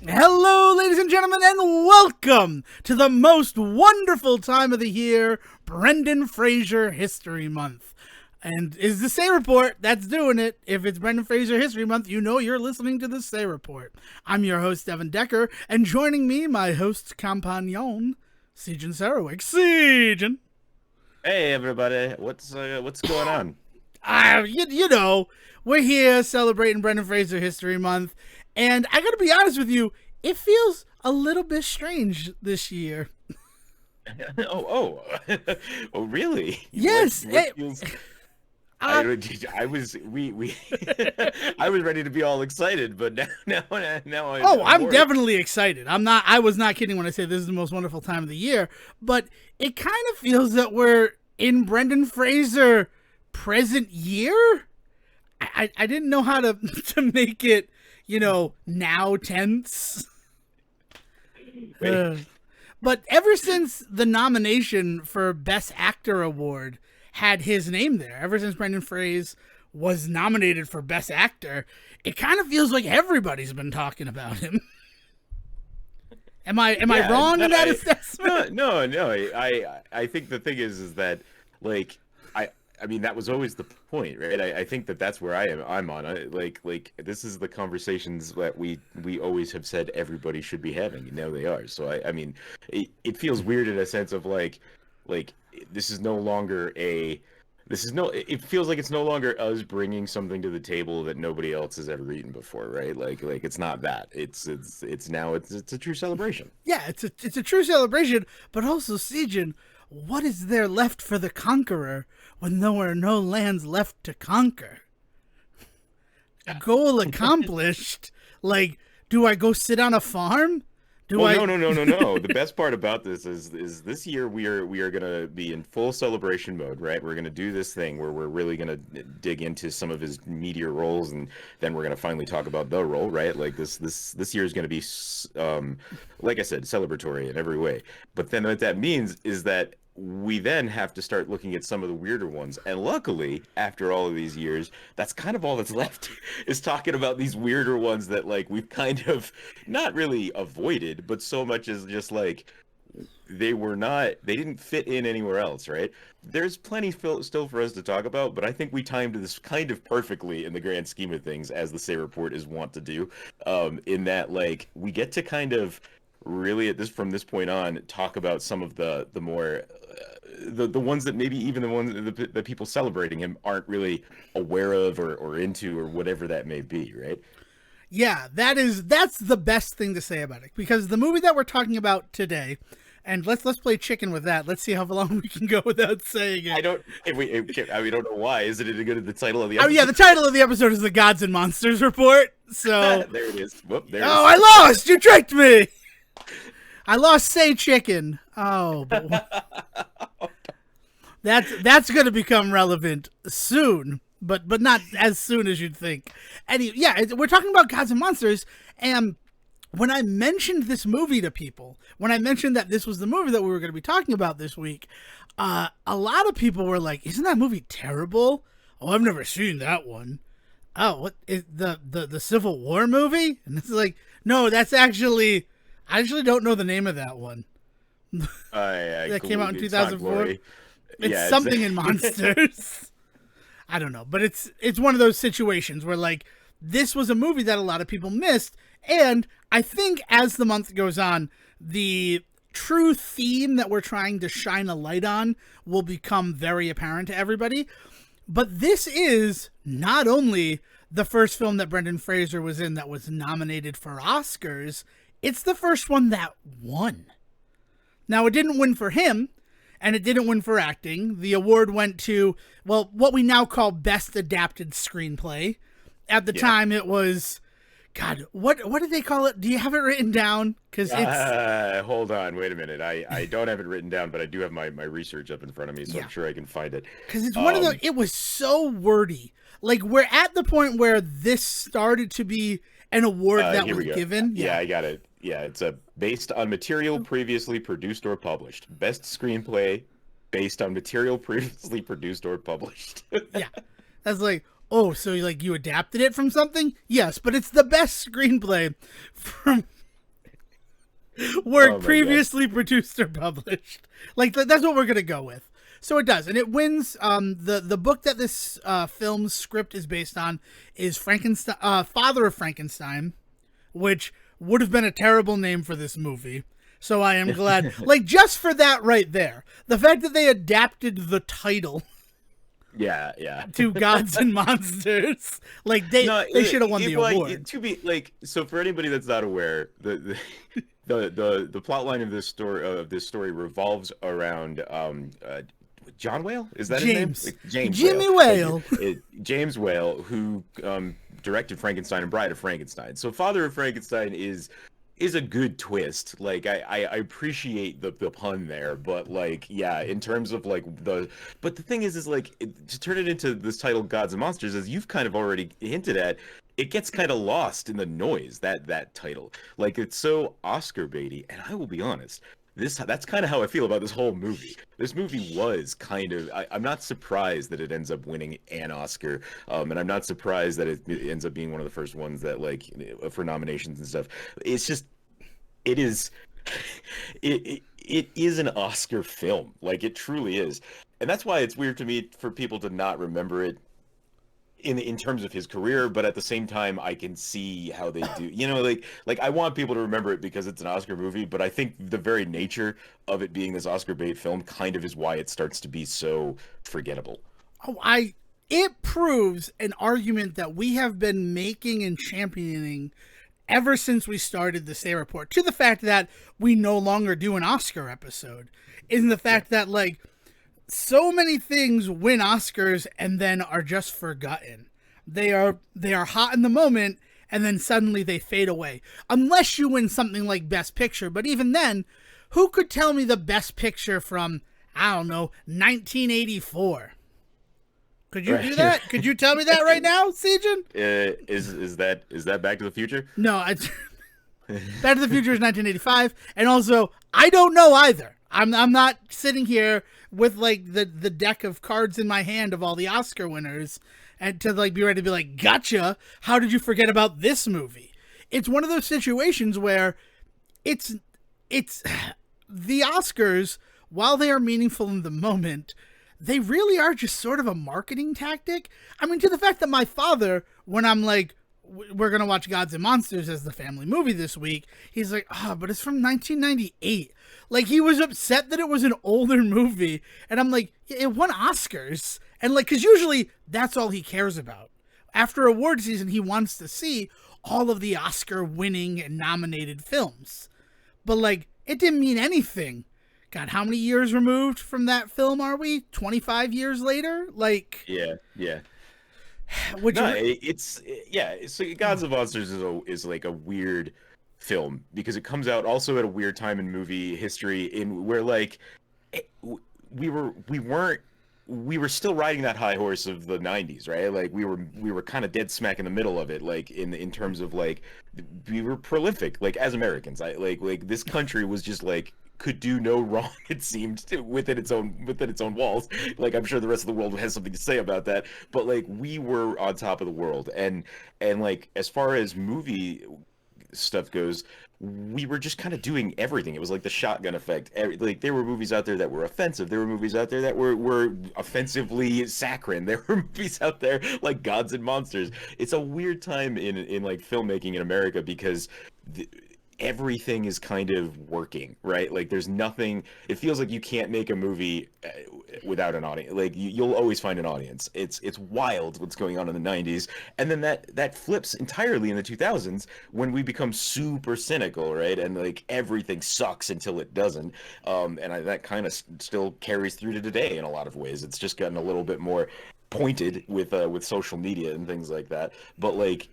Hello, ladies and gentlemen, and welcome to the most wonderful time of the year, Brendan Fraser History Month. And is the Say Report that's doing it. If it's Brendan Fraser History Month, you know you're listening to the Say Report. I'm your host, Devon Decker, and joining me, my host compagnon, Sejan Sarowick. Sejan! Hey everybody, what's going on? You know, we're here celebrating Brendan Fraser History Month, and I gotta be honest with you, it feels a little bit strange this year. Oh, really? Yes. What feels... I was I was ready to be all excited, but now I'm definitely excited. I was not kidding when I said this is the most wonderful time of the year, but it kind of feels that we're in Brendan Fraser present year. I didn't know how to make it, now tense. But ever since the nomination for Best Actor Award had his name there, ever since Brendan Fraser was nominated for Best Actor, it kind of feels like everybody's been talking about him. Am I wrong in that assessment? No. I think the thing is that, like, I mean, that was always the point, right? I think that's where I'm on. Like this is the conversations that we always have said everybody should be having, and now they are. So I mean, it feels weird in a sense of like this is no longer it feels like it's no longer us bringing something to the table that nobody else has ever eaten before, right? Like it's not that. It's now it's a true celebration. Yeah, it's a true celebration, but also, Sejan, what is there left for the conqueror when there are no lands left to conquer? Goal accomplished. Like, do I go sit on a farm? No. The best part about this is this year we are gonna be in full celebration mode, right? We're gonna do this thing where we're really gonna dig into some of his meatier roles, and then we're gonna finally talk about the role, right? Like this year is gonna be, like I said, celebratory in every way. But then what that means is that we then have to start looking at some of the weirder ones. And luckily, after all of these years, that's kind of all that's left, is talking about these weirder ones that, like, we've kind of not really avoided, but so much as just like they didn't fit in anywhere else, right? There's plenty still for us to talk about, but I think we timed this kind of perfectly in the grand scheme of things, as the Say Report is wont to do, in that, like, we get to kind of really from this point on talk about some of the more the ones that maybe even the ones the people celebrating him aren't really aware of or into, or whatever that may be, right? Yeah, that's the best thing to say about it, because the movie that we're talking about today, and let's play chicken with that. Let's see how long we can go without saying it. We don't know why. Isn't it good at the title of the episode? Oh yeah, the title of the episode is the Gods and Monsters Report. So there it is. Whoop, there oh, I lost! You tricked me! I lost Say Chicken. Oh, but that's going to become relevant soon, but not as soon as you'd think. Anyway, yeah, we're talking about Gods and Monsters, and when I mentioned this movie to people, when I mentioned that this was the movie that we were going to be talking about this week, a lot of people were like, "Isn't that movie terrible? Oh, I've never seen that one. Oh, what is the Civil War movie?" And it's like, no, that's actually. I actually don't know the name of that one. That came out in 2004. It's something in monsters. I don't know, but it's one of those situations where, like, this was a movie that a lot of people missed, and I think as the month goes on, the true theme that we're trying to shine a light on will become very apparent to everybody. But this is not only the first film that Brendan Fraser was in that was nominated for Oscars, it's the first one that won. Now, it didn't win for him, and it didn't win for acting. The award went to, well, what we now call Best Adapted Screenplay. At the time, it was, God, what did they call it? Do you have it written down? Because it's... hold on, wait a minute. I don't have it written down, but I do have my research up in front of me, so I'm sure I can find it. Because it's one of the... It was so wordy. Like, we're at the point where this started to be an award that was given. Yeah, I got it. Yeah, it's based on material previously produced or published. Best screenplay based on material previously produced or published. Yeah, that's like, oh, so like you adapted it from something? Yes, but it's the best screenplay from Work Oh my god. previously produced or published. Like that's what we're gonna go with. So it does, and it wins. The book that this film's script is based on is Frankenstein, Father of Frankenstein, which would have been a terrible name for this movie. So I am glad, like just for that right there, the fact that they adapted the title Yeah. to Gods and Monsters, like they should have won the award. To be like, so for anybody that's not aware, the plot line of this story revolves around John Whale, is that James. his name? James Jimmy Whale. James Whale, who directed Frankenstein and Bride of Frankenstein. So Father of Frankenstein is a good twist. Like I appreciate the pun there, but like yeah, in terms of like but the thing is like to turn it into this title Gods and Monsters, as you've kind of already hinted at, it gets kind of lost in the noise, that title. Like it's so Oscar baity, and I will be honest, that's kind of how I feel about this whole movie. This movie was kind of I'm not surprised that it ends up winning an Oscar, and I'm not surprised that it ends up being one of the first ones that like for nominations and stuff. It's just it is it is an Oscar film, like it truly is, and that's why it's weird to me for people to not remember it in terms of his career, but at the same time I can see how they do, you know, like I want people to remember it because it's an Oscar movie, but I think the very nature of it being this Oscar bait film kind of is why it starts to be so forgettable. It proves an argument that we have been making and championing ever since we started the Say Report, to the fact that we no longer do an Oscar episode, is the fact that like so many things win Oscars and then are just forgotten. They are hot in the moment and then suddenly they fade away. Unless you win something like Best Picture, but even then, who could tell me the Best Picture from, I don't know, 1984? Could you do that? Could you tell me that right now, Sejan? Is that Back to the Future? No, Back to the Future is 1985, and also I don't know either. I'm not sitting here with like the deck of cards in my hand of all the Oscar winners and to like be ready to be like, gotcha. How did you forget about this movie? It's one of those situations where it's the Oscars, while they are meaningful in the moment, they really are just sort of a marketing tactic. I mean, to the fact that my father, when I'm like, we're going to watch Gods and Monsters as the family movie this week, he's like, but it's from 1998. Like, he was upset that it was an older movie. And I'm like, it won Oscars. And like, because usually that's all he cares about. After award season, he wants to see all of the Oscar winning and nominated films. But like, it didn't mean anything. God, how many years removed from that film are we? 25 years later? Like, yeah. So Gods of Monsters is like a weird film because it comes out also at a weird time in movie history in where like we were still riding that high horse of the 90s, right? Like we were kind of dead smack in the middle of it, like in terms of like we were prolific, like as Americans. Like this country was just like could do no wrong, it seemed, within its own walls. Like I'm sure the rest of the world has something to say about that, but like we were on top of the world, and like as far as movie stuff goes, we were just kind of doing everything. It was like the shotgun effect. Like there were movies out there that were offensive. There were movies out there that were offensively saccharine. There were movies out there like Gods and Monsters. It's a weird time in like filmmaking in America because everything is kind of working, right? Like there's nothing, it feels like you can't make a movie without an audience. Like you'll always find an audience. It's wild what's going on in the 90s, and then that flips entirely in the 2000s when we become super cynical, right? And like everything sucks until it doesn't, that kind of still carries through to today in a lot of ways. It's just gotten a little bit more pointed with social media and things like that, but like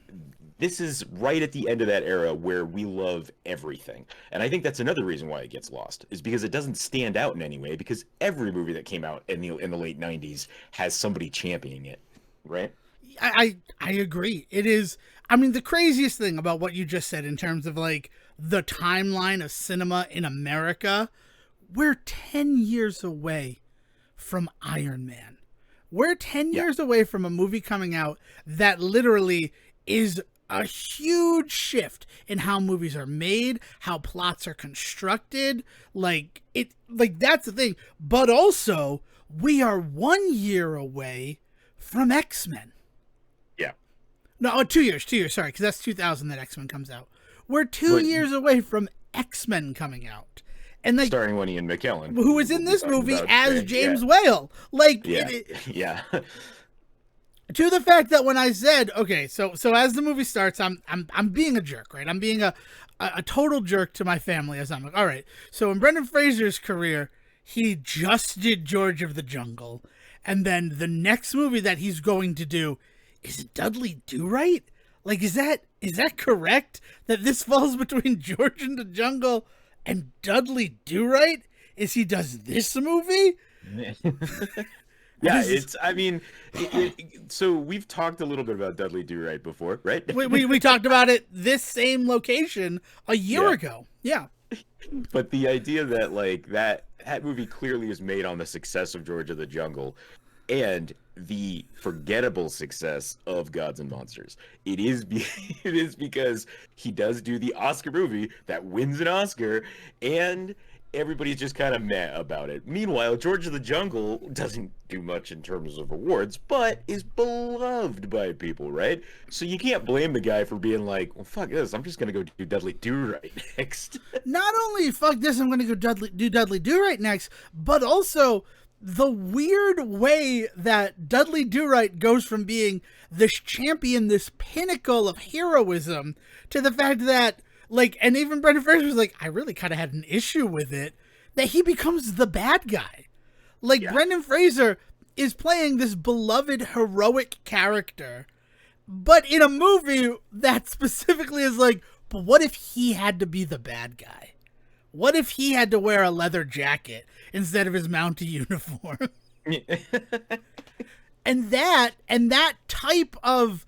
this is right at the end of that era where we love everything. And I think that's another reason why it gets lost, is because it doesn't stand out in any way, because every movie that came out in the late 90s has somebody championing it, right? I agree. It is, I mean, the craziest thing about what you just said in terms of like the timeline of cinema in America, we're 10 years away from Iron Man. We're 10 years away from a movie coming out that literally is a huge shift in how movies are made, how plots are constructed. Like that's the thing. But also, we are 1 year away from X-Men. Yeah. No, 2 years. 2 years. Sorry, because that's 2000 that X-Men comes out. We're 2 years away from X-Men coming out, and like starring one Ian McKellen, who was in this movie as James Whale. Like, yeah. To the fact that when I said, okay, so as the movie starts, I'm being a jerk, right? I'm being a total jerk to my family as I'm like, all right. So in Brendan Fraser's career, he just did George of the Jungle, and then the next movie that he's going to do is Dudley Do-Right. Like, is that correct? That this falls between George in the Jungle and Dudley Do-Right? Is he does this movie? Yeah, so we've talked a little bit about Dudley Do-Right before, right? we talked about it this same location a year ago. Yeah. But the idea that like that movie clearly is made on the success of George of the Jungle and the forgettable success of Gods and Monsters. It is because he does do the Oscar movie that wins an Oscar, and everybody's just kind of meh about it. Meanwhile, George of the Jungle doesn't do much in terms of awards, but is beloved by people, right? So you can't blame the guy for being like, well, fuck this, I'm just going to go do Dudley Do-Right next. Not only fuck this, I'm going to go do Dudley Do-Right next, but also the weird way that Dudley Do-Right goes from being this champion, this pinnacle of heroism, to the fact that, like, and even Brendan Fraser was like, I really kind of had an issue with it, that he becomes the bad guy. Like, Brendan Fraser is playing this beloved, heroic character, but in a movie that specifically is like, but what if he had to be the bad guy? What if he had to wear a leather jacket instead of his Mountie uniform? and that type of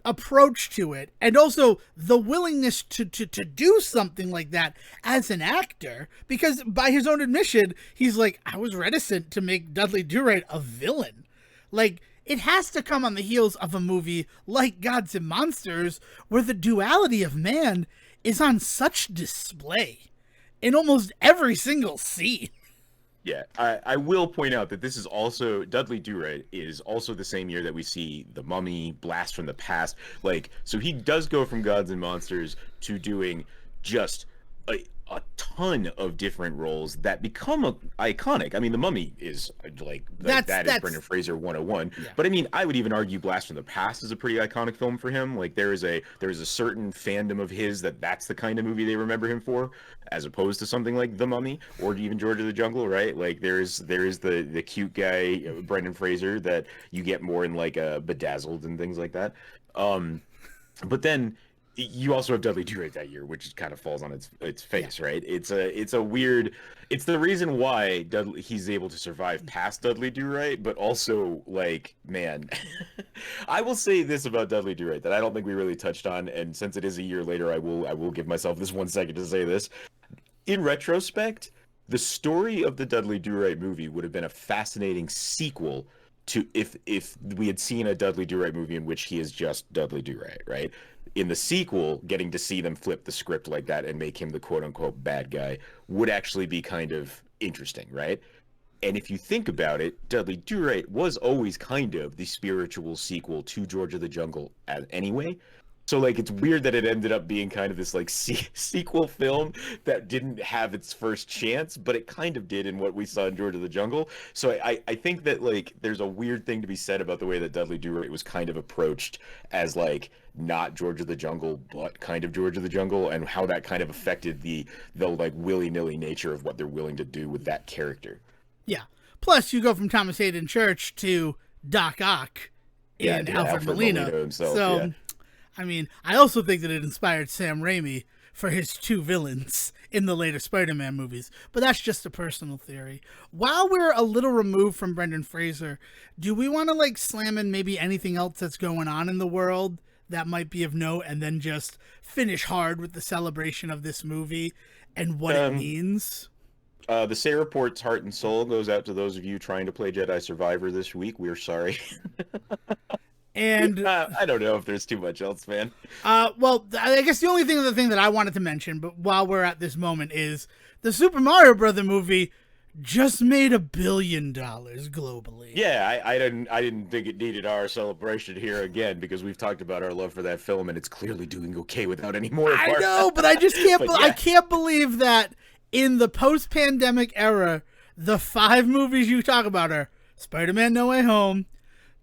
approach to it, and also the willingness to do something like that as an actor, because by his own admission, he's like, I was reticent to make Dudley Do-Right a villain. Like, it has to come on the heels of a movie like Gods and Monsters, where the duality of man is on such display in almost every single scene. Yeah, I will point out that this is also, Dudley Do-Right is also the same year that we see The Mummy, Blast from the Past. Like, so he does go from Gods and Monsters to doing just a ton of different roles that become iconic. I mean, The Mummy is like that is Brendan Fraser 101. Yeah. But I mean, I would even argue Blast from the Past is a pretty iconic film for him. Like, there is a certain fandom of his that's the kind of movie they remember him for, as opposed to something like The Mummy or even George of the Jungle, right? Like, there is the cute guy Brendan Fraser that you get more in like Bedazzled and things like that. But then you also have Dudley Do-Right that year, which kind of falls on its face, right? It's a weird. It's the reason why he's able to survive past Dudley Do-Right, but also, like, man, I will say this about Dudley Do-Right that I don't think we really touched on, and since it is a year later, I will give myself this 1 second to say this. In retrospect, the story of the Dudley Do-Right movie would have been a fascinating sequel to if we had seen a Dudley Do-Right movie in which he is just Dudley Do-Right, right? In the sequel, getting to see them flip the script like that and make him the quote-unquote bad guy would actually be kind of interesting, right? And if you think about it, Dudley Do-Right was always kind of the spiritual sequel to George of the Jungle anyway. So, like, it's weird that it ended up being kind of this, like, sequel film that didn't have its first chance, but it kind of did in what we saw in George of the Jungle. So I think that, like, there's a weird thing to be said about the way that Dudley Do-Right was kind of approached as, like, not George of the Jungle, but kind of George of the Jungle, and how that kind of affected the like, willy-nilly nature of what they're willing to do with that character. Yeah. Plus, you go from Thomas Hayden Church to Doc Ock in Alfred Molina. Himself, so... I mean, I also think that it inspired Sam Raimi for his two villains in the later Spider-Man movies, but that's just a personal theory. While we're a little removed from Brendan Fraser, do we want to, like, slam in maybe anything else that's going on in the world that might be of note, and then just finish hard with the celebration of this movie and what it means? The Say Report's heart and soul goes out to those of you trying to play Jedi Survivor this week. We're sorry. And I don't know if there's too much else, man. well, I guess the only thing that I wanted to mention, but while we're at this moment, is the Super Mario Brother movie just made $1 billion globally. Yeah, I didn't think it needed our celebration here again because we've talked about our love for that film and it's clearly doing okay without any more. I know, but I just can't. But I yeah. can't believe that in the post-pandemic era, the 5 movies you talk about are Spider-Man: No Way Home,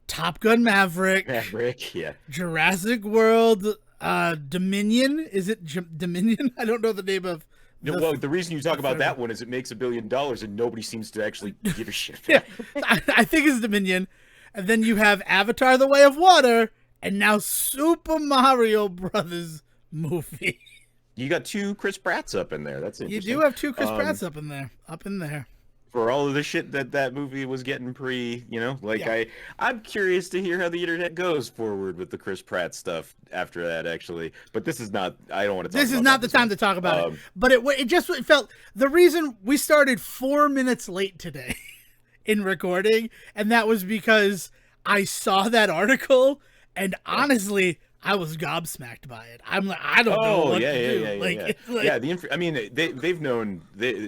Top Gun: Maverick, Yeah. Jurassic World, Dominion. Is it Dominion? I don't know the name of. No, well, the reason you talk about that one is it makes $1 billion and nobody seems to actually give a shit. Yeah, I think it's Dominion. And then you have Avatar: The Way of Water, and now Super Mario Brothers movie. You got 2 Chris Pratts up in there. That's interesting. You do have 2 Chris Pratts up in there. For all of the shit that movie was getting Yeah. I'm curious to hear how the internet goes forward with the Chris Pratt stuff after that, actually. But this is not, I don't want to talk This about is not that the time this to talk about one. it. But it felt, the reason we started 4 minutes late today in recording, and that was because I saw that article, and honestly, I was gobsmacked by it. I'm like, I don't know what to do. It's like, Yeah, I mean, they've known.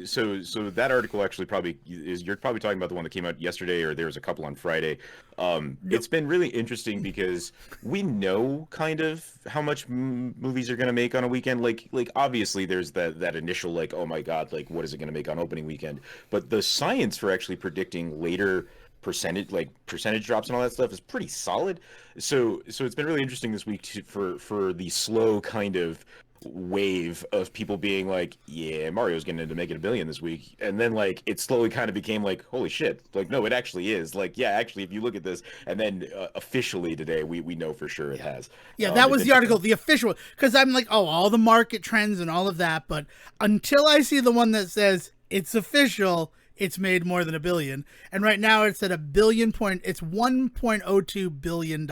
So that article actually probably is. You're probably talking about the one that came out yesterday, or there was a couple on Friday. It's been really interesting because we know kind of how much movies are going to make on a weekend. Like obviously there's that initial like, oh my god, like what is it going to make on opening weekend? But the science for actually predicting later percentage drops and all that stuff is pretty solid. So it's been really interesting this week for the slow kind of wave of people being like, yeah, Mario's getting to make it $1 billion this week, and then like it slowly kind of became like, holy shit, like no, it actually is. Like, yeah, actually, if you look at this, and then officially today we know for sure it has. Yeah, that was the article, the official, because I'm like, oh, all the market trends and all of that, but until I see the one that says it's official, it's made more than $1 billion, and right now it's at it's $1.02 billion.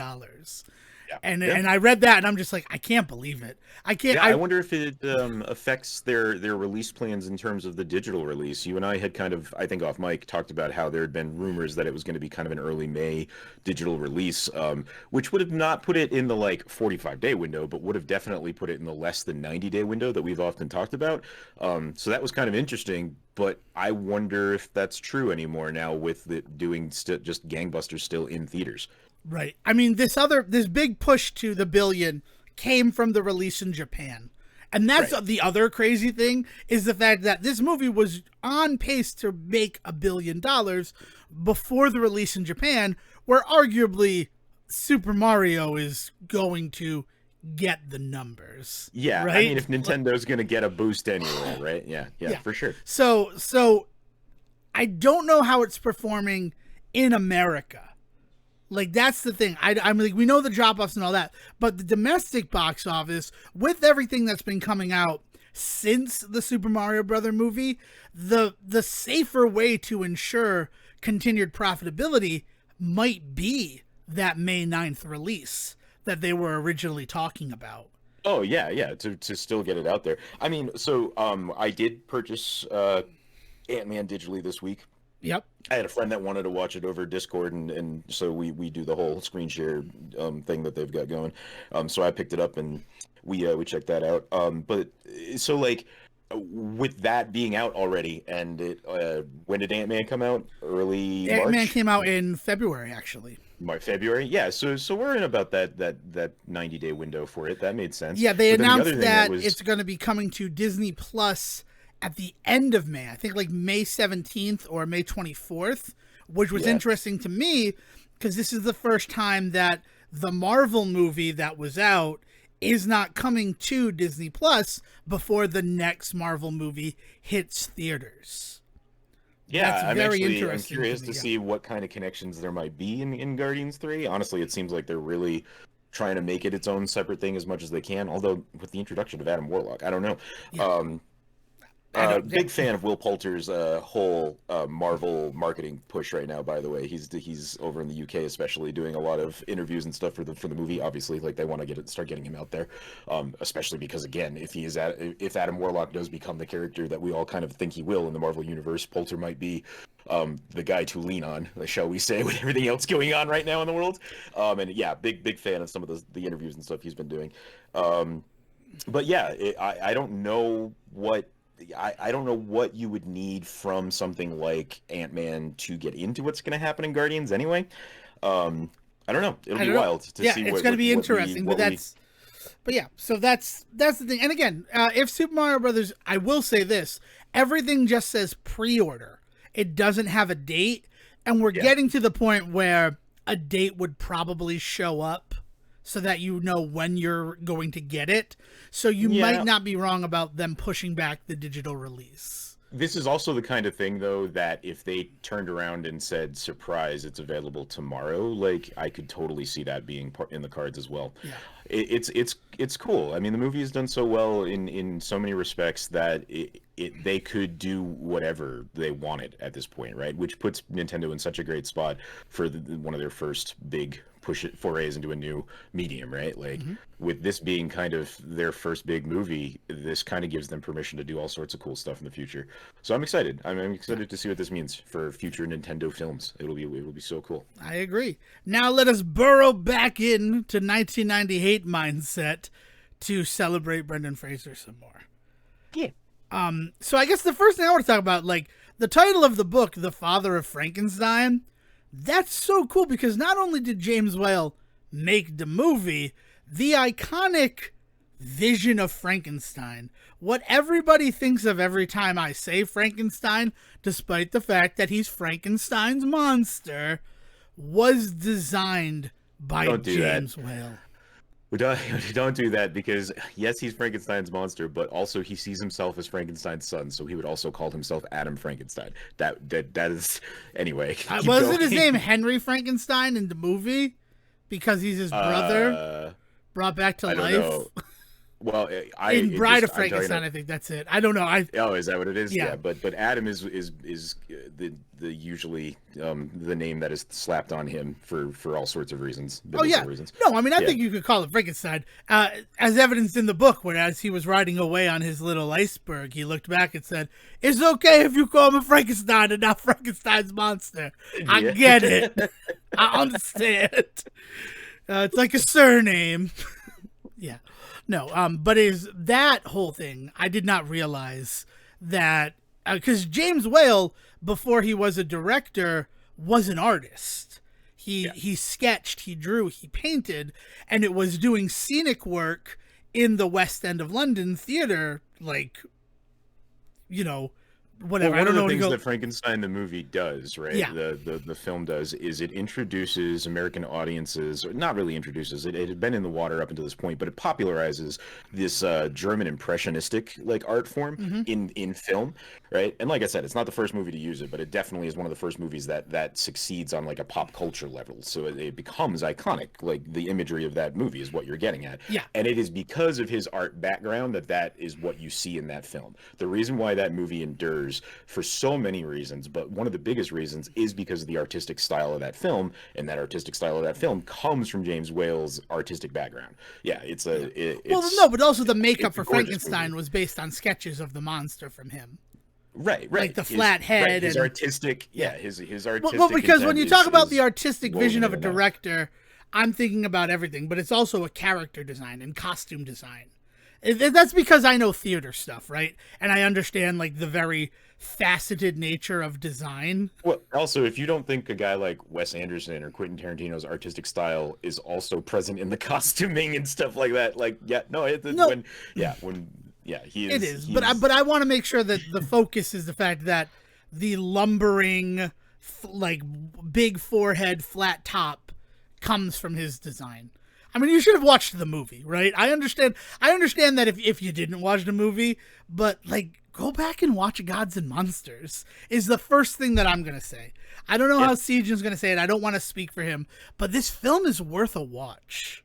Yeah. And I read that and I'm just like, I can't believe it. I wonder if it affects their release plans in terms of the digital release. You and I had kind of, I think off mic, talked about how there had been rumors that it was going to be kind of an early May digital release, which would have not put it in the like 45-day window, but would have definitely put it in the less than 90-day window that we've often talked about. So that was kind of interesting. But I wonder if that's true anymore now with it doing just gangbusters still in theaters. Right. I mean, this big push to the $1 billion came from the release in Japan. And that's Right. the other crazy thing, is the fact that this movie was on pace to make $1 billion before the release in Japan, where arguably Super Mario is going to get the numbers. Yeah, right? I mean, if Nintendo's going to get a boost anyway, right? Yeah, for sure. So I don't know how it's performing in America. Like, that's the thing. I'm like, we know the drop-offs and all that, but the domestic box office, with everything that's been coming out since the Super Mario Brother movie, the safer way to ensure continued profitability might be that May 9th release that they were originally talking about. Oh yeah, to still get it out there. I mean, so I did purchase Ant-Man digitally this week. Yep. I had a friend that wanted to watch it over Discord, and so we do the whole screen share thing that they've got going. So I picked it up and we checked that out. But so like with that being out already, and when did Ant-Man come out? Early March? Ant-Man came out in February, actually. February, yeah. So we're in about that 90-day window for it. That made sense. Yeah, they But then the announced other thing that was, it's going to be coming to Disney Plus at the end of May. I think like May 17th or May 24th, which was interesting to me because this is the first time that the Marvel movie that was out is not coming to Disney Plus before the next Marvel movie hits theaters. yeah, That's I'm very I'm interesting curious to to me, see what kind of connections there might be in Guardians 3. Honestly, it seems like they're really trying to make it its own separate thing as much as they can. Although with the introduction of Adam Warlock, I don't know. Yeah. Big fan of Will Poulter's whole Marvel marketing push right now. By the way, he's over in the UK, especially doing a lot of interviews and stuff for the movie. Obviously, like they want to start getting him out there, especially because again, if Adam Warlock does become the character that we all kind of think he will in the Marvel universe, Poulter might be the guy to lean on, shall we say, with everything else going on right now in the world. And yeah, big fan of some of the interviews and stuff he's been doing. But yeah, I don't know what. I don't know what you would need from something like Ant-Man to get into what's going to happen in Guardians anyway. I don't know. It'll be wild to see. It's going to be interesting, but yeah. So that's the thing. And again, if Super Mario Brothers, I will say this: everything just says pre-order. It doesn't have a date, and we're getting to the point where a date would probably show up, so that you know when you're going to get it. So you might not be wrong about them pushing back the digital release. This is also the kind of thing, though, that if they turned around and said, surprise, it's available tomorrow, like, I could totally see that being in the cards as well. Yeah. It's cool. I mean, the movie has done so well in so many respects that they could do whatever they wanted at this point, right? Which puts Nintendo in such a great spot for one of their first big forays into a new medium, right? Like with this being kind of their first big movie, this kind of gives them permission to do all sorts of cool stuff in the future. So I'm excited. I'm excited to see what this means for future Nintendo films. It will be so cool. I agree. Now let us burrow back into 1998 mindset to celebrate Brendan Fraser some more. Yeah. So I guess the first thing I want to talk about, like the title of the book, The Father of Frankenstein, that's so cool because not only did James Whale make the movie, the iconic vision of Frankenstein, what everybody thinks of every time I say Frankenstein, despite the fact that he's Frankenstein's monster, was designed by James Whale. Don't do that because yes, he's Frankenstein's monster, but also he sees himself as Frankenstein's son, so he would also call himself Adam Frankenstein. That is anyway. Wasn't his name Henry Frankenstein in the movie because he's his brother brought back to life? I don't know. Well, in Bride of Frankenstein, I think that's it. I don't know. Is that what it is? Yeah. But Adam is the usually the name that is slapped on him for all sorts of reasons. Reasons. No, I mean I think you could call it Frankenstein, as evidenced in the book, when as he was riding away on his little iceberg, he looked back and said, "It's okay if you call me Frankenstein and not Frankenstein's monster. I get it. I understand. It's like a surname." Yeah. No, but is that whole thing, I did not realize that, because James Whale, before he was a director, was an artist. He sketched, he drew, he painted, and it was doing scenic work in the West End of London theater, like, whatever. Well, one of the things that Frankenstein the movie does, right? Yeah. The film does is it introduces American audiences, or not really introduces it had been in the water up until this point, but it popularizes this German impressionistic like art form in film, right? And like I said, it's not the first movie to use it, but it definitely is one of the first movies that succeeds on like a pop culture level. So it becomes iconic. Like the imagery of that movie is what you're getting at. Yeah. And it is because of his art background that is what you see in that film. The reason why that movie endures for so many reasons, but one of the biggest reasons is because of the artistic style of that film, and that artistic style of that film comes from James Whale's artistic background. Yeah, but also the makeup for Frankenstein was based on sketches of the monster from him. Right. Like the flat head. His artistic, his artistic. Well, because when you talk about the artistic vision of a director, I'm thinking about everything, but it's also a character design and costume design. That's because I know theater stuff, right? And I understand like the very faceted nature of design. Well, also, if you don't think a guy like Wes Anderson or Quentin Tarantino's artistic style is also present in the costuming and stuff like that, like, he is. But I want to make sure that the focus is the fact that the lumbering, like big forehead, flat top comes from his design. I mean, you should have watched the movie, right? I understand that if you didn't watch the movie, but like, go back and watch Gods and Monsters is the first thing that I'm going to say. I don't know how Sejan's going to say it. I don't want to speak for him, but this film is worth a watch.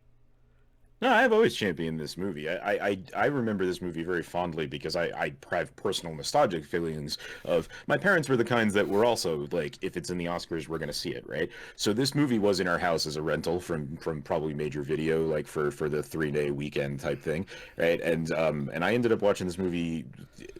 No, I've always championed this movie. I remember this movie very fondly because I have personal nostalgic feelings of my parents were the kinds that were also like, if it's in the Oscars, we're gonna see it, right? So this movie was in our house as a rental from probably Major Video, like for the 3 day weekend type thing, right? And I ended up watching this movie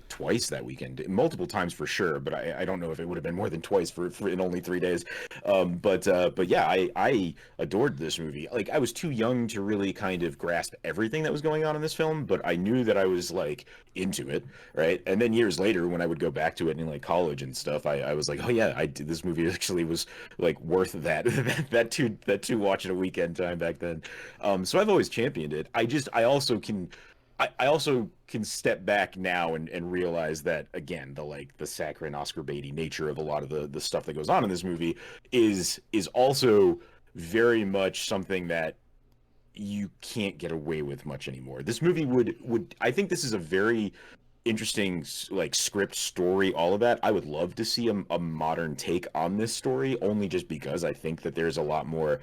twice that weekend, multiple times for sure, but I don't know if it would have been more than twice for in only 3 days. But yeah, I adored this movie. Like I was too young to really kind of grasp everything that was going on in this film, but I knew that I was like into it, right? And then years later, when I would go back to it in like college and stuff, I was like, oh yeah, I did. This movie actually was like worth that that two watch at a weekend time back then. So I've always championed it. I also can step back now and realize that again the saccharine Oscar baity nature of a lot of the stuff that goes on in this movie is also very much something that you can't get away with much anymore. This movie would I think this is a very interesting like script story, all of that. I would love to see a modern take on this story, only just because I think that there's a lot more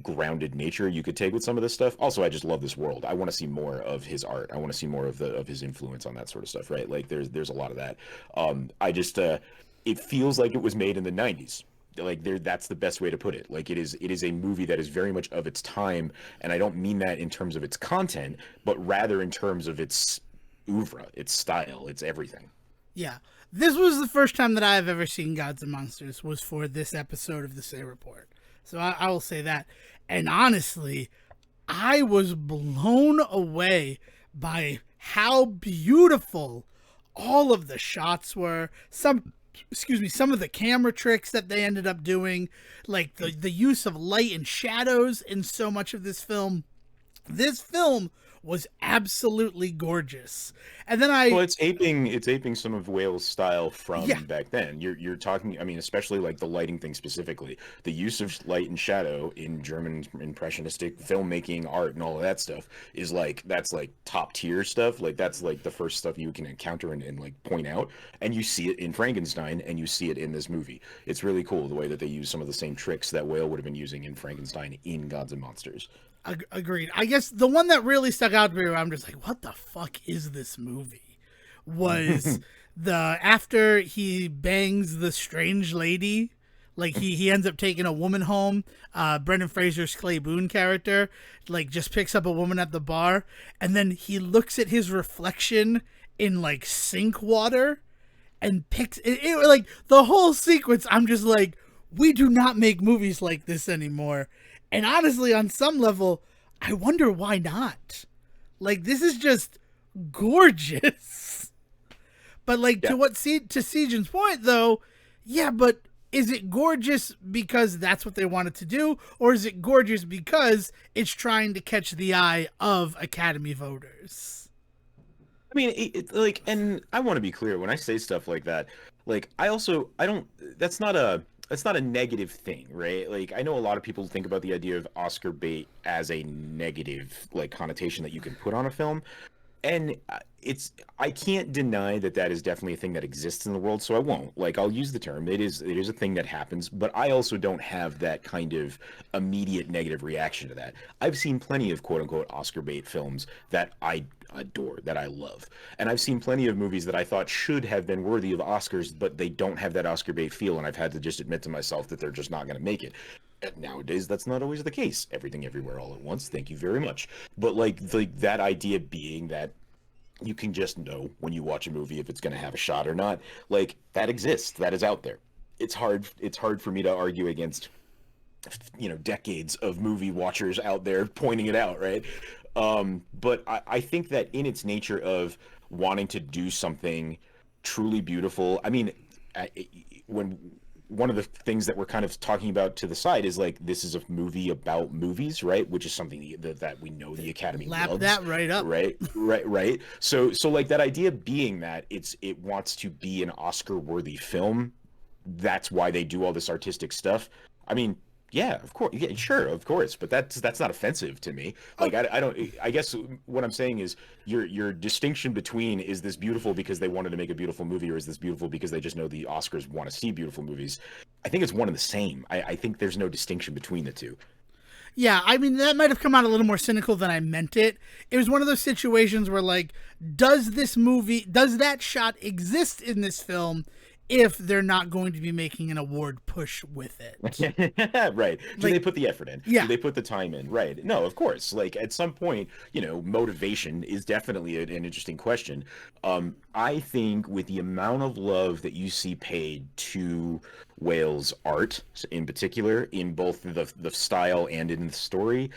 grounded nature you could take with some of this stuff. Also, I just love this world. I want to see more of his art. I want to see more of his influence on that sort of stuff, right? Like there's a lot of that. I just it feels like it was made in the 90s. Like there that's the best way to put it. Like it is a movie that is very much of its time, and I don't mean that in terms of its content, but rather in terms of its oeuvre, its style, its everything. Yeah. This was the first time that I have ever seen Gods and Monsters was for this episode of the Say Report. So I will say that. And honestly, I was blown away by how beautiful all of the shots were. Some of the camera tricks that they ended up doing, like the use of light and shadows in so much of this film. This film was absolutely gorgeous. And then Well, it's aping some of Wales' style yeah, from back then. You're talking, I mean, especially like the lighting thing specifically. The use of light and shadow in German impressionistic filmmaking, art, and all of that stuff is like that's like top tier stuff. Like that's like the first stuff you can encounter and like point out. And you see it in Frankenstein, and you see it in this movie. It's really cool the way that they use some of the same tricks that Whale would have been using in Frankenstein in Gods and Monsters. agreed. I guess the one that really stuck out to me, where I'm just like, what the fuck is this movie? Was the after he bangs the strange lady, like he ends up taking a woman home. Brendan Fraser's Clay Boone character, like just picks up a woman at the bar, and then he looks at his reflection in like sink water, and like the whole sequence. I'm just like, we do not make movies like this anymore. And honestly, on some level, I wonder why not. Like this is just gorgeous. But like Yeah. to Sejin's point though, yeah, but is it gorgeous because that's what they wanted to do, or is it gorgeous because it's trying to catch the eye of Academy voters? I mean, like, and I want to be clear when I say stuff like that. Like, I don't. That's not a negative thing, right? Like, I know a lot of people think about the idea of Oscar bait as a negative like connotation that you can put on a film, and I can't deny that that is definitely a thing that exists in the world, so I won't. Like I'll use the term. It is a thing that happens, but I also don't have that kind of immediate negative reaction to that. I've seen plenty of quote unquote Oscar bait films that I adore, that I love. And I've seen plenty of movies that I thought should have been worthy of Oscars, but they don't have that Oscar bait feel, and I've had to just admit to myself that they're just not going to make it. And nowadays, that's not always the case. Everything everywhere all at once. Thank you very much. But like that idea being that you can just know when you watch a movie if it's going to have a shot or not, like that exists, that is out there. It's hard for me to argue against decades of movie watchers out there pointing it out, right? But I think that in its nature of wanting to do something truly beautiful, I mean, when one of the things that we're kind of talking about to the side is like this is a movie about movies, right? Which is something that we know the Academy Lap loves, that right up. right. So like that idea being that it wants to be an Oscar worthy film. That's why they do all this artistic stuff. I mean, yeah, of course, yeah, sure, of course, but that's not offensive to me. Like I don't. I guess what I'm saying is your distinction between is this beautiful because they wanted to make a beautiful movie, or is this beautiful because they just know the Oscars want to see beautiful movies? I think it's one and the same. I think there's no distinction between the two. Yeah, I mean, that might have come out a little more cynical than I meant it. It was one of those situations where, like, does that shot exist in this film if they're not going to be making an award push with it? Right. Do Like, they put the effort in? yeah, Do they put the time in? Right. No, of course. Like at some point, motivation is definitely an interesting question. I think with the amount of love that you see paid to Whale's art in particular, in both the style and in the story,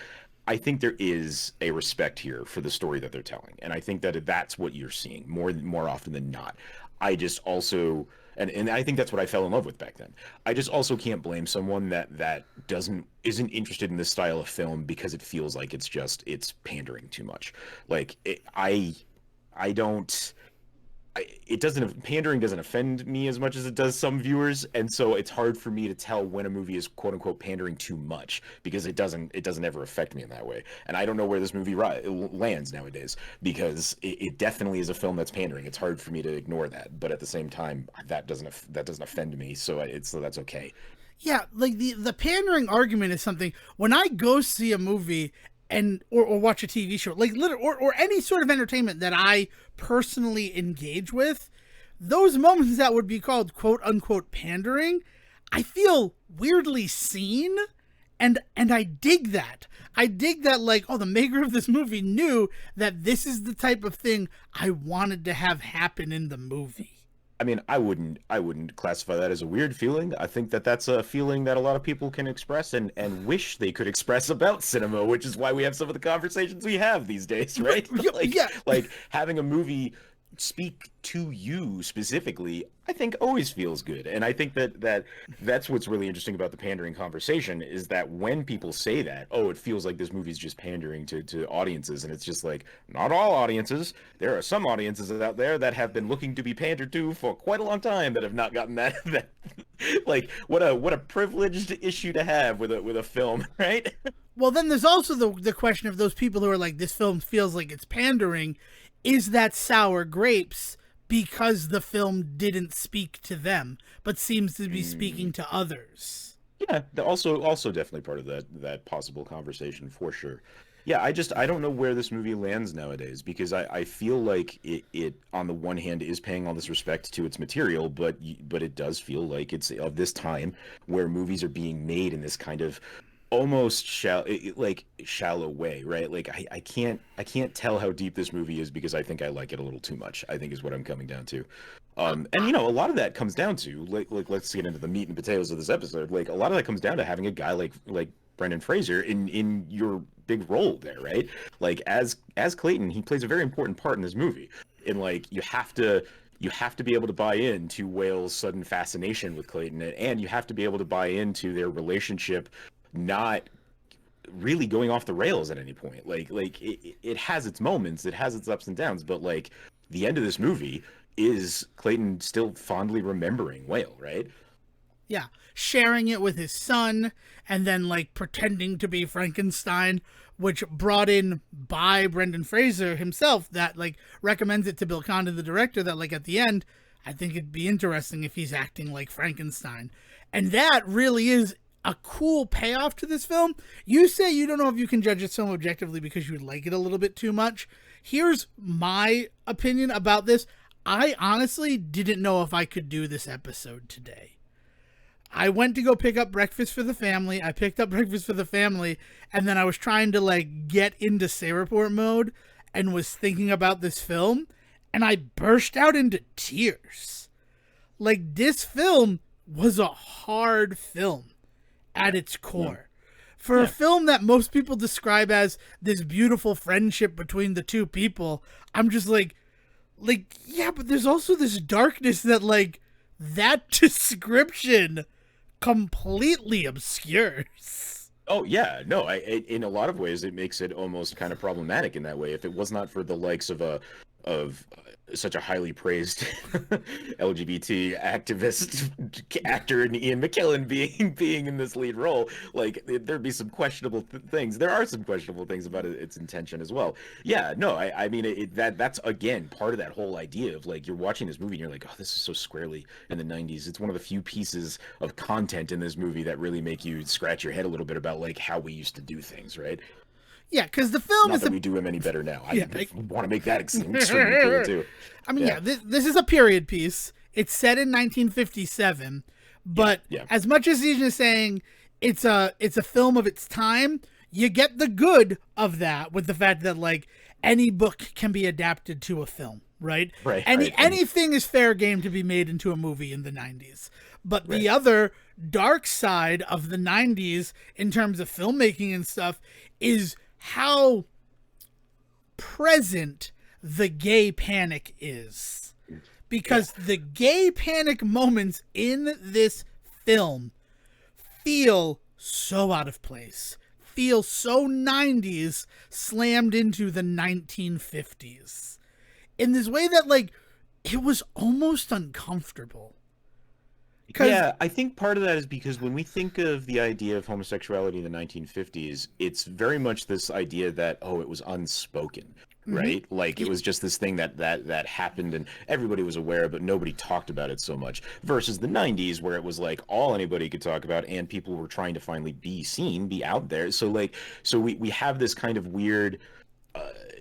I think there is a respect here for the story that they're telling. And I think that that's what you're seeing more often than not. I just also and I think that's what I fell in love with back then. I just also can't blame someone that isn't interested in this style of film because it feels like it's pandering too much. Like I don't it doesn't pandering doesn't offend me as much as it does some viewers, and so it's hard for me to tell when a movie is quote unquote pandering too much because it doesn't ever affect me in that way. And I don't know where this movie lands nowadays because it definitely is a film that's pandering. It's hard for me to ignore that, but at the same time that doesn't offend me, so that's okay. yeah, like the pandering argument is something when I go see a movie and or watch a TV show, like or any sort of entertainment that I personally engage with, those moments that would be called quote unquote pandering, I feel weirdly seen, and I dig that. I dig that, like, oh, the maker of this movie knew that this is the type of thing I wanted to have happen in the movie. I mean, I wouldn't classify that as a weird feeling. I think that that's a feeling that a lot of people can express and wish they could express about cinema, which is why we have some of the conversations we have these days, right? Like, Yeah. like having a movie speak to you specifically, I think always feels good. And I think that's what's really interesting about the pandering conversation is that when people say that, oh, it feels like this movie's just pandering to audiences, and it's just like, not all audiences. There are some audiences out there that have been looking to be pandered to for quite a long time that have not gotten that like what a privileged issue to have with a film, right? Well, then there's also the question of those people who are like, this film feels like it's pandering. Is that sour grapes because the film didn't speak to them, but seems to be speaking to others? Yeah, also definitely part of that possible conversation for sure. Yeah, I don't know where this movie lands nowadays because I feel like it on the one hand is paying all this respect to its material, but it does feel like it's of this time where movies are being made in this kind of almost shallow way, right? Like I can't tell how deep this movie is because I think I like it a little too much, I think is what I'm coming down to. And a lot of that comes down to like let's get into the meat and potatoes of this episode. Like a lot of that comes down to having a guy like Brendan Fraser in your big role there, right? Like as Clayton, he plays a very important part in this movie. And like you have to be able to buy into Whale's sudden fascination with Clayton, and you have to be able to buy into their relationship not really going off the rails at any point. Like it has its moments, it has its ups and downs, but like the end of this movie is Clayton still fondly remembering Whale, right? Yeah, sharing it with his son and then like pretending to be Frankenstein, which brought in by Brendan Fraser himself, that like recommends it to Bill Condon, the director, that like at the end, I think it'd be interesting if he's acting like Frankenstein. And that really is a cool payoff to this film. You say you don't know if you can judge this film objectively because you like it a little bit too much. Here's my opinion about this. I honestly didn't know if I could do this episode today. I went to go pick up breakfast for the family. I picked up breakfast for the family, and then I was trying to like get into Say Report mode and was thinking about this film, and I burst out into tears. Like, this film was a hard film at its core. For a film that most people describe as this beautiful friendship between the two people, I'm just like, yeah, but there's also this darkness that, like, that description completely obscures. Oh yeah, no, in a lot of ways it makes it almost kind of problematic in that way. If it was not for the likes of of such a highly praised LGBT activist actor and Ian McKellen being in this lead role, like there'd be some questionable things. There are some questionable things about its intention as well. Yeah, no, I mean that's again part of that whole idea of like you're watching this movie and you're like, oh, this is so squarely in the '90s. It's one of the few pieces of content in this movie that really make you scratch your head a little bit about like how we used to do things, right? Yeah, because the film Not is that we do them any better now. Yeah, I want to make that extremely clear too. I mean, yeah, this is a period piece. It's set in 1957, but as much as he's just saying it's a film of its time, you get the good of that with the fact that like any book can be adapted to a film, right? Right. Anything is fair game to be made into a movie in the 90s. But the other dark side of the 90s in terms of filmmaking and stuff is how present the gay panic is. Because the gay panic moments in this film feel so out of place, feel so 90s slammed into the 1950s in this way that like it was almost uncomfortable. Yeah, I think part of that is because when we think of the idea of homosexuality in the 1950s, it's very much this idea that, oh, it was unspoken, right? Like it was just this thing that happened and everybody was aware, but nobody talked about it so much. Versus the 90s, where it was like all anybody could talk about, and people were trying to finally be seen, be out there. So we have this kind of weird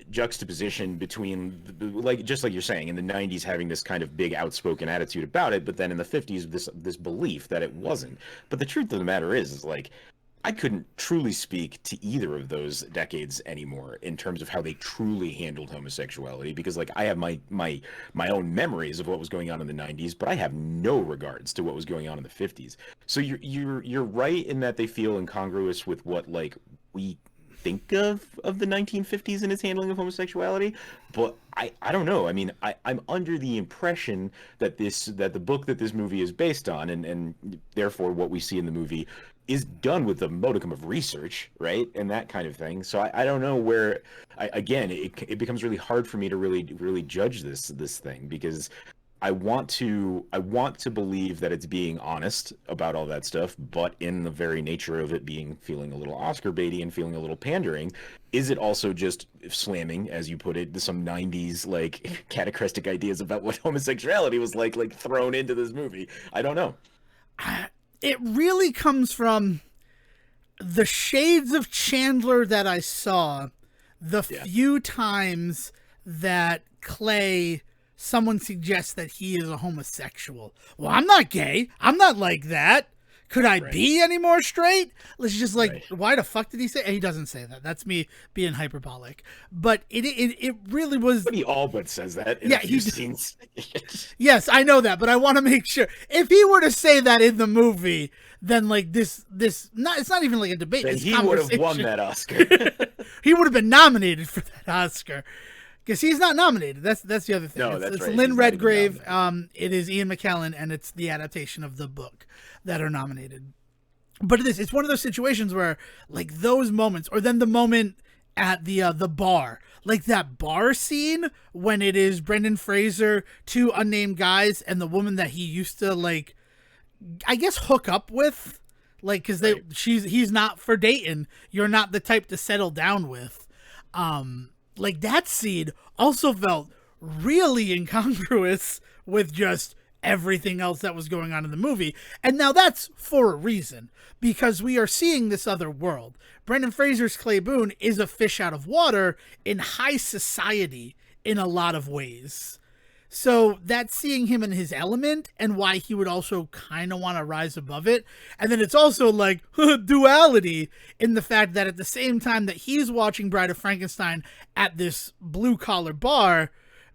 juxtaposition between like just like you're saying in the 90s having this kind of big outspoken attitude about it, but then in the 50s this belief that it wasn't. But the truth of the matter is like I couldn't truly speak to either of those decades anymore in terms of how they truly handled homosexuality, because like I have my own memories of what was going on in the 90s, but I have no regards to what was going on in the 50s. So you're right in that they feel incongruous with what like we think of the 1950s and its handling of homosexuality, but I don't know. I mean, I'm under the impression that the book that this movie is based on, and therefore what we see in the movie is done with a modicum of research, right, and that kind of thing. So I don't know where. Again, it becomes really hard for me to really judge this thing, because I want to believe that it's being honest about all that stuff, but in the very nature of it feeling a little Oscar baity and feeling a little pandering, is it also just slamming, as you put it, some 90s like catachrestic ideas about what homosexuality was like thrown into this movie? I don't know. It really comes from the shades of Chandler that I saw the few times that someone suggests that he is a homosexual. Well, I'm not gay. I'm not like that. Could I be any more straight? Let's just like, why the fuck did he say? He doesn't say that. That's me being hyperbolic. But it really was. But he all but says that in a few scenes. Yes, I know that, but I want to make sure. If he were to say that in the movie, then like it's not even like a debate. Then he would have won that Oscar. He would have been nominated for that Oscar. Because he's not nominated. That's the other thing. No, it's right. Lynn Redgrave. It is Ian McKellen, and it's the adaptation of the book that are nominated. But it's one of those situations where, like, those moments, or then the moment at the bar, like that bar scene when it is Brendan Fraser, two unnamed guys, and the woman that he used to like, I guess, hook up with, like, because he's not for dating. You're not the type to settle down with. Like that scene also felt really incongruous with just everything else that was going on in the movie. And now that's for a reason, because we are seeing this other world. Brendan Fraser's Clay Boone is a fish out of water in high society in a lot of ways. So that's seeing him in his element and why he would also kind of want to rise above it. And then it's also like duality in the fact that at the same time that he's watching Bride of Frankenstein at this blue collar bar,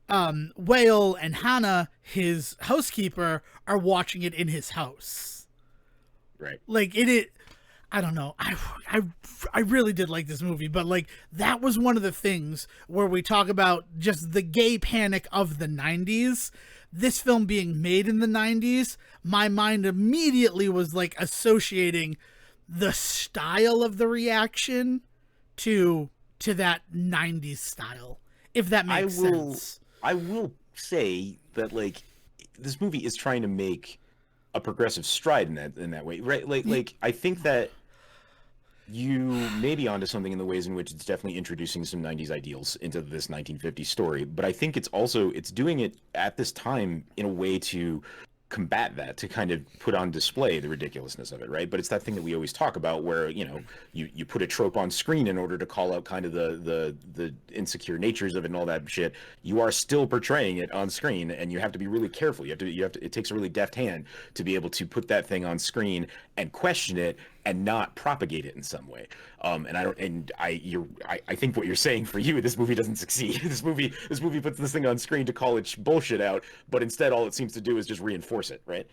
Whale and Hannah, his housekeeper, are watching it in his house. Right. Like I don't know. I really did like this movie, but like that was one of the things where we talk about just the gay panic of the 90s. This film being made in the 90s, my mind immediately was like associating the style of the reaction to that 90s style, if that makes sense. I will say that like this movie is trying to make a progressive stride in that way, right? Like I think that you may be onto something in the ways in which it's definitely introducing some 90s ideals into this 1950s story, but I think it's doing it at this time in a way to combat that, to kind of put on display the ridiculousness of it, right? But it's that thing that we always talk about where, you know, you put a trope on screen in order to call out kind of the insecure natures of it and all that shit. You are still portraying it on screen, and you have to be really careful. You have to it takes a really deft hand to be able to put that thing on screen and question it and not propagate it in some way. I think what you're saying for you, this movie doesn't succeed. This movie puts this thing on screen to call it bullshit out, but instead all it seems to do is just reinforce it, right?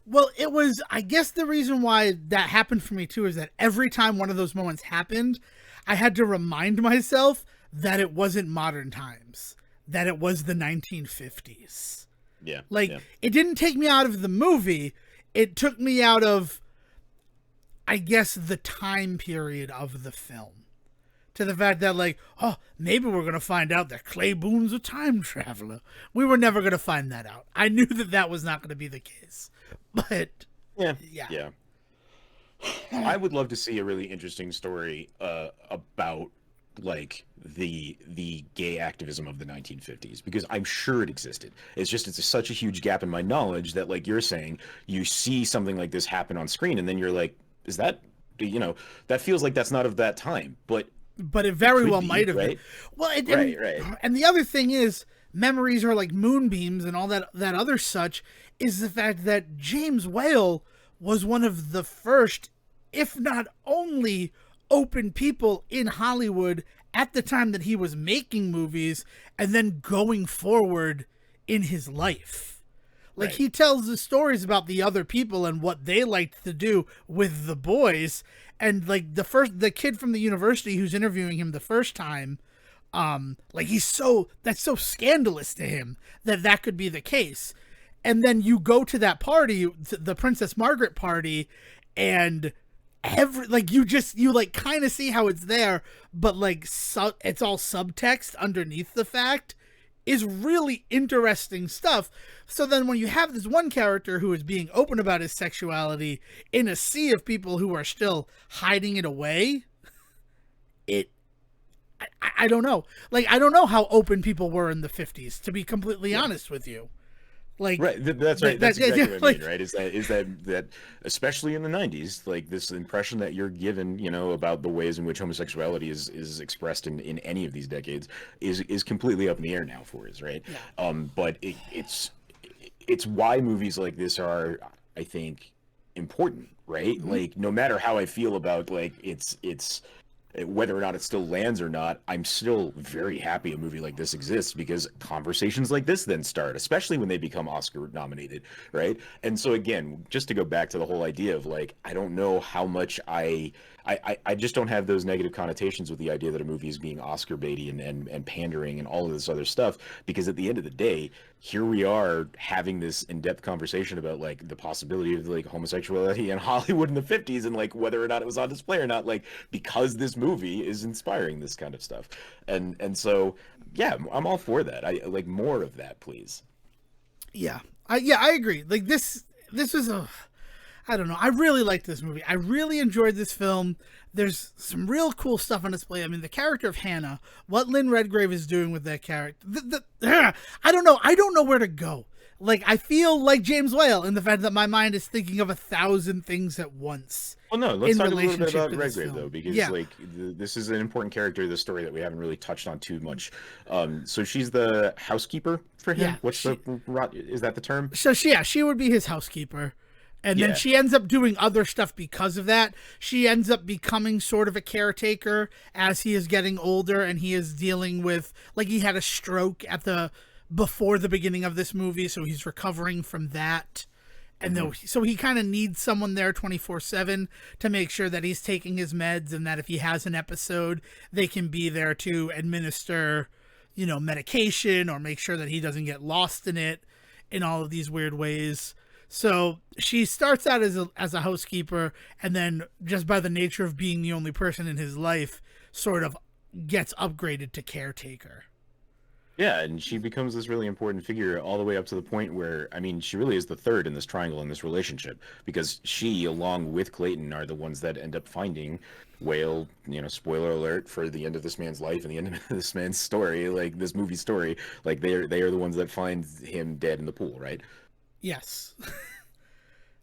Well, it was, I guess the reason why that happened for me too is that every time one of those moments happened, I had to remind myself that it wasn't modern times, that it was the 1950s. Yeah. Like, yeah. It didn't take me out of the movie. It took me out of, I guess, the time period of the film. To the fact that, like, oh, maybe we're going to find out that Clay Boone's a time traveler. We were never going to find that out. I knew that that was not going to be the case. But, yeah. I would love to see a really interesting story about, like, the gay activism of the 1950s, because I'm sure it existed. It's just, it's such a huge gap in my knowledge that, like you're saying, you see something like this happen on screen, and then you're like, is that, you know, that feels like that's not of that time. But it very well be, might have right? been. Well, Right. And the other thing is, memories are like moonbeams and all that other such, is the fact that James Whale was one of the first, if not only, open people in Hollywood at the time that he was making movies and then going forward in his life. Like, Right. he tells the stories about the other people and what they liked to do with the boys. And, like, the kid from the university who's interviewing him the first time, like, that's so scandalous to him that could be the case. And then you go to that party, the Princess Margaret party, and you kind of see how it's there, but, like, it's all subtext underneath the fact, is really interesting stuff. So then when you have this one character who is being open about his sexuality in a sea of people who are still hiding it away, I don't know. Like, I don't know how open people were in the 50s, to be completely honest with you. Like, right, that's right. That's exactly what I like, mean, right? Is that especially in the 90s, like, this impression that you're given, you know, about the ways in which homosexuality is expressed in any of these decades is completely up in the air now for us, right? Yeah. But it's why movies like this are, I think, important, right? Mm-hmm. Like, no matter how I feel about, like, it's whether or not it still lands or not, I'm still very happy a movie like this exists, because conversations like this then start, especially when they become Oscar nominated, right? And so again, just to go back to the whole idea of, like, I don't know how much I just don't have those negative connotations with the idea that a movie is being Oscar baity and pandering and all of this other stuff, because at the end of the day, here we are having this in-depth conversation about, like, the possibility of, like, homosexuality in Hollywood in the 50s, and, like, whether or not it was on display or not, like, because this movie is inspiring this kind of stuff. And so, yeah, I'm all for that. I like more of that, please. Yeah. I agree. Like, this was I don't know. I really liked this movie. I really enjoyed this film. There's some real cool stuff on display. I mean, the character of Hannah, what Lynn Redgrave is doing with that character. I don't know. I don't know where to go. Like, I feel like James Whale in the fact that my mind is thinking of 1,000 things at once. Well, no, let's talk a little bit about to this Redgrave, film. though, because, Yeah. like, this is an important character of the story that we haven't really touched on too much. So she's the housekeeper for him? Yeah, Is that the term? So she would be his housekeeper. And then Yeah. she ends up doing other stuff because of that. She ends up becoming sort of a caretaker as he is getting older, and he is dealing with, like, he had a stroke before the beginning of this movie, so he's recovering from that. And so he kind of needs someone there 24/7 to make sure that he's taking his meds, and that if he has an episode, they can be there to administer, you know, medication, or make sure that he doesn't get lost in it in all of these weird ways. So she starts out as a housekeeper, and then, just by the nature of being the only person in his life, sort of gets upgraded to caretaker. Yeah, and she becomes this really important figure all the way up to the point where, I mean, she really is the third in this triangle in this relationship because she, along with Clayton, are the ones that end up finding Whale. Spoiler alert for the end of this man's life and the end of this man's story, like this movie story. Like they are the ones that find him dead in the pool, right? Yes.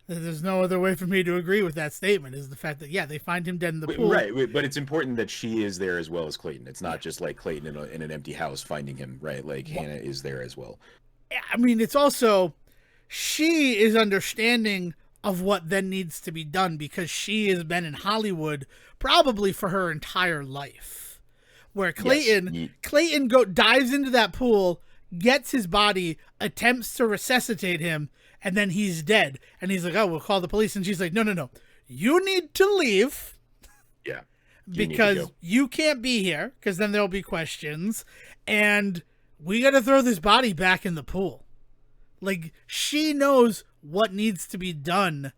There's no other way for me to agree with that statement, is the fact that, yeah, they find him dead in the pool. Right, but it's important that she is there as well as Clayton. It's Yeah. not just like Clayton in an empty house finding him, right? Like Well, Hannah is there as well. I mean, it's also, she is understanding of what then needs to be done because she has been in Hollywood probably for her entire life. Where Yes. Clayton dives into that pool, gets his body, attempts to resuscitate him, and then he's dead. And he's like, "Oh, we'll call the police." And she's like, "No, no, no. You need to leave Yeah. You need to because go. you can't be here because then there'll be questions, and we got to throw this body back in the pool." Like, she knows what needs to be done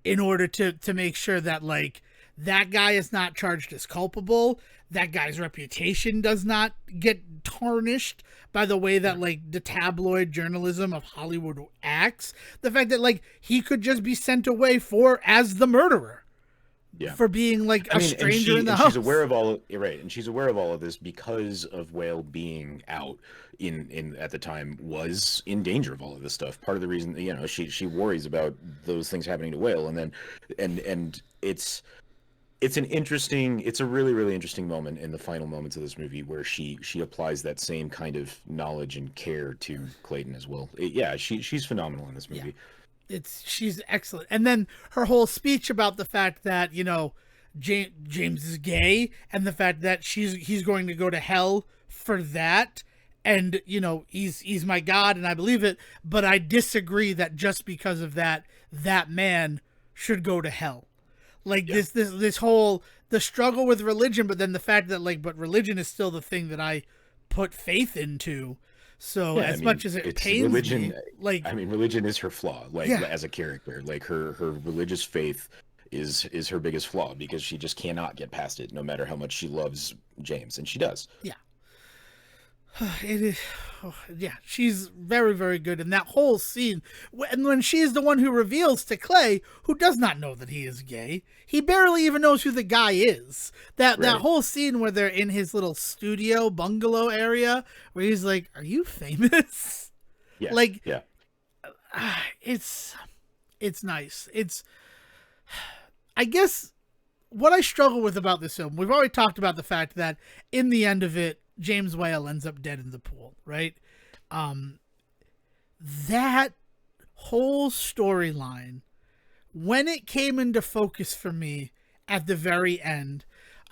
in order to make sure that, like, that guy is not charged as culpable, that guy's reputation does not get tarnished by the way that, like, the tabloid journalism of Hollywood acts. The fact that, like, he could just be sent away for as the murderer Yeah. for being like I a mean, stranger in the and house. she's aware of all right, and she's aware of all of this because of Whale being out in at the time was in danger of all of this stuff. Part of the reason, she worries about those things happening to Whale, and then and it's a really really interesting moment in the final moments of this movie where she applies that same kind of knowledge and care to Clayton as well. Yeah, she's phenomenal in this Yeah. movie. She's excellent. And then her whole speech about the fact that, James is gay, and the fact that he's going to go to hell for that, and he's my god and I believe it, but I disagree that just because of that man should go to hell. Like, Yeah. this whole, the struggle with religion, but then the fact that, like, but religion is still the thing that I put faith into. So Yeah, as much as it it's pains religion. me, like, I mean, religion is her flaw, like yeah, as a character. Like her religious faith is her biggest flaw because she just cannot get past it, no matter how much she loves James, and she does. yeah. It is, oh, yeah. She's very, very good in that whole scene. And when she's the one who reveals to Clay, who does not know that he is gay, he barely even knows who the guy is. That Right. whole scene where they're in his little studio bungalow area, where he's like, "Are you famous?" Yeah. Like, Yeah. it's nice. I guess what I struggle with about this film, we've already talked about the fact that in the end of it, James Whale ends up dead in the pool, right? That whole storyline, when it came into focus for me at the very end,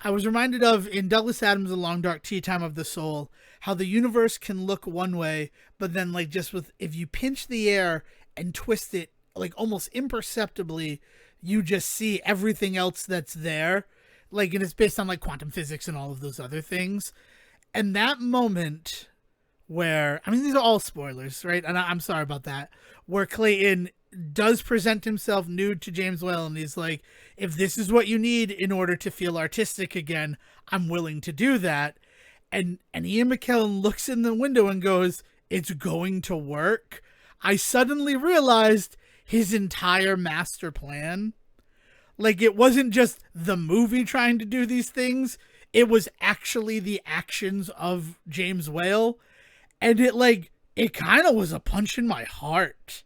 I was reminded of in Douglas Adams' The Long Dark Tea Time of the Soul, how the universe can look one way, but then, like, just with, if you pinch the air and twist it, like, almost imperceptibly, you just see everything else that's there. Like, and it's based on, like, quantum physics and all of those other things. And that moment where, I mean, these are all spoilers, right? And I'm sorry about that. Where Clayton does present himself nude to James Whale, and he's like, "If this is what you need in order to feel artistic again, I'm willing to do that." And Ian McKellen looks in the window and goes, "It's going to work." I suddenly realized his entire master plan. Like, it wasn't just the movie trying to do these things, it was actually the actions of James Whale. And it kind of was a punch in my heart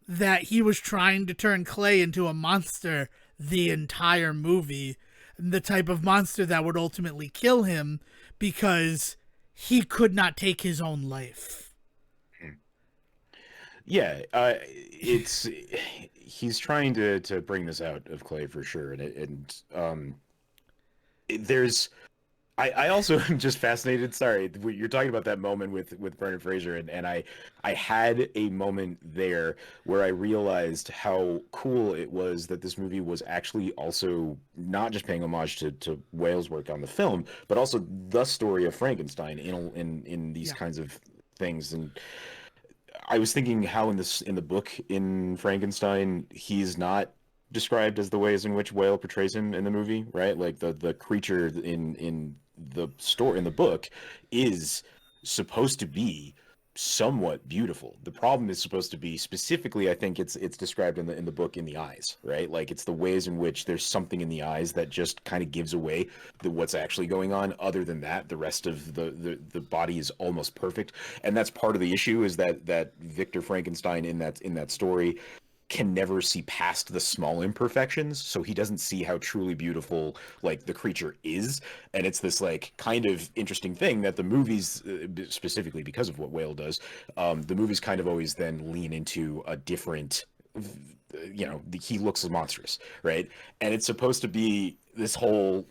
that he was trying to turn Clay into a monster the entire movie, the type of monster that would ultimately kill him because he could not take his own life. Yeah. It's he's trying to bring this out of Clay for sure, there's I also am just fascinated. Sorry, you're talking about that moment with Brendan Fraser, and I had a moment there where I realized how cool it was that this movie was actually also not just paying homage to Whale's work on the film, but also the story of Frankenstein in these kinds of things. And I was thinking how in the book in Frankenstein he's not described as the ways in which Whale portrays him in the movie, right? Like the creature in the story in the book is supposed to be somewhat beautiful. The problem is supposed to be, specifically, I think it's described in the book, in the eyes, right? Like, it's the ways in which there's something in the eyes that just kind of gives away what's actually going on. Other than that, the rest of the body is almost perfect, and that's part of the issue, is that Victor Frankenstein in that story can never see past the small imperfections, so he doesn't see how truly beautiful, like, the creature is. And it's this, like, kind of interesting thing that the movies, specifically because of what Whale does, the movies kind of always then lean into a different, he looks monstrous, right? And it's supposed to be this whole,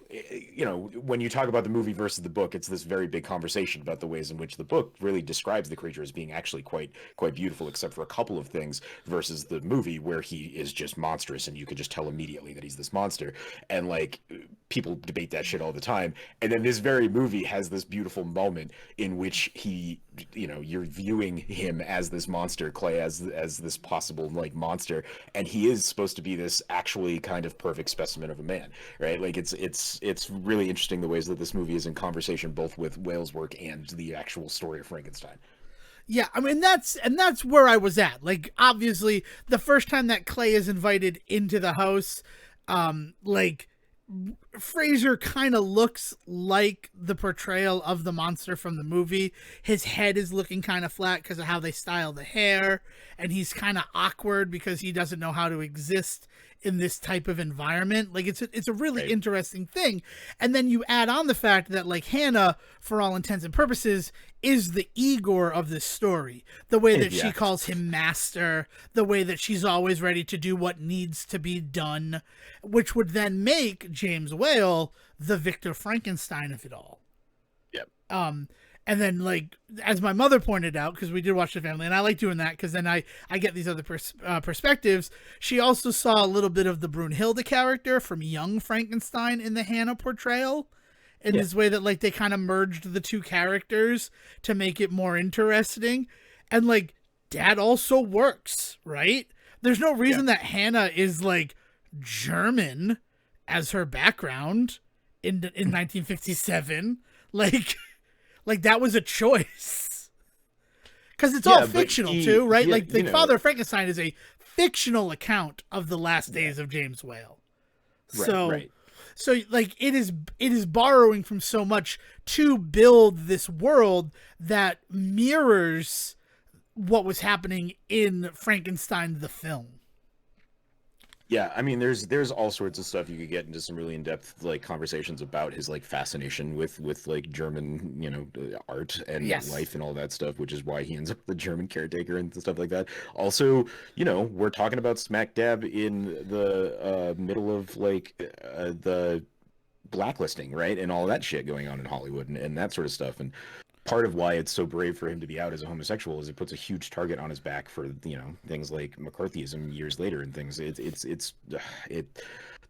when you talk about the movie versus the book, it's this very big conversation about the ways in which the book really describes the creature as being actually quite beautiful, except for a couple of things, versus the movie, where he is just monstrous and you could just tell immediately that he's this monster. And, like, people debate that shit all the time. And then this very movie has this beautiful moment in which he, you're viewing him as this monster, Clay, as this possible, like, monster, and he is supposed to be this actually kind of perfect specimen of a man, right? Like, it's really interesting the ways that this movie is in conversation both with Whale's work and the actual story of Frankenstein. Yeah, I mean, that's where I was at. Like, obviously, the first time that Clay is invited into the house, like, Fraser kind of looks like the portrayal of the monster from the movie. His head is looking kind of flat because of how they style the hair, and he's kind of awkward because he doesn't know how to exist in this type of environment. Like, it's a really Right. interesting thing. And then you add on the fact that, like, Hannah, for all intents and purposes, is the Igor of this story. The way that she Yeah. calls him master, the way that she's always ready to do what needs to be done, which would then make James Whale the Victor Frankenstein of it all. Yep. And then, like, as my mother pointed out, because we did watch The Family, and I like doing that because then I get these other perspectives. She also saw a little bit of the Brunhilde character from young Frankenstein in the Hannah portrayal, in this way that, like, they kind of merged the two characters to make it more interesting. And, like, that also works, right? There's no reason that Hannah is, like, German as her background in 1957. Like, that was a choice. Because it's all fictional, too, right? Father Frankenstein is a fictional account of the last days of James Whale. Right. So, like, it is borrowing from so much to build this world that mirrors what was happening in Frankenstein the film. Yeah, I mean, there's all sorts of stuff. You could get into some really in-depth, like, conversations about his, like, fascination with like, German, art and life and all that stuff, which is why he ends up the German caretaker and stuff like that. Also, we're talking about smack dab in the middle of, like, the blacklisting, right, and all that shit going on in Hollywood and that sort of stuff. And part of why it's so brave for him to be out as a homosexual is it puts a huge target on his back for things like McCarthyism years later and things.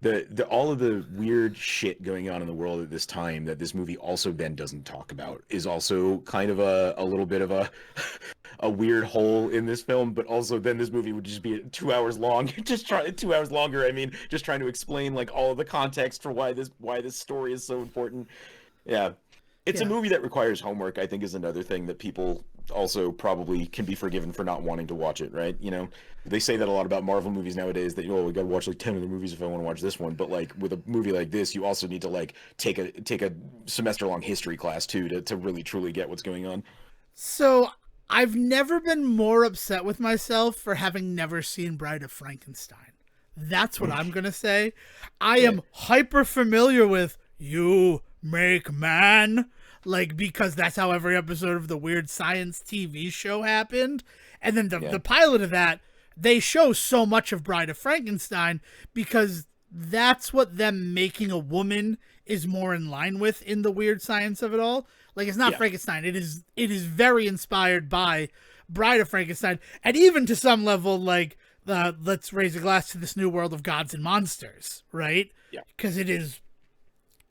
The all of the weird shit going on in the world at this time that this movie also then doesn't talk about is also kind of a little bit of a weird hole in this film. But also then this movie would just be 2 hours long, 2 hours longer. I mean, just trying to explain, like, all of the context for why this story is so important. Yeah. It's a movie that requires homework, I think, is another thing that people also probably can be forgiven for not wanting to watch it, right? They say that a lot about Marvel movies nowadays, that, we got to watch, like, 10 other movies if I want to watch this one. But, like, with a movie like this, you also need to, like, take a semester-long history class, too, to really, truly get what's going on. So, I've never been more upset with myself for having never seen Bride of Frankenstein. That's what I'm going to say. I am hyper familiar with You Make Man, like, because that's how every episode of the Weird Science TV show happened. And then the pilot of that, they show so much of Bride of Frankenstein because that's what them making a woman is more in line with in the weird science of it all. Like, it's not Frankenstein. It is very inspired by Bride of Frankenstein. And even to some level, like, let's raise a glass to this new world of gods and monsters, right? Yeah. Because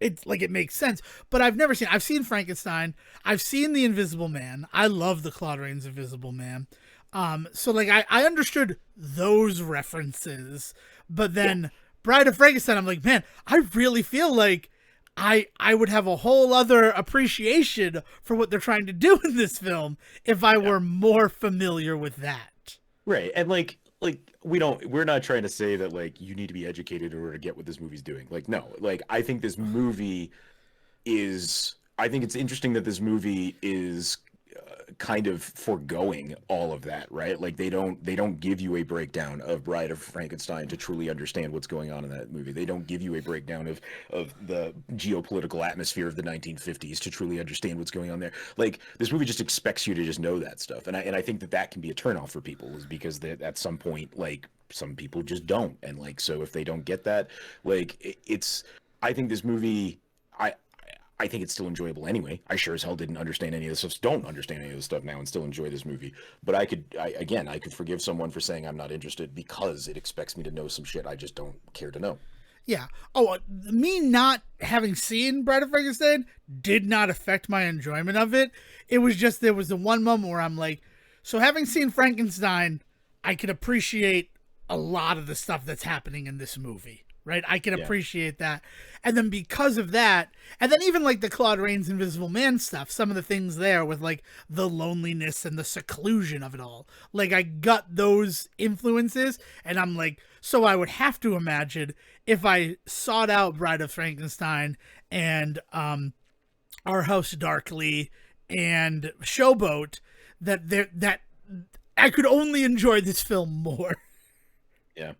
it's like, it makes sense. But I've seen Frankenstein. I've seen The Invisible Man. I love the Claude Rains Invisible Man. So, like, I understood those references. But then Bride of Frankenstein, I'm like, man, I really feel like I would have a whole other appreciation for what they're trying to do in this film if I were more familiar with that. Right. And we're not trying to say that like you need to be educated in order to get what this movie's doing. Like no, like I think this movie I think it's interesting that this movie is kind of foregoing all of that, right? Like they don't give you a breakdown of Bride of Frankenstein to truly understand what's going on in that movie. They don't give you a breakdown of the geopolitical atmosphere of the 1950s to truly understand what's going on there. Like this movie just expects you to just know that stuff, and I think that can be a turnoff for people, is because at some point, like some people just don't, and like so if they don't get that, like it's. I think this movie. I think it's still enjoyable anyway. I sure as hell didn't understand any of this stuff, don't understand any of this stuff now, and still enjoy this movie. But I could forgive someone for saying I'm not interested because it expects me to know some shit I just don't care to know. Yeah. Oh, me not having seen Bride of Frankenstein did not affect my enjoyment of it. It was just there was the one moment where I'm like, so having seen Frankenstein, I could appreciate a lot of the stuff that's happening in this movie. Right, I can appreciate that, and then because of that, and then even like the Claude Rains Invisible Man stuff, some of the things there with like the loneliness and the seclusion of it all, like I got those influences, and I'm like, so I would have to imagine if I sought out Bride of Frankenstein and Our House Darkly and Showboat, that I could only enjoy this film more. Yeah.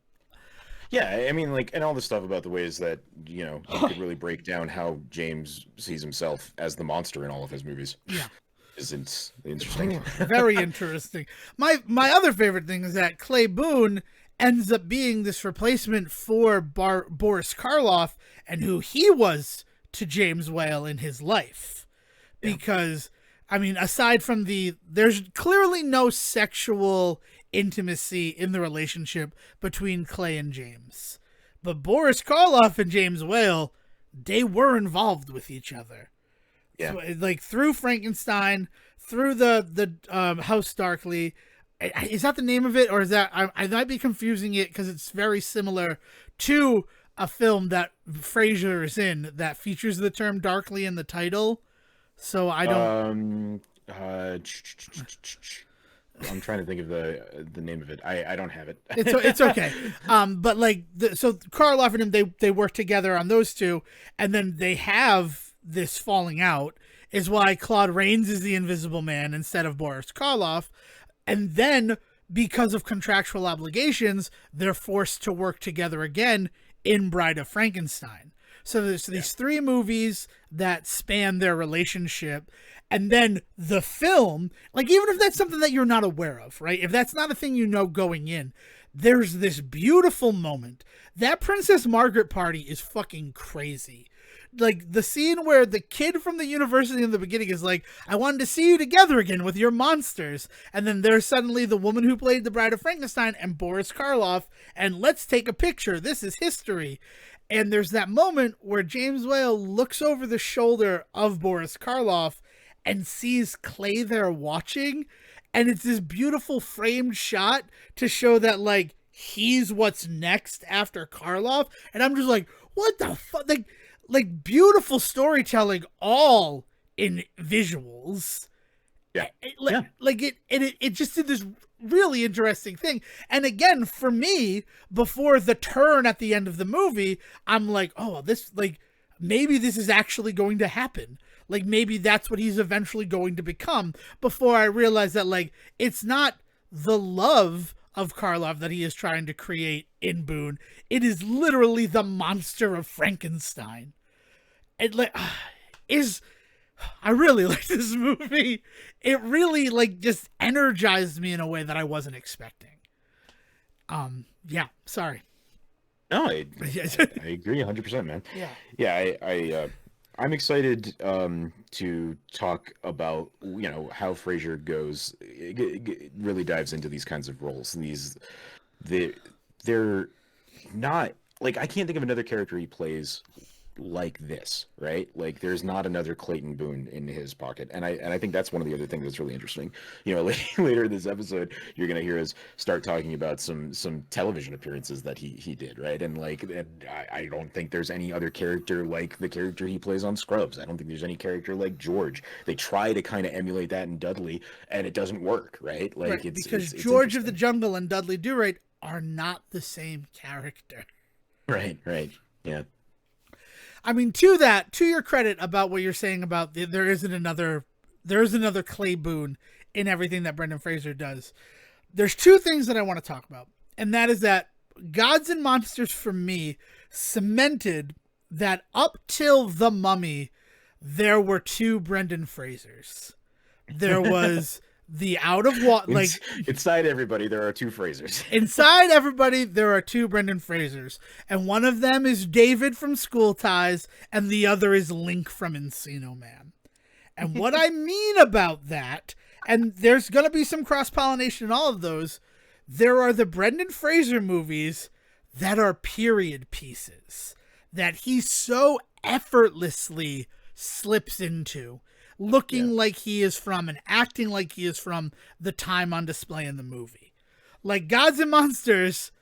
Yeah, I mean, like, and all the stuff about the ways that, you could really break down how James sees himself as the monster in all of his movies. Yeah. Isn't interesting. Very interesting. My other favorite thing is that Clay Boone ends up being this replacement for Boris Karloff and who he was to James Whale in his life. Because, I mean, aside from there's clearly no sexual intimacy in the relationship between Clay and James. But Boris Karloff and James Whale, they were involved with each other. Yeah. So, like through Frankenstein, through the House Darkly. Is that the name of it? Or is that, I might be confusing it because it's very similar to a film that Fraser is in that features the term Darkly in the title. So I don't... I'm trying to think of the name of it. I don't have it. It's okay. But like so Karloff and him, they work together on those two, and then they have this falling out. Is why Claude Rains is the Invisible Man instead of Boris Karloff, and then because of contractual obligations, they're forced to work together again in Bride of Frankenstein. So there's these three movies that span their relationship. And then the film, like even if that's something that you're not aware of, right? If that's not a thing you know going in, there's this beautiful moment. That Princess Margaret party is fucking crazy. Like the scene where the kid from the university in the beginning is like, I wanted to see you together again with your monsters. And then there's suddenly the woman who played the Bride of Frankenstein and Boris Karloff. And let's take a picture. This is history. And there's that moment where James Whale looks over the shoulder of Boris Karloff and sees Clay there watching, and it's this beautiful framed shot to show that like he's what's next after Karloff, and I'm just like, what the fuck? Like beautiful storytelling, all in visuals. Like it just did this really interesting thing. And again, for me, before the turn at the end of the movie, I'm like, oh, this like maybe this is actually going to happen. Like, maybe that's what he's eventually going to become, before I realize that, like, it's not the love of Karloff that he is trying to create in Boone. It is literally the monster of Frankenstein. It, like, I really like this movie. It really, like, just energized me in a way that I wasn't expecting. Yeah, sorry. No, I agree 100%, man. Yeah. Yeah, I'm excited to talk about how Fraser goes really dives into these kinds of roles, and they're not like, I can't think of another character he plays like this, right? Like there's not another Clayton Boone in his pocket, and I think that's one of the other things that's really interesting. You know, later in this episode, you're gonna hear us start talking about some television appearances that he did, right? And like, and I don't think there's any other character like the character he plays on Scrubs. I don't think there's any character like George. They try to kind of emulate that in Dudley, and it doesn't work, right? Like Right, it's because it's George of the interesting. Jungle and Dudley Do-Right are not the same character. Right, yeah. I mean, to your credit about what you're saying about there is another Clay Boone in everything that Brendan Fraser does. There's two things that I want to talk about, and that is that Gods and Monsters for me cemented that up till The Mummy, there were two Brendan Frasers. There was the out of what like Inside everybody there are two Frasers. inside everybody there are two Brendan Frasers, and one of them is David from School Ties, and the other is Link from Encino Man. And what I mean about that, and there's gonna be some cross pollination in all of those, there are the Brendan Fraser movies that are period pieces that he so effortlessly slips into, looking like he is from and acting like he is from the time on display in the movie. Like Gods and Monsters,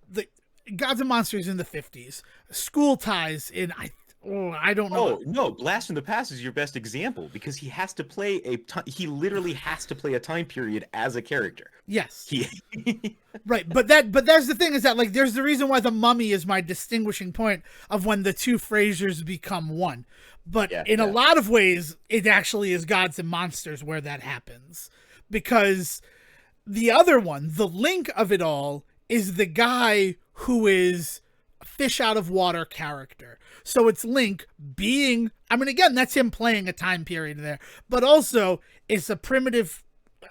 the Gods and Monsters in the 50s, School Ties in I don't know. Oh no, Blast from the Past is your best example because he has to play he literally has to play a time period as a character. Yes. He Right, but that's the thing, is that like there's the reason why The Mummy is my distinguishing point of when the two Frasers become one. But in a lot of ways, it actually is Gods and Monsters where that happens, because the other one, the Link of it all, is the guy who is a fish out of water character. So it's Link being, I mean, again, that's him playing a time period there, but also it's a primitive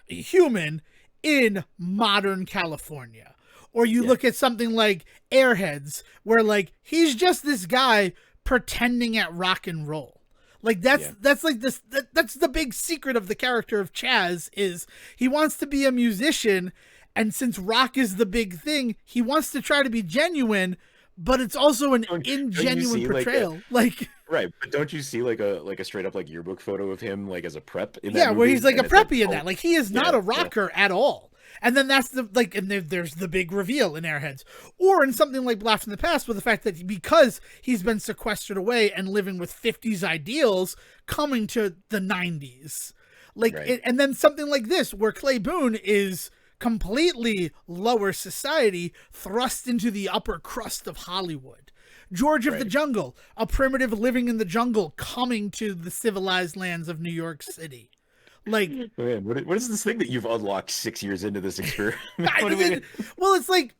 human in modern California. Or you look at something like Airheads, where like he's just this guy pretending at rock and roll. Like that's like this that's the big secret of the character of Chaz, is he wants to be a musician, and since rock is the big thing, he wants to try to be genuine, but it's also an ingenuine portrayal. Like right, but don't you see like a straight up like yearbook photo of him like as a prep in that yeah, where movie? he's like a And it's like, preppy in that. Like he is not a rocker at all. And then that's the like, and there's the big reveal in Airheads, or in something like Blast from the Past, with the fact that because he's been sequestered away and living with 50s ideals, coming to the 90s, like, and then something like this, where Clay Boone is completely lower society, thrust into the upper crust of Hollywood. George of the Jungle, a primitive living in the jungle, coming to the civilized lands of New York City. Like, man, what is this thing that you've unlocked 6 years into this experiment? well, it's like,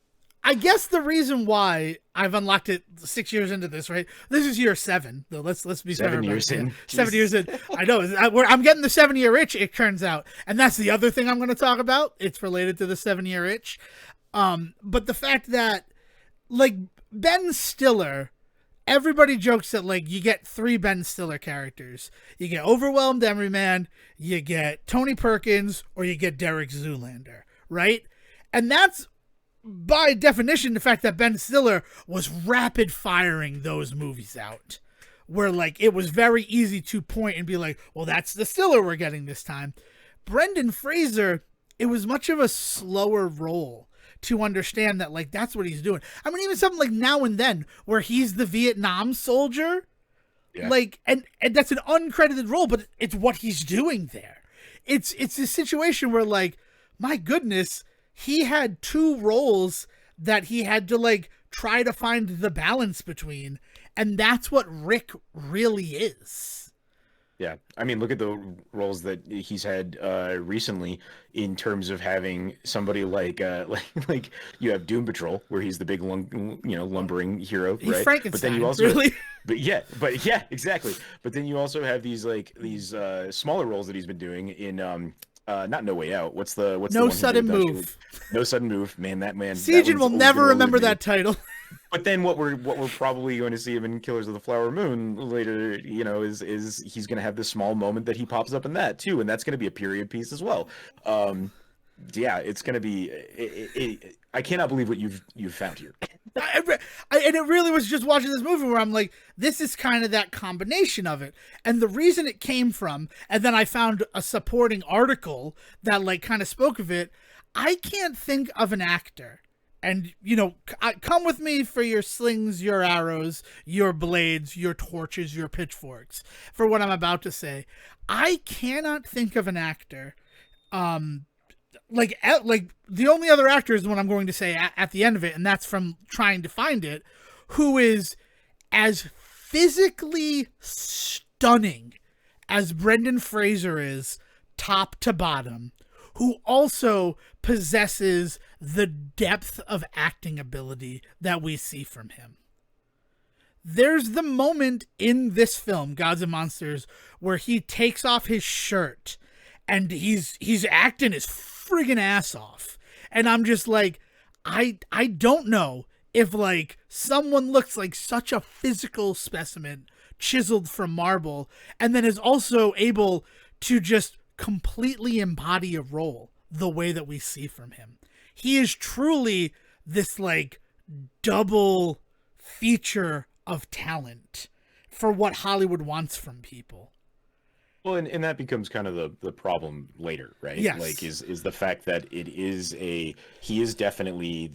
I guess the reason why I've unlocked it 6 years into this, right? This is year 7, though. Let's be 7 years in. 7 years in. I know. I'm getting the 7-year itch, it turns out, and that's the other thing I'm going to talk about. It's related to the 7-year itch. But the fact that, like, Ben Stiller, everybody jokes that like you get 3 Ben Stiller characters. You get Overwhelmed Everyman, you get Tony Perkins, or you get Derek Zoolander, right? And that's by definition the fact that Ben Stiller was rapid firing those movies out, where like it was very easy to point and be like, well, that's the Stiller we're getting this time. Brendan Fraser, it was much of a slower roll to understand that like that's what he's doing. I mean, even something like Now and Then, where he's the Vietnam soldier, like, and that's an uncredited role, but it's what he's doing there. It's a situation where like, my goodness, he had 2 roles that he had to like try to find the balance between, and that's what Rick really is. Yeah, I mean, look at the roles that he's had recently in terms of having somebody like you have Doom Patrol, where he's the big lumbering hero, He's right? Frankenstein, but then you also really. but yeah, exactly. But then you also have these smaller roles that he's been doing in not No Way Out. What's the No one Sudden Move? No Sudden Move. Man, that man. Siegen will never remember that title. But then what we're probably going to see him in Killers of the Flower Moon later, is he's going to have this small moment that he pops up in that too, and that's going to be a period piece as well. Yeah, it's going to be. I cannot believe what you've found here. And it really was just watching this movie where I'm like, this is kind of that combination of it. And the reason it came from, and then I found a supporting article that like kind of spoke of it. I can't think of an actor, and come with me for your slings, your arrows, your blades, your torches, your pitchforks, for what I'm about to say. I cannot think of an actor, like the only other actor is the one I'm going to say at the end of it, and that's from trying to find it, who is as physically stunning as Brendan Fraser is, top to bottom, who also possesses the depth of acting ability that we see from him. There's the moment in this film, Gods and Monsters, where he takes off his shirt and he's acting his friggin' ass off. And I'm just like, I don't know if like someone looks like such a physical specimen chiseled from marble and then is also able to just completely embody a role the way that we see from him. He is truly this like double feature of talent for what Hollywood wants from people. Well, and that becomes kind of the problem later, right? Yes. Like is the fact that he is definitely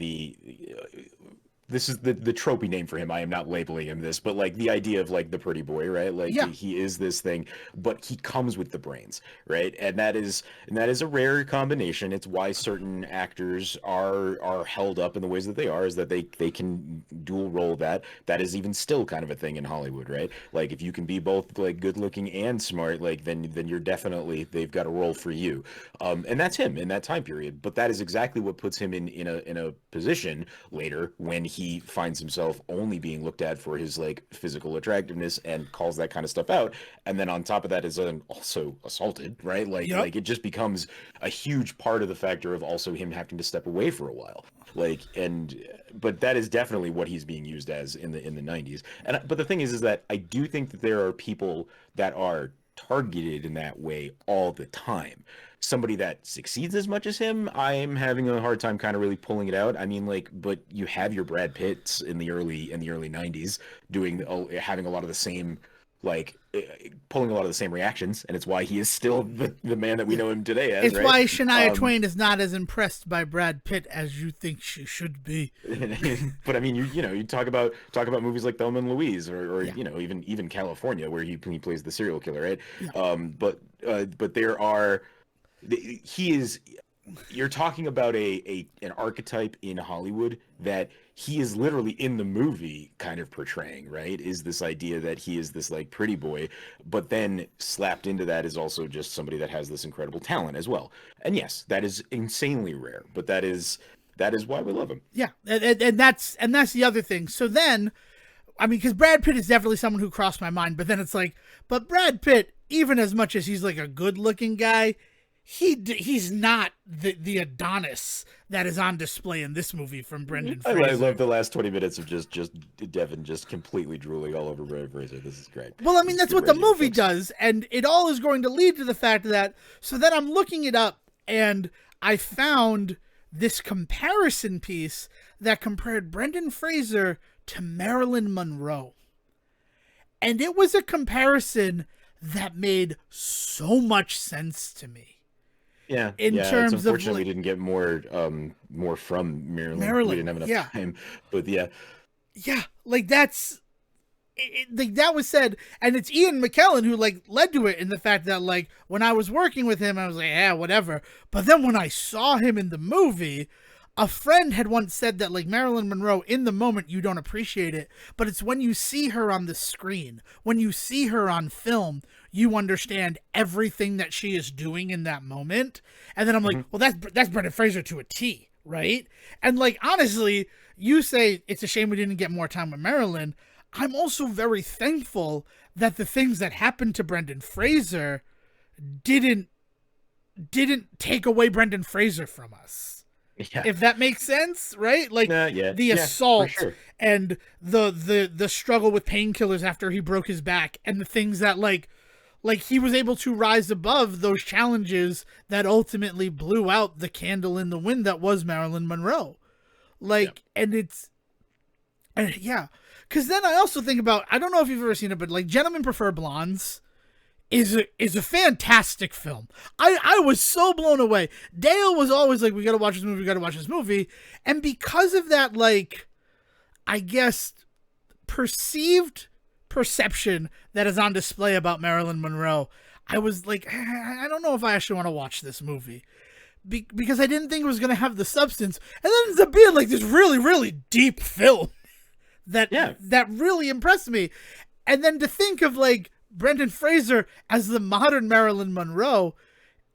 this is the tropey name for him. I am not labeling him this, but like the idea of like the pretty boy, right? Like he is this thing, but he comes with the brains, right? And that is a rare combination. It's why certain actors are held up in the ways that they are, is that they can dual role that. That is even still kind of a thing in Hollywood, right? Like if you can be both like good looking and smart, like then you're definitely, they've got a role for you. And that's him in that time period. But that is exactly what puts him in a position later when he finds himself only being looked at for his like physical attractiveness and calls that kind of stuff out, and then on top of that is also assaulted, right? Like like it just becomes a huge part of the factor of also him having to step away for a while, like, but that is definitely what he's being used as in the 90s. But the thing is that I do think that there are people that are targeted in that way all the time. Somebody that succeeds as much as him, I'm having a hard time kind of really pulling it out. I mean, like, but you have your Brad Pitts in the early 90s having a lot of the same, like, pulling a lot of the same reactions, and it's why he is still the man that we know him today as. It's why Shania Twain is not as impressed by Brad Pitt as you think she should be. But I mean, you talk about movies like Thelma and Louise, or even California, where he plays the serial killer, right? Yeah. But there are. You're talking about an archetype in Hollywood that he is literally in the movie kind of portraying, right? Is this idea that he is this like pretty boy, but then slapped into that is also just somebody that has this incredible talent as well. And yes, that is insanely rare, but that is why we love him. Yeah, and that's the other thing. So then, I mean, because Brad Pitt is definitely someone who crossed my mind, but then it's like, but Brad Pitt, even as much as he's like a good-looking guy, he's not the Adonis that is on display in this movie from Brendan Fraser. I love the last 20 minutes of just Devon just completely drooling all over Brendan Fraser. This is great. Well, I mean, that's what the movie does, and it all is going to lead to the fact that, so then I'm looking it up, and I found this comparison piece that compared Brendan Fraser to Marilyn Monroe. And it was a comparison that made so much sense to me. Yeah, in terms of, unfortunately, we didn't get more from Marilyn. We didn't have enough time, but yeah, like that's like that was said, and it's Ian McKellen who like led to it in the fact that like when I was working with him, I was like, yeah, whatever. But then when I saw him in the movie, a friend had once said that like Marilyn Monroe, in the moment you don't appreciate it, but it's when you see her on the screen, when you see her on film, you understand everything that she is doing in that moment. And then I'm like, well, that's Brendan Fraser to a T, right? And like, honestly, you say it's a shame we didn't get more time with Marilyn. I'm also very thankful that the things that happened to Brendan Fraser didn't take away Brendan Fraser from us. Yeah. If that makes sense, right? Like the assault and the struggle with painkillers after he broke his back, and the things that like he was able to rise above those challenges that ultimately blew out the candle in the wind that was Marilyn Monroe. And it's Yeah. Because then I also think about, I don't know if you've ever seen it, but like Gentlemen Prefer Blondes is a fantastic film. I was so blown away. Dale was always like, we gotta watch this movie, we gotta watch this movie. And because of that, like, I guess, perceived perception that is on display about Marilyn Monroe, I was like, I don't know if I actually want to watch this movie. Because I didn't think it was going to have the substance. And then it ends up being like this really, really deep film that really impressed me. And then to think of like Brendan Fraser as the modern Marilyn Monroe,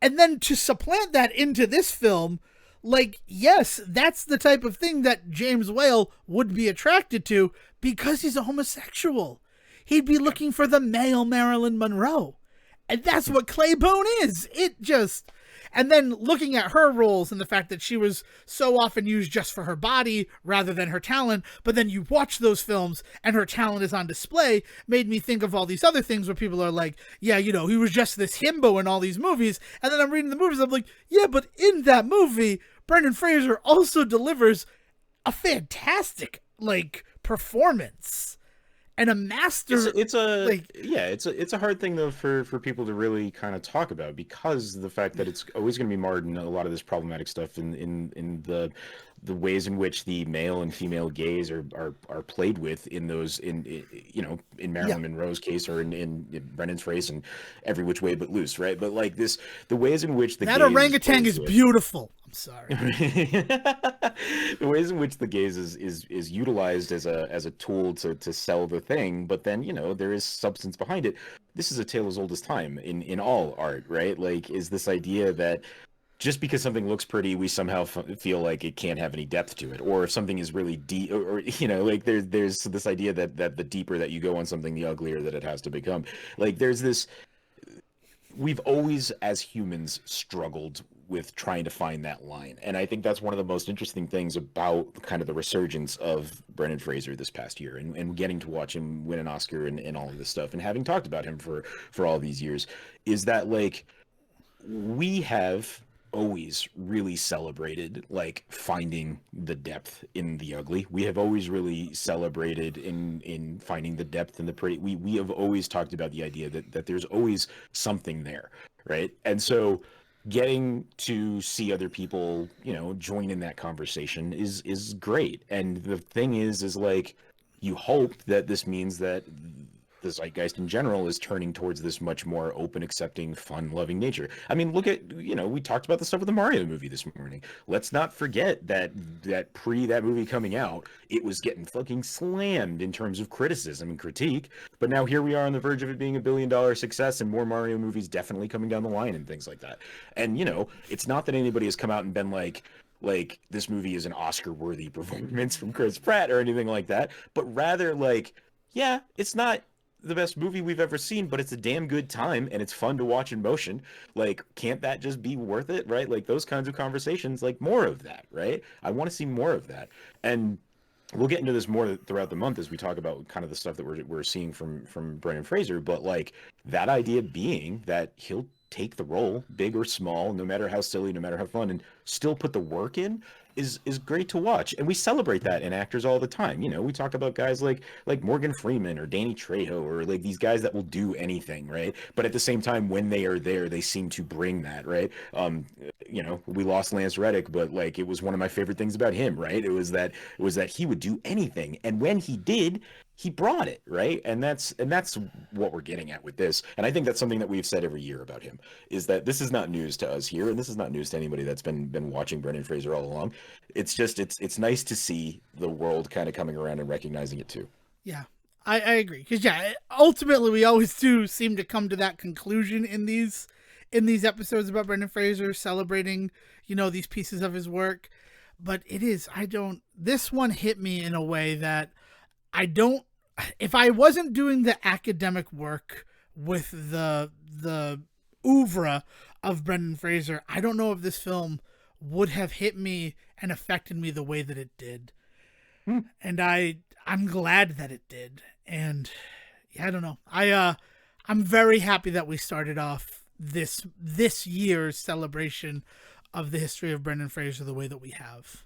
and then to supplant that into this film, like, yes, that's the type of thing that James Whale would be attracted to because he's a homosexual. He'd be looking for the male Marilyn Monroe. And that's what Claybone is. It just... And then looking at her roles and the fact that she was so often used just for her body rather than her talent, but then you watch those films and her talent is on display, made me think of all these other things where people are like, yeah, you know, he was just this himbo in all these movies. And then I'm reading the movies, I'm like, yeah, but in that movie, Brendan Fraser also delivers a fantastic, like, performance. And a master. It's a hard thing though for people to really kind of talk about, because the fact that it's always going to be marred in a lot of this problematic stuff in the ways in which the male and female gaze are played with in those in you know, in Marilyn Monroe's case, or in Brendan's Fraser, and Every Which Way But Loose, right? But like this, the ways in which that orangutan is beautiful. I'm sorry. The ways in which the gaze is utilized as a tool to sell the thing, but then, you know, there is substance behind it. This is a tale as old as time in all art, right? Like, is this idea that just because something looks pretty, we somehow feel like it can't have any depth to it, or if something is really deep, or you know, like there's this idea that the deeper that you go on something, the uglier that it has to become. Like, there's this. We've always, as humans, struggled with trying to find that line. And I think that's one of the most interesting things about kind of the resurgence of Brendan Fraser this past year, and getting to watch him win an Oscar and all of this stuff, and having talked about him for all these years, is that, like, we have always really celebrated like finding the depth in the ugly. We have always really celebrated in finding the depth in the pretty. We have always talked about the idea that there's always something there, right? And so getting to see other people, you know, join in that conversation is great. And the thing is like, you hope that this means that the zeitgeist in general is turning towards this much more open, accepting, fun-loving nature. I mean, look at, you know, we talked about the stuff with the Mario movie this morning. Let's not forget that pre that movie coming out, it was getting fucking slammed in terms of criticism and critique. But now here we are on the verge of it being $1 billion success, and more Mario movies definitely coming down the line and things like that. And, you know, it's not that anybody has come out and been like this movie is an Oscar-worthy performance from Chris Pratt or anything like that, but rather like, yeah, it's not the best movie we've ever seen, but it's a damn good time and it's fun to watch in motion. Like, can't that just be worth it, right? Like, those kinds of conversations, like, more of that, right? I want to see more of that. And we'll get into this more throughout the month as we talk about kind of the stuff that we're seeing from Brendan Fraser, but like, that idea being that he'll take the role, big or small, no matter how silly, no matter how fun, and still put the work in, is great to watch. And we celebrate that in actors all the time. You know, we talk about guys like Morgan Freeman or Danny Trejo, or like these guys that will do anything, right? But at the same time, when they are there, they seem to bring that, right? You know, we lost Lance Reddick, but like, it was one of my favorite things about him, right? It was that he would do anything, and when he did, he brought it, right? And that's what we're getting at with this. And I think that's something that we've said every year about him, is that this is not news to us here, and this is not news to anybody that's been watching Brendan Fraser all along. It's just it's nice to see the world kind of coming around and recognizing it too. Yeah, I agree, because ultimately we always do seem to come to that conclusion in these episodes about Brendan Fraser, celebrating, you know, these pieces of his work. But this one hit me in a way that if I wasn't doing the academic work with the oeuvre of Brendan Fraser, I don't know if this film would have hit me and affected me the way that it did. And I'm glad that it did. And yeah, I don't know. I'm very happy that we started off this year's celebration of the history of Brendan Fraser the way that we have.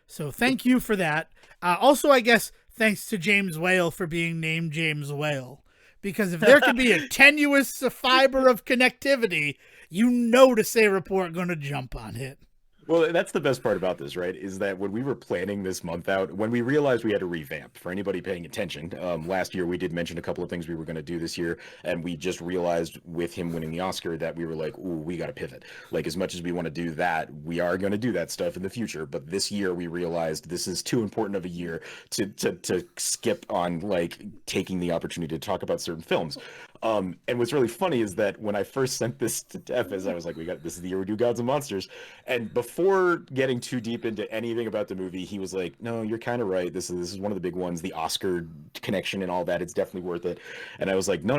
So thank you for that. Also, I guess, thanks to James Whale for being named James Whale. Because if there can be a tenuous fiber of connectivity, you know to say report going to jump on it. Well, that's the best part about this, right? Is that when we were planning this month out, when we realized we had to revamp, for anybody paying attention, last year we did mention a couple of things we were going to do this year, and we just realized with him winning the Oscar that we were like, ooh, we got to pivot. Like, as much as we want to do that, we are going to do that stuff in the future. But this year we realized this is too important of a year to skip on, like, taking the opportunity to talk about certain films. And what's really funny is that when I first sent this to Devon, I was like, this is the year we do Gods and Monsters. And before getting too deep into anything about the movie, he was like, no, you're kind of right. This is one of the big ones, the Oscar connection and all that. It's definitely worth it. And I was like, no.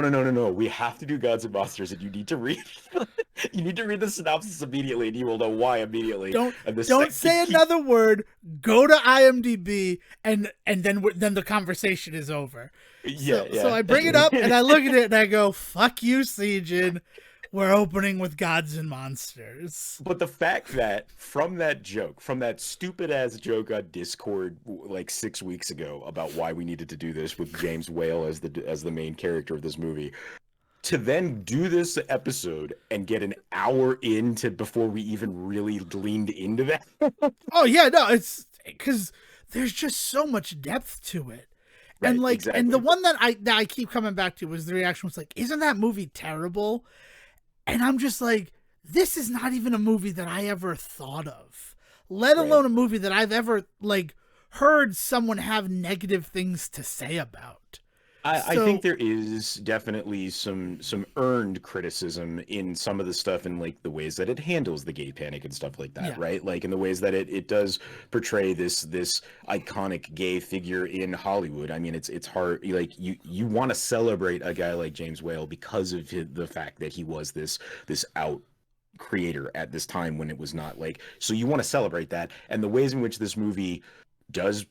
We have to do Gods and Monsters, and you need to read the synopsis immediately, and you will know why immediately. Don't say another word. Go to IMDb, and then the conversation is over. So I bring it up and I look at it and I go, fuck you, Sejin. We're opening with Gods and Monsters. But the fact that from that stupid ass joke on Discord like 6 weeks ago about why we needed to do this with James Whale as the main character of this movie, to then do this episode and get an hour into before we even really leaned into that. Oh yeah, no, it's because there's just so much depth to it. Right, and like, exactly. And the one that I keep coming back to was the reaction was like, isn't that movie terrible? And I'm just like, this is not even a movie that I ever thought of, let alone a movie that I've ever like heard someone have negative things to say about. I think there is definitely some earned criticism in some of the stuff and like the ways that it handles the gay panic and stuff like that, right? Like in the ways that it does portray this iconic gay figure in Hollywood. I mean, it's hard. Like you want to celebrate a guy like James Whale because of the fact that he was this out creator at this time when it was not like. So you want to celebrate that, and the ways in which this movie does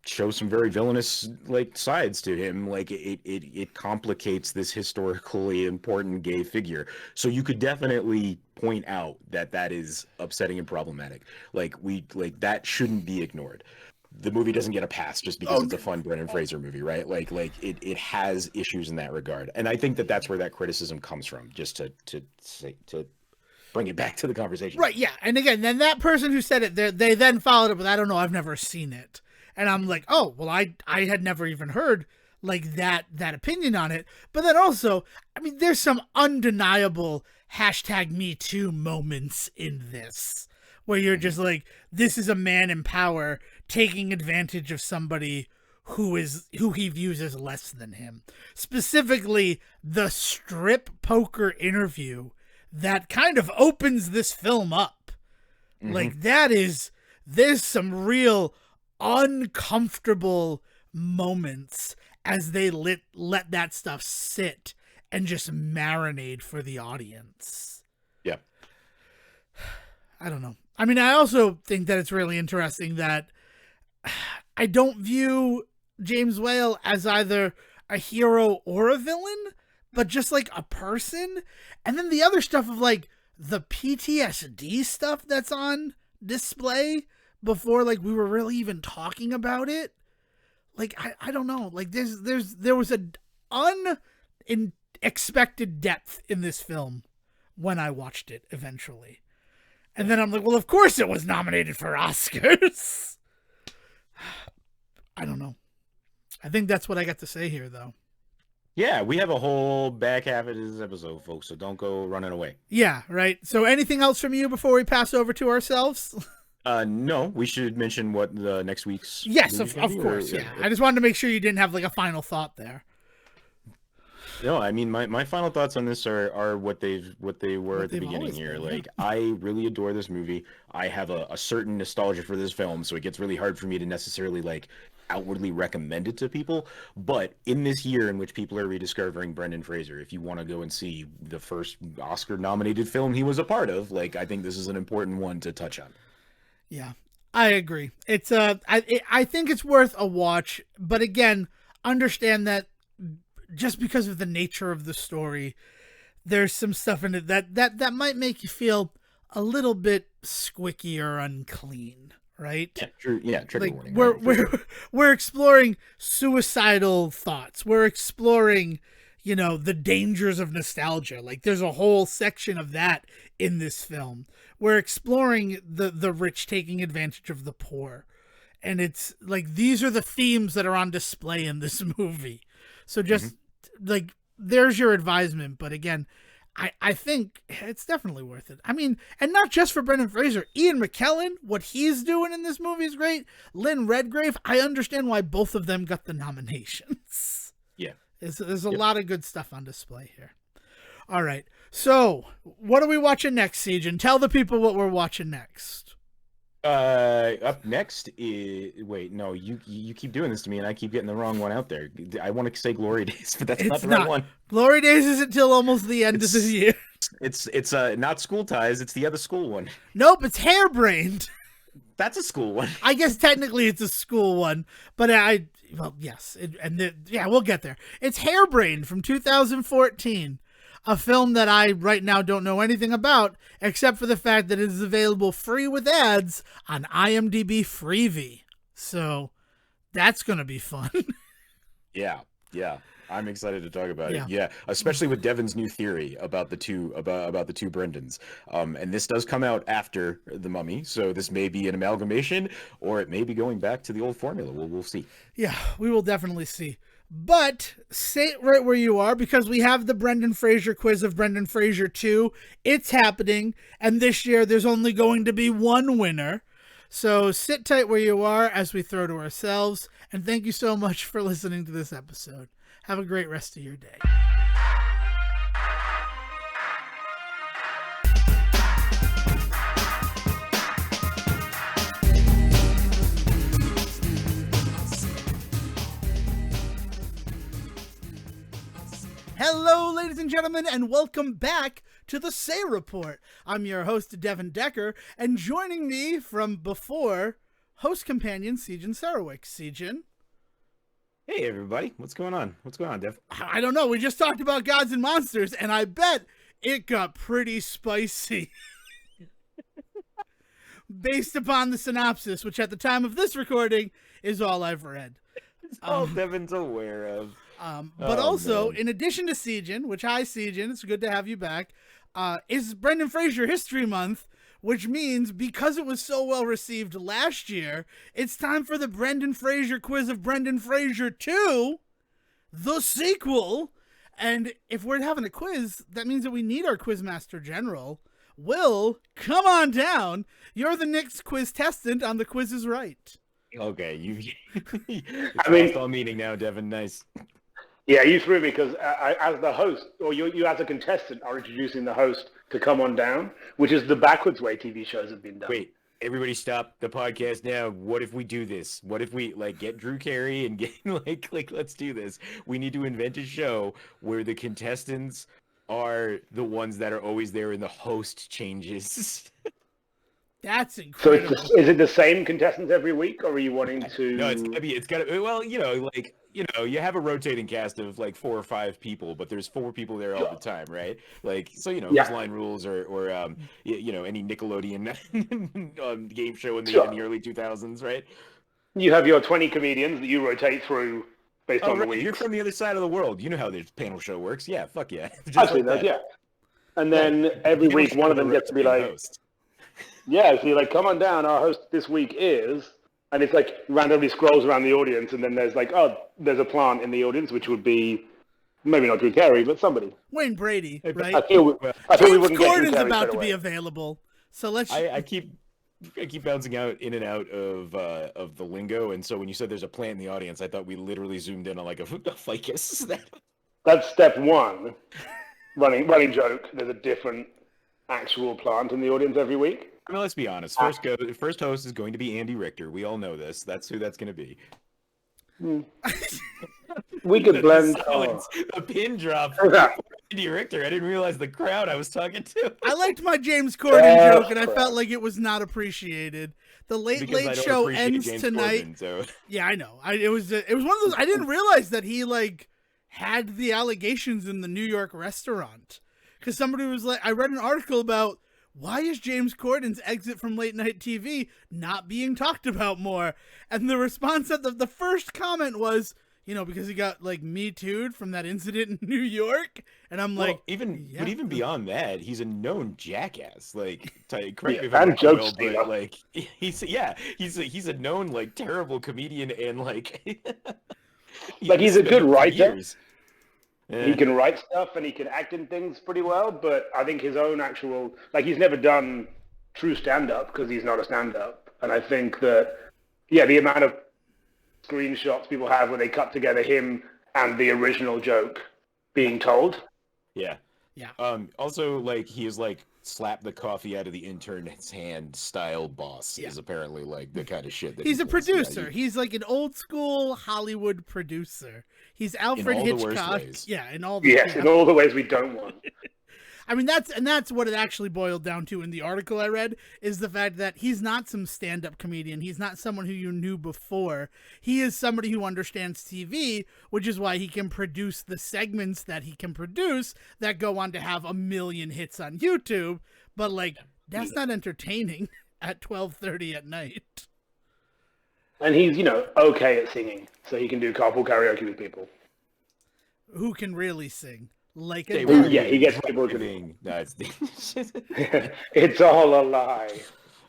show some very villainous like sides to him. Like it complicates this historically important gay figure. So you could definitely point out that is upsetting and problematic. Like that shouldn't be ignored. The movie doesn't get a pass just because it's a fun Brendan Fraser movie, right? Like it has issues in that regard. And I think that's where that criticism comes from, just to bring it back to the conversation. Right, yeah. And again, then that person who said it, they then followed it with, I don't know, I've never seen it. And I'm like, oh, well, I had never even heard like that opinion on it. But then also, I mean, there's some undeniable #MeToo moments in this where you're just like, this is a man in power taking advantage of somebody who he views as less than him. Specifically, the strip poker interview that kind of opens this film up. Mm-hmm. Like there's some real uncomfortable moments as they let that stuff sit and just marinate for the audience. Yeah. I don't know. I mean, I also think that it's really interesting that I don't view James Whale as either a hero or a villain, but just like a person. And then the other stuff of like the PTSD stuff that's on display before like we were really even talking about it. Like I don't know. Like there was an unexpected depth in this film when I watched it eventually. And then I'm like, well, of course it was nominated for Oscars. I don't know. I think that's what I got to say here though. Yeah, we have a whole back half of this episode, folks, so don't go running away. Yeah, right. So anything else from you before we pass over to ourselves? No, we should mention what the next week's. Yes, of course. Yeah, I just wanted to make sure you didn't have like a final thought there. No, I mean my final thoughts on this are what they were at the beginning here. Been, like I really adore this movie. I have a certain nostalgia for this film, so it gets really hard for me to necessarily like outwardly recommend it to people. But in this year in which people are rediscovering Brendan Fraser, if you want to go and see the first Oscar-nominated film he was a part of, like I think this is an important one to touch on. Yeah, I agree. It's I think it's worth a watch, but again, understand that just because of the nature of the story, there's some stuff in it that might make you feel a little bit squicky or unclean, right? Yeah, true. Yeah, trigger Like warning. we're Right? we're exploring suicidal thoughts. We're exploring, the dangers of nostalgia. Like there's a whole section of that in this film. We're exploring the rich taking advantage of the poor. And it's like these are the themes that are on display in this movie. So just like there's your advisement, but again, I think it's definitely worth it. I mean, and not just for Brendan Fraser. Ian McKellen, what he's doing in this movie is great. Lynn Redgrave, I understand why both of them got the nominations. Yeah. There's a lot of good stuff on display here. All right. So, what are we watching next, Siege? And tell the people what we're watching next. Up next is wait, no, you keep doing this to me, and I keep getting the wrong one out there. I want to say Glory Days, but that's not the right one. Glory Days isn't till almost the end of the year. It's not School Ties. It's the other school one. Nope, it's Hairbrained. That's a school one. I guess technically it's a school one, but yes, we'll get there. It's Hairbrained from 2014. A film that I right now don't know anything about, except for the fact that it is available free with ads on IMDb Freevee. So that's going to be fun. Yeah. I'm excited to talk about it. Yeah, especially with Devon's new theory about the two Brendans. And this does come out after The Mummy, so this may be an amalgamation, or it may be going back to the old formula. We'll see. Yeah, we will definitely see. But stay right where you are, because we have the Brendan Fraser quiz of Brendan Fraser 2. It's happening, and this year there's only going to be one winner. So sit tight where you are as we throw to ourselves, and thank you so much for listening to this episode. Have a great rest of your day. Hello, ladies and gentlemen, and welcome back to the Say Report. I'm your host, Devon Decker, and joining me from before, host companion Sejan Sarowick. Sejan? Hey, everybody. What's going on? Dev? I don't know. We just talked about Gods and Monsters, and I bet it got pretty spicy. Based upon the synopsis, which at the time of this recording is all I've read. It's all Devon's aware of. But also, in addition to Sejan, which hi Sejan, it's good to have you back, is Brendan Fraser History Month, which means because it was so well received last year, it's time for the Brendan Fraser quiz of Brendan Fraser 2, the sequel. And if we're having a quiz, that means that we need our Quizmaster General. Will, come on down. You're the next quiz testant on The Quiz is Right. Okay, I mean, all meaning now, Devon. Nice. Yeah, you threw me because as the host, or you as a contestant, are introducing the host to come on down, which is the backwards way TV shows have been done. Wait, everybody stop the podcast now. What if we do this? What if we get Drew Carey and get like let's do this. We need to invent a show where the contestants are the ones that are always there and the host changes. That's incredible. So is it the same contestants every week, or are you wanting to? No, it's gotta. Well, you have a rotating cast of like 4 or 5 people, but there's 4 people there all the time, right? Like, so whose line rules or any Nickelodeon game show in the early 2000s, right? You have your 20 comedians that you rotate through based on the week. You're from the other side of the world. You know how this panel show works. Yeah, fuck yeah. Actually, like yeah. And then every week one of them gets to be like, host. Yeah, so you're like, come on down. Our host this week is, and it's like randomly scrolls around the audience, and then there's like, there's a plant in the audience, which would be maybe not Drew Carey, but somebody. Wayne Brady, right? I feel we wouldn't get Gordon's about to be available, so let's. I keep bouncing in and out of the lingo, and so when you said there's a plant in the audience, I thought we literally zoomed in on like a ficus. That's step 1. Running joke. There's a different actual plant in the audience every week. I mean, let's be honest. First host is going to be Andy Richter. We all know this. That's who that's going to be. We could blend a pin drop. Andy Richter. I didn't realize the crowd I was talking to. I liked my James Corden joke, and I felt like it was not appreciated. The Late Show ends James tonight. Corden, so. Yeah, I know. It was one of those. I didn't realize that he had the allegations in the New York restaurant, because somebody was like, I read an article about why is James Corden's exit from late night TV not being talked about more? And the response of the first comment was, because he got like Me Too'd from that incident in New York. And I'm like, but even beyond that, he's a known jackass. Like, correct me if I'm wrong, wrong, but like, he's a known like terrible comedian and like, he's a good writer. Years. Yeah. He can write stuff and he can act in things pretty well, but I think his own actual, he's never done true stand-up because he's not a stand-up. And I think that, the amount of screenshots people have where they cut together him and the original joke being told. Yeah. Yeah. Also, like, he is like slap the coffee out of the intern's hand style boss is apparently like the kind of shit that he's a producer. Yeah, he's like an old school Hollywood producer. He's Alfred Hitchcock. In all the ways we don't want. I mean, that's what it actually boiled down to in the article I read, is the fact that he's not some stand-up comedian. He's not someone who you knew before. He is somebody who understands TV, which is why he can produce the segments that he can produce that go on to have 1 million hits on YouTube. But that's not entertaining at 12:30 at night. And he's, okay at singing, so he can do carpool karaoke with people. Who can really sing? Like he gets people to sing. No, it's all a lie.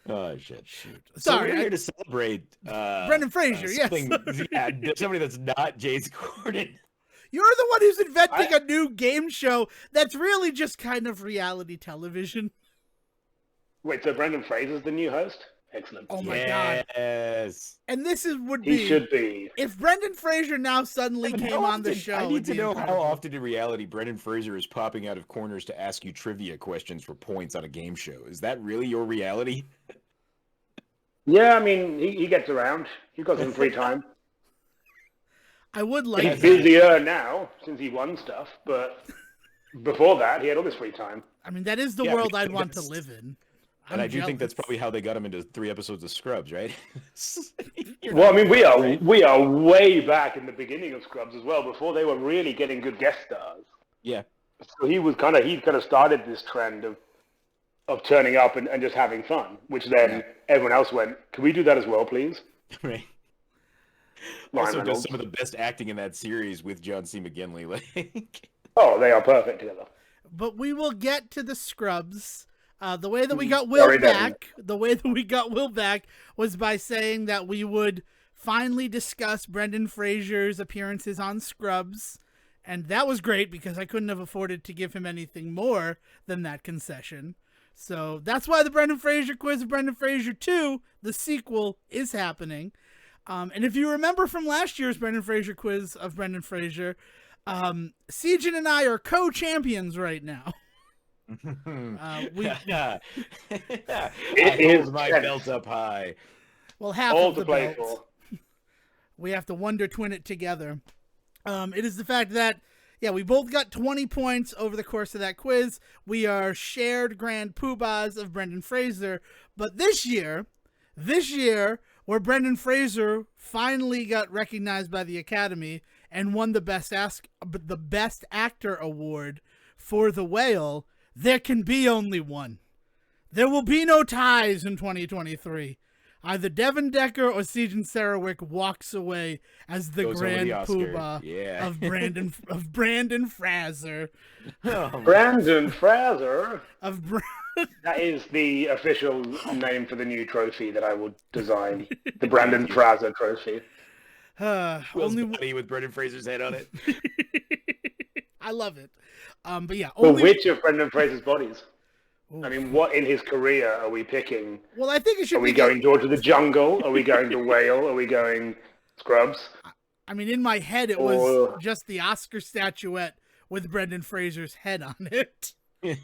Oh, shit. Sorry, so we're here to celebrate Brendan Fraser, yes. Somebody that's not James Corden. You're the one who's inventing a new game show that's really just kind of reality television. Wait, so Brendan Fraser's the new host? Excellent. Oh my God. Yes. And this he should be. If Brendan Fraser now suddenly came on the show. I need to know how often in reality Brendan Fraser is popping out of corners to ask you trivia questions for points on a game show. Is that really your reality? Yeah, I mean, he gets around. He's got some free time. I would like He's busier now since he won stuff, but before that, he had all this free time. I mean, that is the world I'd want to live in. And I do think that's probably how they got him into 3 episodes of Scrubs, right? Well, I mean, we are way back in the beginning of Scrubs as well, before they were really getting good guest stars. Yeah. So he kind of started this trend of turning up and just having fun, which then everyone else went, can we do that as well, please? Right. Also does some of the best acting in that series with John C. McGinley. Oh, they are perfect together. But we will get to the Scrubs. The way that we got Will back was by saying that we would finally discuss Brendan Fraser's appearances on Scrubs. And that was great because I couldn't have afforded to give him anything more than that concession. So that's why the Brendan Fraser quiz of Brendan Fraser 2, the sequel, is happening. And if you remember from last year's Brendan Fraser quiz of Brendan Fraser, Sejan and I are co-champions right now. I hold my belt up high. Well, half of the belt. We have to Wonder Twin it together. It is the fact that, we both got 20 points over the course of that quiz. We are shared grand poobahs of Brendan Fraser. But this year, where Brendan Fraser finally got recognized by the Academy and won the Best Actor award for The Whale, there can be only one. There will be no ties in 2023. Either Devon Decker or Sejan Sarowick walks away as the grand poobah of Brandon Fraser. Brandon Fraser? That is the official name for the new trophy that I will design. The Brandon Fraser trophy. Will's body with Brendan Fraser's head on it. I love it. But which of Brendan Fraser's bodies? Ooh. I mean, what in his career are we picking? Well, I think it should Are we going George of the Jungle? Are we going to Whale? Are we going Scrubs? I mean, in my head, it was just the Oscar statuette with Brendan Fraser's head on it. I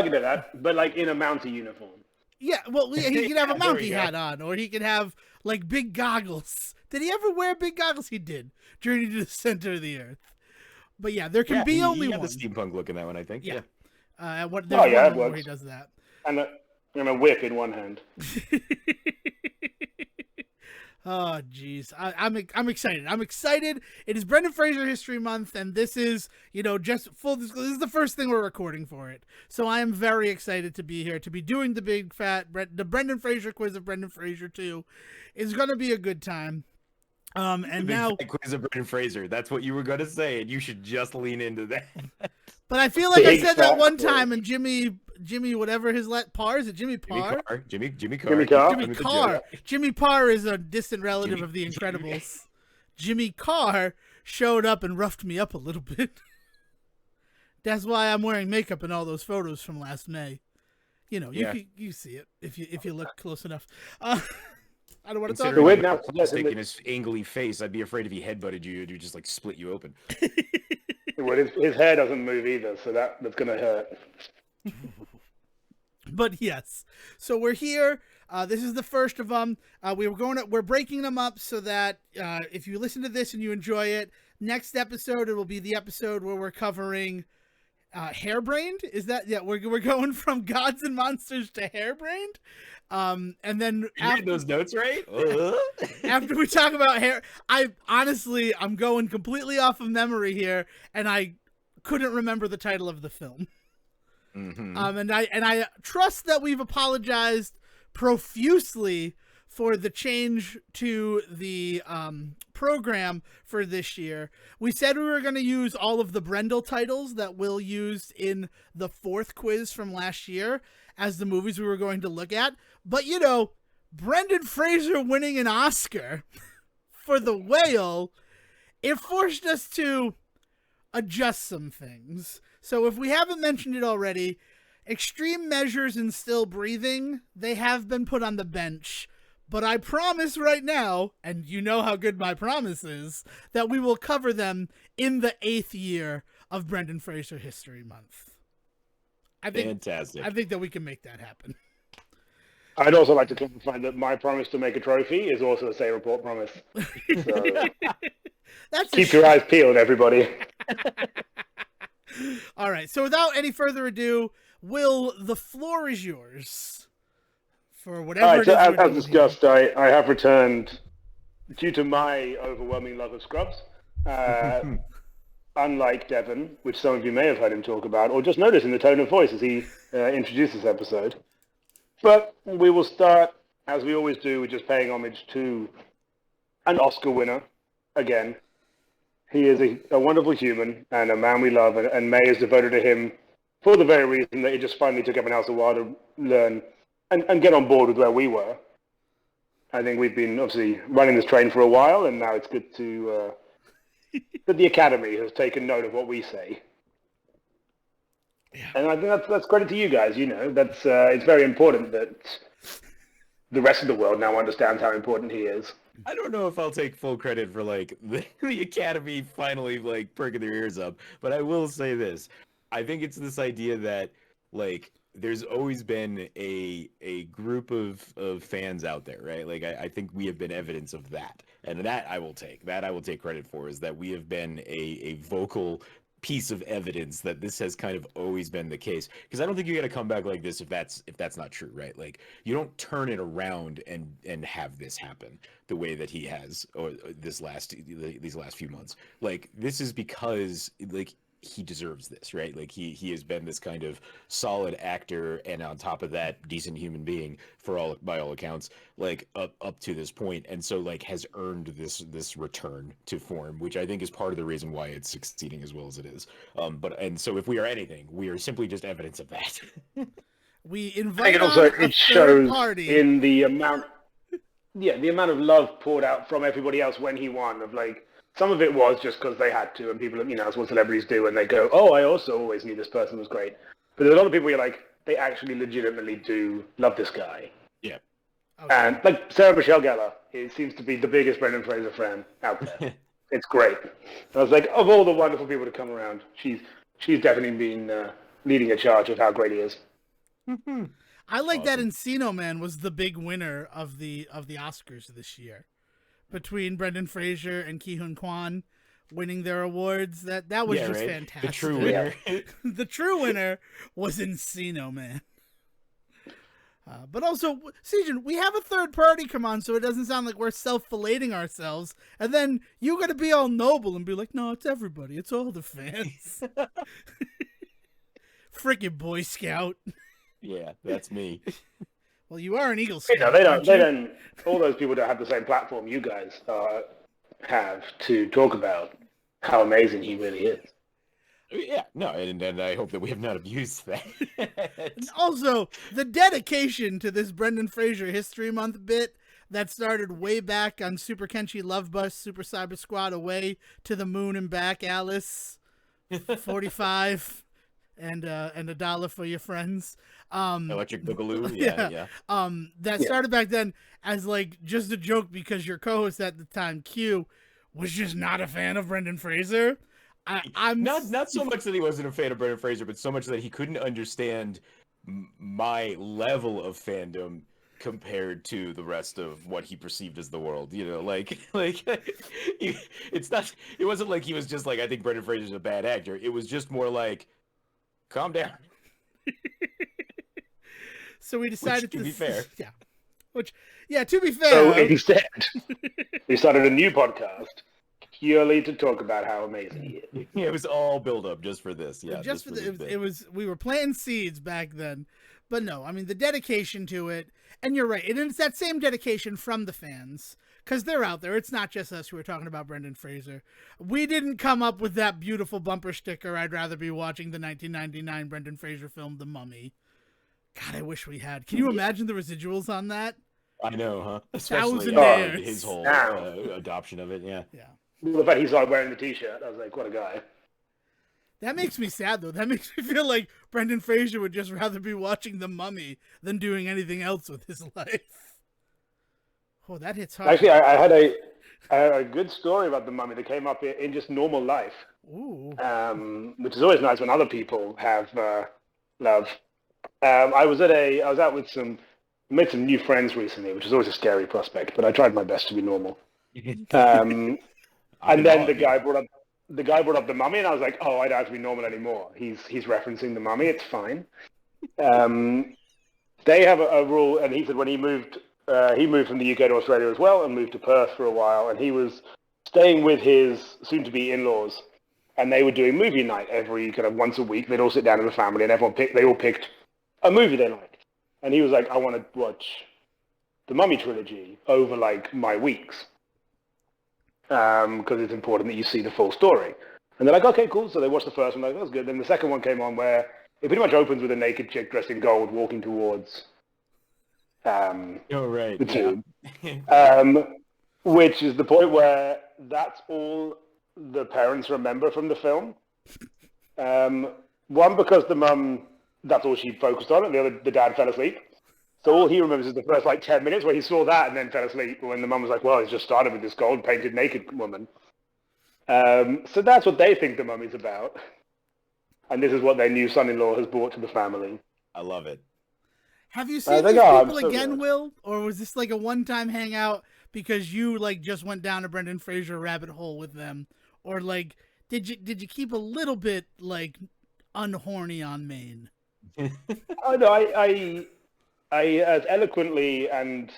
can do that, but in a Mountie uniform. Yeah, well, he could have a Mountie hat on, or he could have, big goggles. Did he ever wear big goggles? He did. Journey to the Center of the Earth. But there can be only one. He had the steampunk look in that one, I think. Yeah. There's one where he does that. And a whip in one hand. Oh, geez. I'm excited. I'm excited. It is Brendan Fraser History Month, and this is, just full disclosure, this is the first thing we're recording for it. So I am very excited to be here, to be doing the the Brendan Fraser quiz of Brendan Fraser 2. It's going to be a good time. And now quiz of Brendan Fraser. That's what you were going to say, and you should just lean into that. But I feel like I said that one time, and Jimmy, whatever his Parr, is it Jimmy Parr? Jimmy Carr. Jimmy Parr is a distant relative of the Incredibles. Jimmy Carr showed up and roughed me up a little bit. That's why I'm wearing makeup in all those photos from last May. You see it if you look close enough. I don't want to talk about it. Sticking his angly face, I'd be afraid if he headbutted you, he'd just split you open. Well, his hair doesn't move either, so that's going to hurt. But yes, so we're here. This is the first of them. We're breaking them up so that if you listen to this and you enjoy it, next episode it will be the episode where we're covering Hairbrained. Is that we're going from Gods and Monsters to Hairbrained. And then you made those notes right. After we talk about I'm going completely off of memory here, and I couldn't remember the title of the film. Mm-hmm. And I trust that we've apologized profusely for the change to the program for this year. We said we were going to use all of the Brendel titles that Will used in the fourth quiz from last year as the movies we were going to look at. But, Brendan Fraser winning an Oscar for The Whale, it forced us to adjust some things. So if we haven't mentioned it already, Extreme Measures and Still Breathing, they have been put on the bench. But I promise right now, and you know how good my promise is, that we will cover them in the 8th year of Brendan Fraser History Month. Fantastic. I think that we can make that happen. I'd also like to clarify that my promise to make a trophy is also a Say Report promise. So keep your eyes peeled, everybody. All right. So without any further ado, Will, the floor is yours for whatever it is. As discussed, I have returned due to my overwhelming love of Scrubs. Unlike Devon, which some of you may have heard him talk about, or just notice in the tone of voice as he introduced this episode. But we will start, as we always do, with just paying homage to an Oscar winner. Again, he is a wonderful human and a man we love, and May is devoted to him for the very reason that it just finally took everyone else a while to learn and get on board with where we were. I think we've been obviously running this train for a while, and now it's good to that the Academy has taken note of what we say. Yeah. And I think that's credit to you guys. That's it's very important that the rest of the world now understands how important he is. I don't know if I'll take full credit for the Academy finally perking their ears up, but I will say this. I think it's this idea that there's always been a group of fans out there, right? I think we have been evidence of that. And that I will take credit for, is that we have been a vocal piece of evidence that this has kind of always been the case. Because I don't think you got to come back like this if that's not true, right? You don't turn it around and have this happen the way that he has, or these last few months. This is because he deserves this, right? He has been this kind of solid actor, and on top of that, decent human being by all accounts, up to this point, and so has earned this return to form, which I think is part of the reason why it's succeeding as well as it is. And so if we are anything, we are simply just evidence of that. We invite it shows party in the amount of love poured out from everybody else when he won. Some of it was just because they had to, and people, that's what celebrities do, and they go, oh, I also always knew this person was great. But there's a lot of people who they actually legitimately do love this guy. Yeah. Okay. And Sarah Michelle Gellar, he seems to be the biggest Brendan Fraser fan out there. It's great. And I was of all the wonderful people to come around, she's definitely been leading a charge of how great he is. I like that Encino Man was the big winner of the Oscars this year. Between Brendan Fraser and Ki-Hun Kwan winning their awards, that was fantastic. The true winner. The true winner was Encino Man. But also, Sejan, we have a third party come on, so it doesn't sound like we're self-filleting ourselves. And then you got to be all noble and be like, no, it's everybody. It's all the fans. Freaking Boy Scout. Yeah, that's me. Well, you are an Eagle Scout. You know, they don't. All those people don't have the same platform you guys have to talk about how amazing he really is. Yeah, no, and I hope that we have not abused that. And also, the dedication to this Brendan Fraser History Month bit that started way back on Super Kenshi Love Bus, Super Cyber Squad, Away to the Moon and Back, Alice, 45, and $1 for your friends. Electric Boogaloo, yeah. That started back then as like just a joke because your co-host at the time, Q, was just not a fan of Brendan Fraser. I'm not so much that he wasn't a fan of Brendan Fraser, but so much that he couldn't understand my level of fandom compared to the rest of what he perceived as the world. You know, like it's not. It wasn't like he was just like, I think Brendan Fraser's a bad actor. It was just more like, calm down. So we decided to be fair. To be fair. So instead, we started a new podcast purely to talk about how amazing he is. Yeah, it was all build up just for this. Yeah, just for it was. We were planting seeds back then, but no, I mean the dedication to it, and you're right. And it's that same dedication from the fans because they're out there. It's not just us who are talking about Brendan Fraser. We didn't come up with that beautiful bumper sticker. I'd rather be watching the 1999 Brendan Fraser film, The Mummy. God, I wish we had. Can you imagine the residuals on that? I know, huh? Especially his whole adoption of it. Yeah. The fact he's like wearing the T-shirt, I was like, what a guy. That makes me sad, though. That makes me feel like Brendan Fraser would just rather be watching The Mummy than doing anything else with his life. Oh, that hits hard. Actually, I had a good story about The Mummy that came up in just normal life. Ooh. Which is always nice when other people have love. I was out with made some new friends recently, which is always a scary prospect, but I tried my best to be normal. And then the guy brought up The Mummy, and I was like, oh, I don't have to be normal anymore. He's referencing The Mummy. It's fine. They have a rule, and he said when he moved from the UK to Australia as well, and moved to Perth for a while, and he was staying with his soon-to-be in-laws, and they were doing movie night every kind of once a week. They'd all sit down as a family, and they all picked a movie they liked. And he was like, I want to watch the Mummy trilogy over like my weeks. Because it's important that you see the full story. And they're like, okay, cool. So they watched the first one, like, that's good. Then the second one came on where it pretty much opens with a naked chick dressed in gold walking towards the tomb. Which is the point where that's all the parents remember from the film. One, because the mum, that's all she focused on, and the dad fell asleep. So all he remembers is the first, 10 minutes where he saw that and then fell asleep when the mum was like, well, he's just started with this gold-painted naked woman. So that's what they think the Mummy's about. And this is what their new son-in-law has brought to the family. I love it. Have you seen these people again, Will? Or was this like a one-time hangout because you, just went down a Brendan Fraser rabbit hole with them? Or, did you keep a little bit, unhorny on Maine? Oh, no, I as eloquently and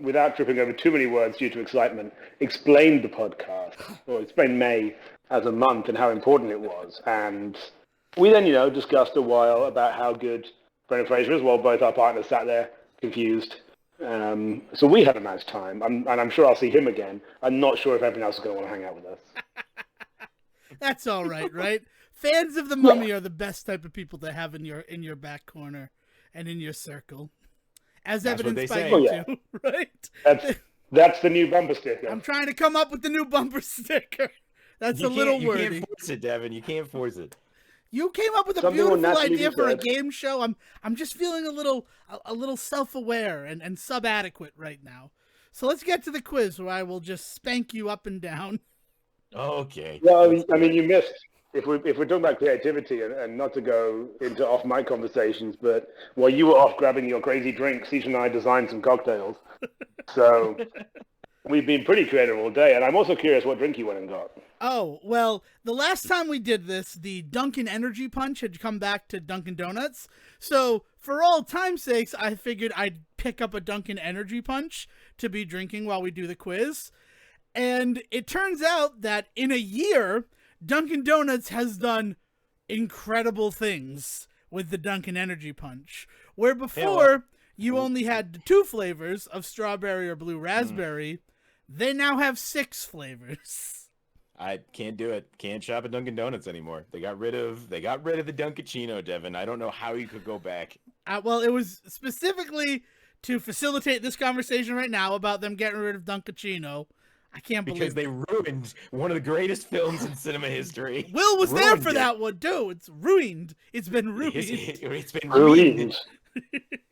without tripping over too many words due to excitement, explained the podcast, or explained May as a month and how important it was. And we then, discussed a while about how good Brendan Fraser is, while both our partners sat there confused. So we had a nice time, and I'm sure I'll see him again. I'm not sure if everyone else is going to want to hang out with us. That's all right, right? Fans of the Mummy are the best type of people to have in your back corner. And in your circle, as evidenced by you two, right? That's the new bumper sticker. I'm trying to come up with the new bumper sticker. That's a little wordy. You can't force it, Devon. You can't force it. You came up with a beautiful idea for a game show. I'm just feeling a little self-aware and sub-adequate right now. So let's get to the quiz, where I will just spank you up and down. Okay. Well, I mean, you missed. If we're talking about creativity and not to go into off-mic conversations, but while you were off grabbing your crazy drinks, Ceej and I designed some cocktails. So we've been pretty creative all day, and I'm also curious what drink you went and got. Oh, well, the last time we did this, the Dunkin' Energy Punch had come back to Dunkin' Donuts. So for all time's sakes, I figured I'd pick up a Dunkin' Energy Punch to be drinking while we do the quiz. And it turns out that in a year, Dunkin' Donuts has done incredible things with the Dunkin' Energy Punch. Where before, you only had 2 flavors of strawberry or blue raspberry, they now have 6 flavors. I can't do it. Can't shop at Dunkin' Donuts anymore. They got rid of the Dunkachino, Devon. I don't know how you could go back. Well, it was specifically to facilitate this conversation right now about them getting rid of Dunkachino. I can't believe because they ruined one of the greatest films in cinema history. Will was there for that one too. It's ruined. It's been ruined. It's been ruined.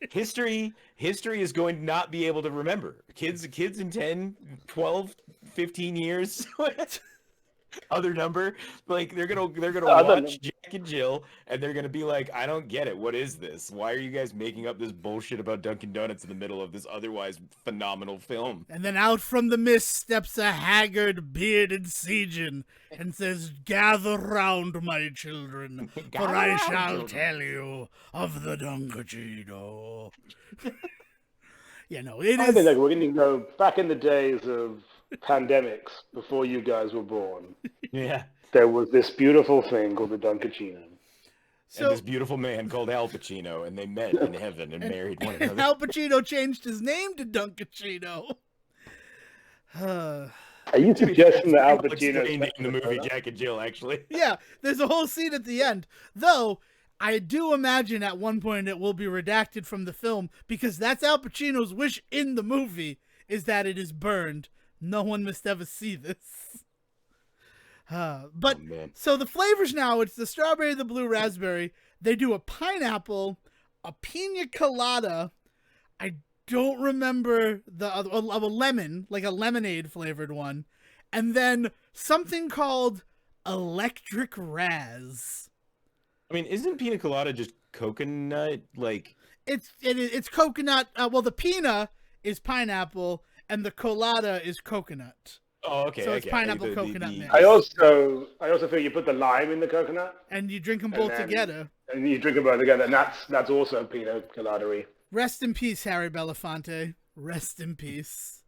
History is going to not be able to remember. Kids in 10, 12, 15 years. Other number, like they're gonna watch Jack and Jill, and they're gonna be like, I don't get it. What is this? Why are you guys making up this bullshit about Dunkin' Donuts in the middle of this otherwise phenomenal film? And then out from the mist steps a haggard, bearded Sejan and says, "Gather round, my children, for I shall tell you of the Dunkachino." Yeah, no, it is. I think like, we're going to go back in the days of pandemics before you guys were born. Yeah. There was this beautiful thing called the Dunkachino. So, and this beautiful man called Al Pacino, and they met in heaven and married one another. And Al Pacino changed his name to Dunkachino. Are you suggesting that Al Pacino in the movie Jack and Jill, actually? Yeah, there's a whole scene at the end. Though, I do imagine at one point it will be redacted from the film because that's Al Pacino's wish in the movie, is that it is burned. No one must ever see this. So the flavors now, it's the strawberry, the blue raspberry. They do a pineapple, a pina colada. I don't remember the other, a lemon, like a lemonade flavored one. And then something called electric raz. I mean, isn't pina colada just coconut? Like it's coconut. Well, the pina is pineapple, and the colada is coconut. Oh, okay. So it's pineapple coconut mix. I also feel you put the lime in the coconut, and you drink them both together. And you drink them both together, and that's also pina colada-y. Rest in peace, Harry Belafonte. Rest in peace.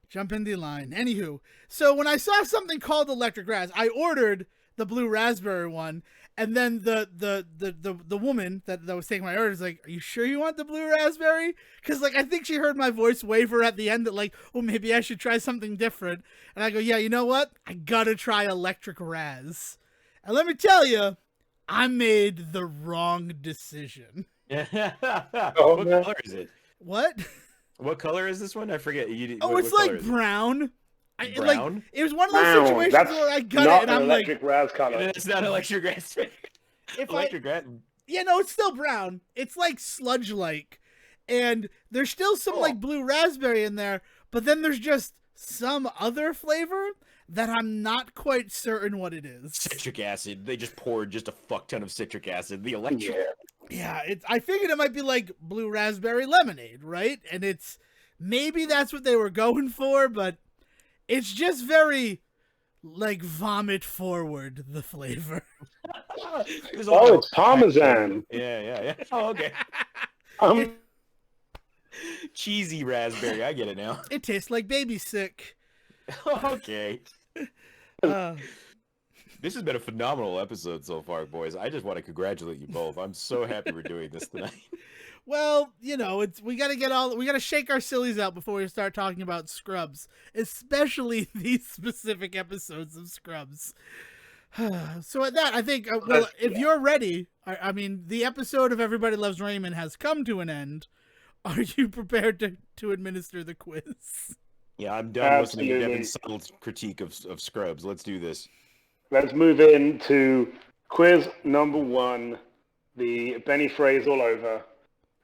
Jump in the line. Anywho, so when I saw something called electric raz, I ordered the blue raspberry one. And then the woman that was taking my order is like, "Are you sure you want the blue raspberry?" Because like I think she heard my voice waver at the end that like, "Oh, maybe I should try something different." And I go, "Yeah, you know what? I gotta try electric raz." And let me tell you, I made the wrong decision. What color is it? What? What color is this one? I forget. It's like brown. Brown? It was one of those situations where I got it and I'm like, electric raz color. It's not electric raz. Electric raz. Yeah, no, it's still brown. It's like sludge-like. And there's still some like blue raspberry in there, but then there's just some other flavor that I'm not quite certain what it is. Citric acid. They just poured just a fuck ton of citric acid. The electric. Yeah, I figured it might be like blue raspberry lemonade, right? And it's maybe that's what they were going for, but it's just very, like, vomit forward, the flavor. It's Parmesan. Yeah. Oh, okay. Cheesy raspberry. I get it now. It tastes like baby sick. Okay. This has been a phenomenal episode so far, boys. I just want to congratulate you both. I'm so happy we're doing this tonight. Well, you know, we gotta shake our sillies out before we start talking about Scrubs, especially these specific episodes of Scrubs. So at that, I think, if you're ready, I mean, the episode of Everybody Loves Raymond has come to an end. Are you prepared to administer the quiz? Yeah, I'm done listening to Devin's subtle critique of Scrubs. Let's do this. Let's move into quiz number 1, the Benny phrase all over,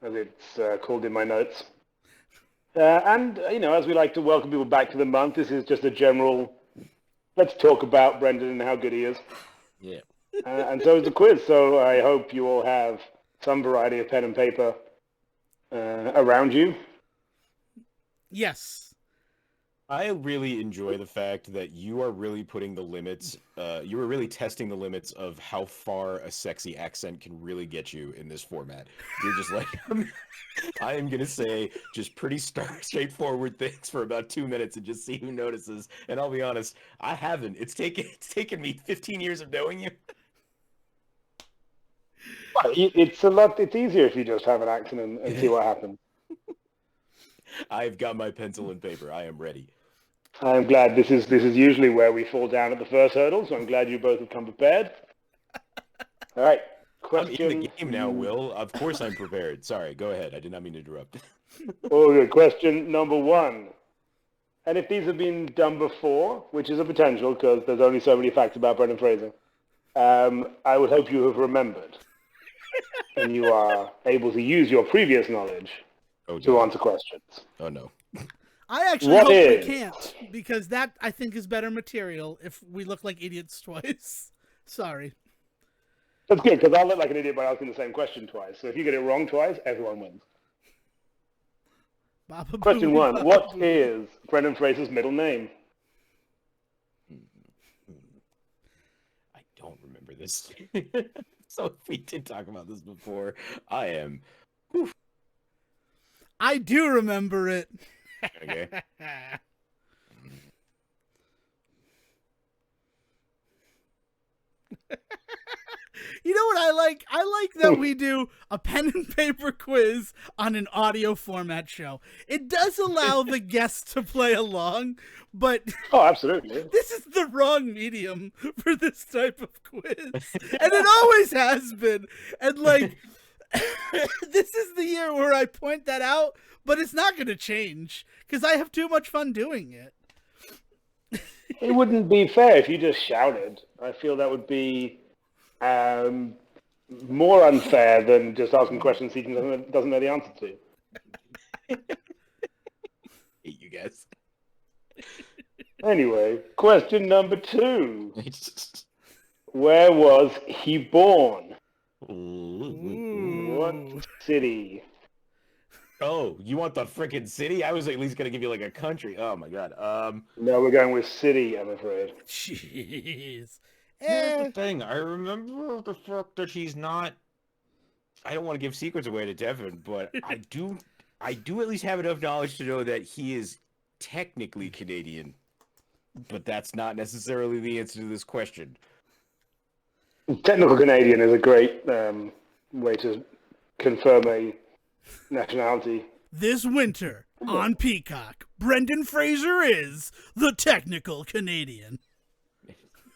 as it's called in my notes. And, you know, as we like to welcome people back to the month, this is just a general, let's talk about Brendan and how good he is. Yeah. And so is the quiz. So I hope you all have some variety of pen and paper around you. Yes. I really enjoy the fact that you are really putting the limits, you are really testing the limits of how far a sexy accent can really get you in this format. You're just like, I am going to say just pretty straightforward things for about 2 minutes and just see who notices. And I'll be honest, I haven't. It's taken me 15 years of knowing you. It's easier if you just have an accent and see what happens. I've got my pencil and paper. I am ready. I'm glad this is usually where we fall down at the first hurdle, so I'm glad you both have come prepared. All right, question. I'm in the game now, Will. Of course I'm prepared. Sorry, go ahead. I did not mean to interrupt. Okay, question number 1. And if these have been done before, which is a potential because there's only so many facts about Brendan Fraser, I would hope you have remembered and you are able to use your previous knowledge to answer questions. Oh, no. I actually hope we can't, because that, I think, is better material if we look like idiots twice. Sorry. That's good, because I'll look like an idiot by asking the same question twice. So if you get it wrong twice, everyone wins. Question 1. What is Brendan Fraser's middle name? I don't remember this. So we did talk about this before. I am... Whew. I do remember it. Okay. You know what I like? I like that we do a pen and paper quiz on an audio format show. It does allow the guests to play along, but oh, absolutely. This is the wrong medium for this type of quiz. And it always has been. And like this is the year where I point that out, but it's not going to change because I have too much fun doing it. It wouldn't be fair if you just shouted. I feel that would be more unfair than just asking questions he doesn't know the answer to. Hate you guys. Anyway, question number 2. Where was he born? What city? Oh, you want the frickin' city? I was at least gonna give you like a country. Oh my god. No, we're going with city, I'm afraid. Jeez. Here's the thing. I remember the fact that he's not. I don't want to give secrets away to Devon, but I do at least have enough knowledge to know that he is technically Canadian, but that's not necessarily the answer to this question. Technical Canadian is a great way to confirm a nationality. This winter on Peacock, Brendan Fraser is the technical Canadian.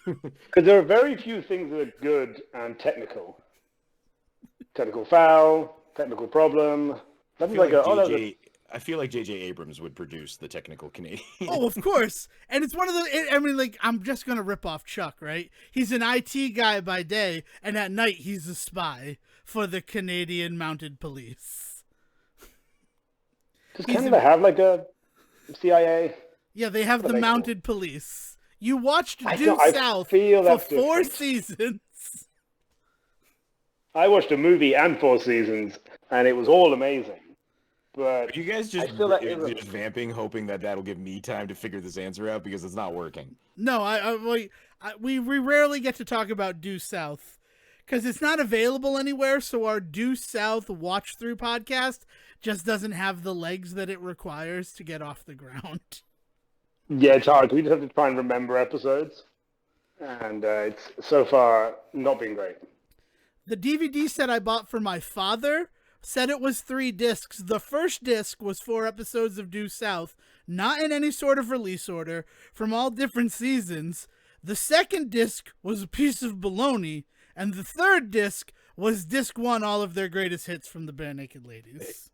Because there are very few things that are good and technical. Technical foul, technical problem. I feel like J.J. Abrams would produce the technical Canadian. Oh, of course. And it's one of the... I mean, like, I'm just going to rip off Chuck, right? He's an IT guy by day, and at night he's a spy for the Canadian Mounted Police. Does Canada have, like, a CIA? Yeah, they have the Mounted Police. You watched Due South for 4 seasons. I watched a movie and 4 seasons, and it was all amazing. But are you guys just vamping, hoping that that'll give me time to figure this answer out because it's not working? No, we rarely get to talk about Due South because it's not available anywhere. So our Due South watch through podcast just doesn't have the legs that it requires to get off the ground. Yeah, it's hard. We just have to try and remember episodes, and it's so far not been great. The DVD set I bought for my father said it was 3 discs. The first disc was 4 episodes of Due South, not in any sort of release order, from all different seasons. The second disc was a piece of baloney, and the third disc was disc 1, all of their greatest hits from the Bare Naked Ladies.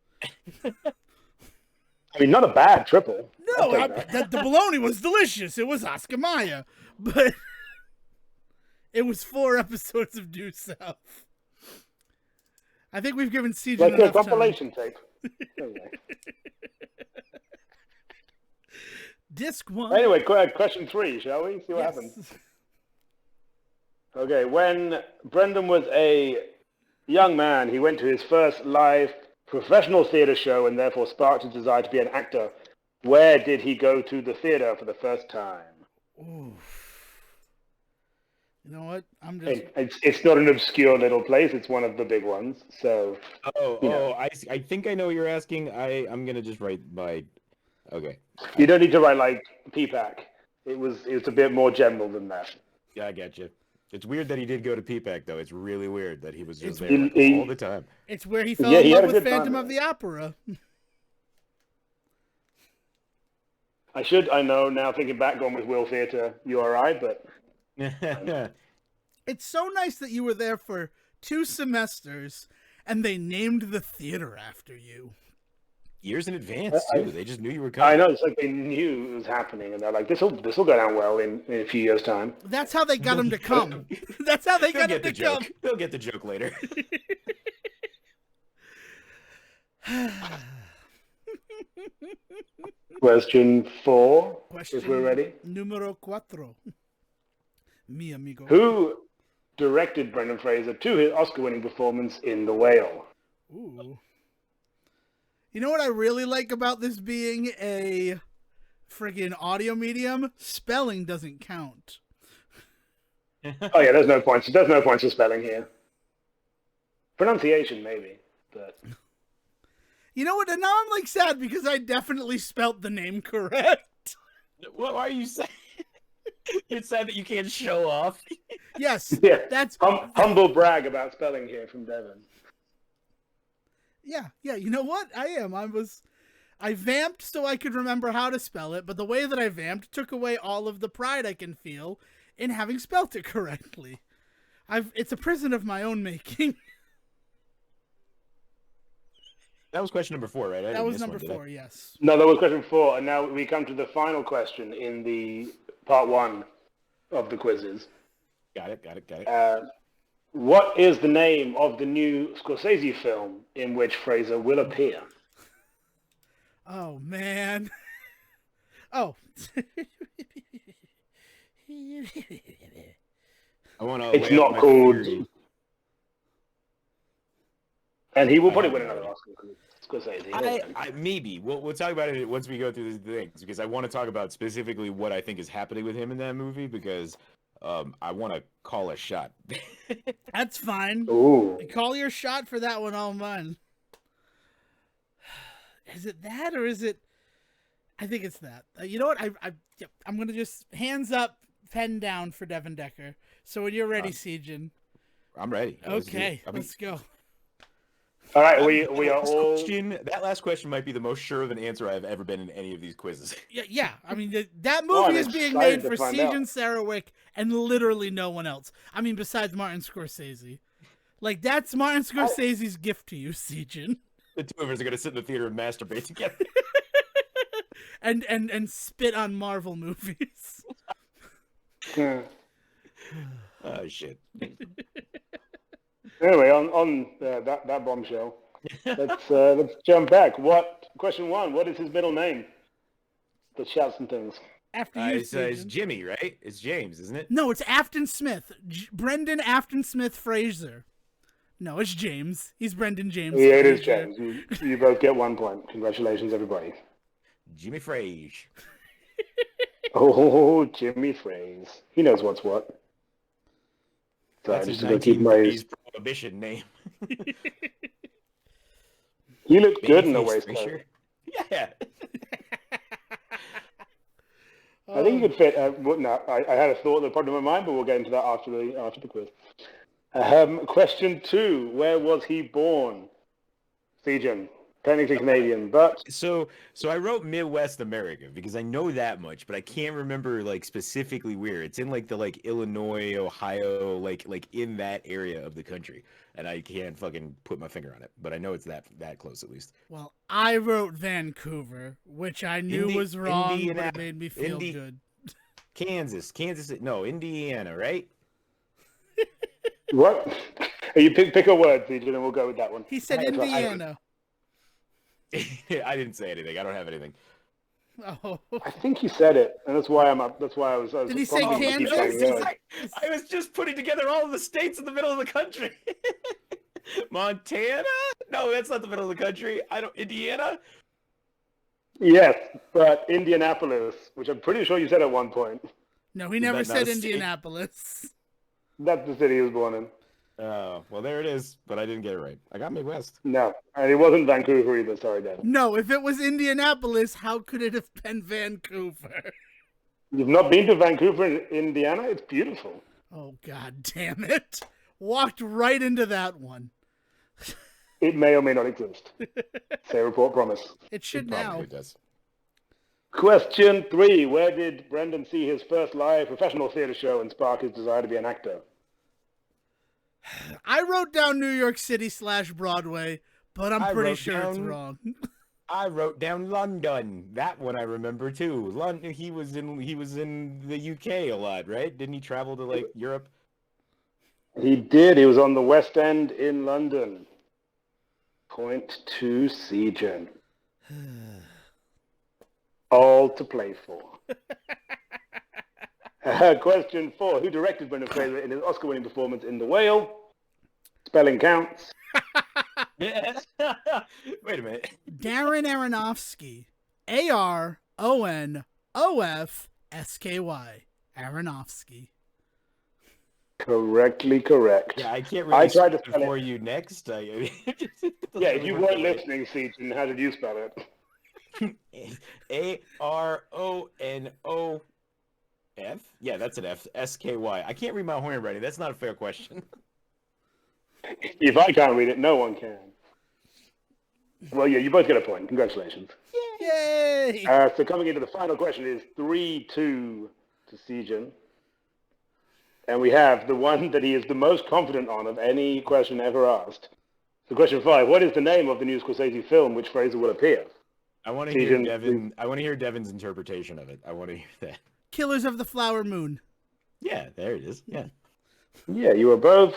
I mean, not a bad triple. No, the baloney was delicious. It was Oscar Mayer, but it was 4 episodes of Due South. I think we've given CJ like enough a compilation tape. Disc 1. Anyway, question 3, shall we? See what happens. Okay, when Brendan was a young man, he went to his first live professional theatre show and therefore sparked his desire to be an actor. Where did he go to the theater for the first time? Ooh. You know what? I'm just. It's not an obscure little place. It's one of the big ones. So. I think I know what you're asking. I'm gonna just write my. Okay. You don't need to write like PPAC. It's a bit more general than that. Yeah, I get you. It's weird that he did go to PPAC though. It's really weird that he was just there all the time. It's where he fell in love with Phantom of the Opera. I know now, thinking back, going with Will Theatre, URI, but... It's so nice that you were there for 2 semesters, and they named the theater after you. Years in advance, too. They just knew you were coming. I know, it's like they knew it was happening, and they're like, this will go down well in a few years' time. That's how they got him to come. That's how they got him to come. They'll get the joke later. Question 4, if we're ready. Numero 4. Mi amigo. Who directed Brendan Fraser to his Oscar-winning performance in The Whale? Ooh. You know what I really like about this being a friggin' audio medium? Spelling doesn't count. Oh yeah, there's no points. There's no points for spelling here. Pronunciation, maybe, but... You know what? And now I'm like sad because I definitely spelt the name correct. What are you saying? You're sad that you can't show off. Yes. Yeah. That's humble brag about spelling here from Devon. Yeah. You know what? I am. I vamped so I could remember how to spell it, but the way that I vamped took away all of the pride I can feel in having spelt it correctly. It's a prison of my own making. That was question number 4, right? That was number 4, yes. No, that was question 4, and now we come to the final question in the part 1 of the quizzes. Got it. What is the name of the new Scorsese film in which Fraser will appear? Oh, man. Oh. It's not called... And he will probably win another Oscar. Scorsese. Maybe. We'll talk about it once we go through the things, because I want to talk about specifically what I think is happening with him in that movie, because I want to call a shot. That's fine. Ooh. Call your shot for that one, all mine. Is it that, or is it... I think it's that. You know what? I'm going to just hands up, pen down for Devon Decker. So when you're ready, Sejan. I'm ready. Okay, let's go. All right, we are all... That last question might be the most sure of an answer I've ever been in any of these quizzes. Yeah. I mean, that movie is being made for Sejan Sarowick and literally no one else. I mean, besides Martin Scorsese. Like, that's Martin Scorsese's gift to you, Sejan. The 2 of us are going to sit in the theater and masturbate together. and spit on Marvel movies. Oh, shit. Anyway, on that bombshell, let's jump back. Question 1? What is his middle name? Let's shout some things. After you, it's Jimmy, right? It's James, isn't it? No, it's Afton Smith. Brendan Afton Smith Fraser. No, it's James. He's Brendan James. Yeah, it is James. You both get 1 point. Congratulations, everybody. Jimmy Frage. Oh, Jimmy Frage. He knows what's what. That's his 1930s prohibition name. He looked good in the waistcoat. Yeah. I think you could fit. I had a thought that popped in my mind, but we'll get into that after the quiz. Question 2: Where was he born? Sejan, technically Canadian, but so I wrote Midwest America because I know that much, but I can't remember like specifically where. It's in like the Illinois, Ohio, like in that area of the country, and I can't fucking put my finger on it, but I know it's that close at least. Well, I wrote Vancouver, which I knew was wrong, but it made me feel good. Kansas, no, Indiana, right? What? You pick a word, Sejan, and we'll go with that one. He said Indiana. I didn't say anything. I don't have anything. Oh. I think he said it, and that's why I'm up. That's why I was. Did he say Kansas? I was just putting together all of the states in the middle of the country. Montana? No, that's not the middle of the country. Indiana? Yes, but Indianapolis, which I'm pretty sure you said at one point. No, he Is never that not said a state? Indianapolis. That's the city he was born in. Oh, well, there it is. But I didn't get it right. I got Midwest. No, and it wasn't Vancouver either. Sorry, Dad. No, if it was Indianapolis, how could it have been Vancouver? You've not been to Vancouver, Indiana? It's beautiful. Oh, God damn it. Walked right into that one. It may or may not exist. Say report promise. It should It now. probably does. Question 3. Where did Brendan see his first live professional theater show and spark his desire to be an actor? I wrote down New York City / Broadway, but I'm pretty sure it's wrong. I wrote down London. That one I remember too. London. He was in the UK a lot, right? Didn't he travel to like Europe? He did. He was on the West End in London. Point to Seagen. All to play for. Question 4. Who directed Brendan Fraser in his Oscar-winning performance in The Whale? Spelling counts. Wait a minute. Darren Aronofsky. Aronofsky. Aronofsky. Correctly correct. Yeah, I can't really tried to spell spell it for it. you next. Yeah, if you weren't listening, Seagen, how did you spell it? Aronof. Yeah, that's an F. SKY. I can't read my own handwriting. That's not a fair question. If I can't read it, no one can. Well, yeah, you both get a point. Congratulations. Yay! So coming into the final question is 3-2 to Seagen. And we have the one that he is the most confident on of any question ever asked. So question 5, what is the name of the new Scorsese film which Fraser will appear? I want to hear Devon. I want to hear Devon's interpretation of it. I want to hear that. Killers of the Flower Moon. Yeah, there it is. Yeah. Yeah, you are both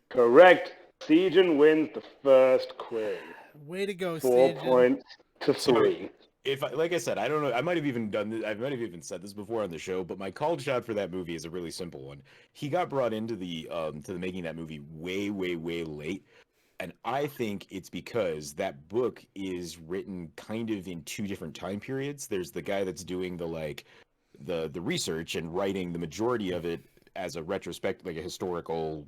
correct. Seagen wins the first quiz. Way to go, 4 Seagen. points to 3. Like I said, I don't know. I might have even done this. I might have even said this before on the show, but my called shot for that movie is a really simple one. He got brought into the making of that movie way late, and I think it's because that book is written kind of in 2 different time periods. There's the guy that's doing the research and writing the majority of it as a retrospect, like a historical,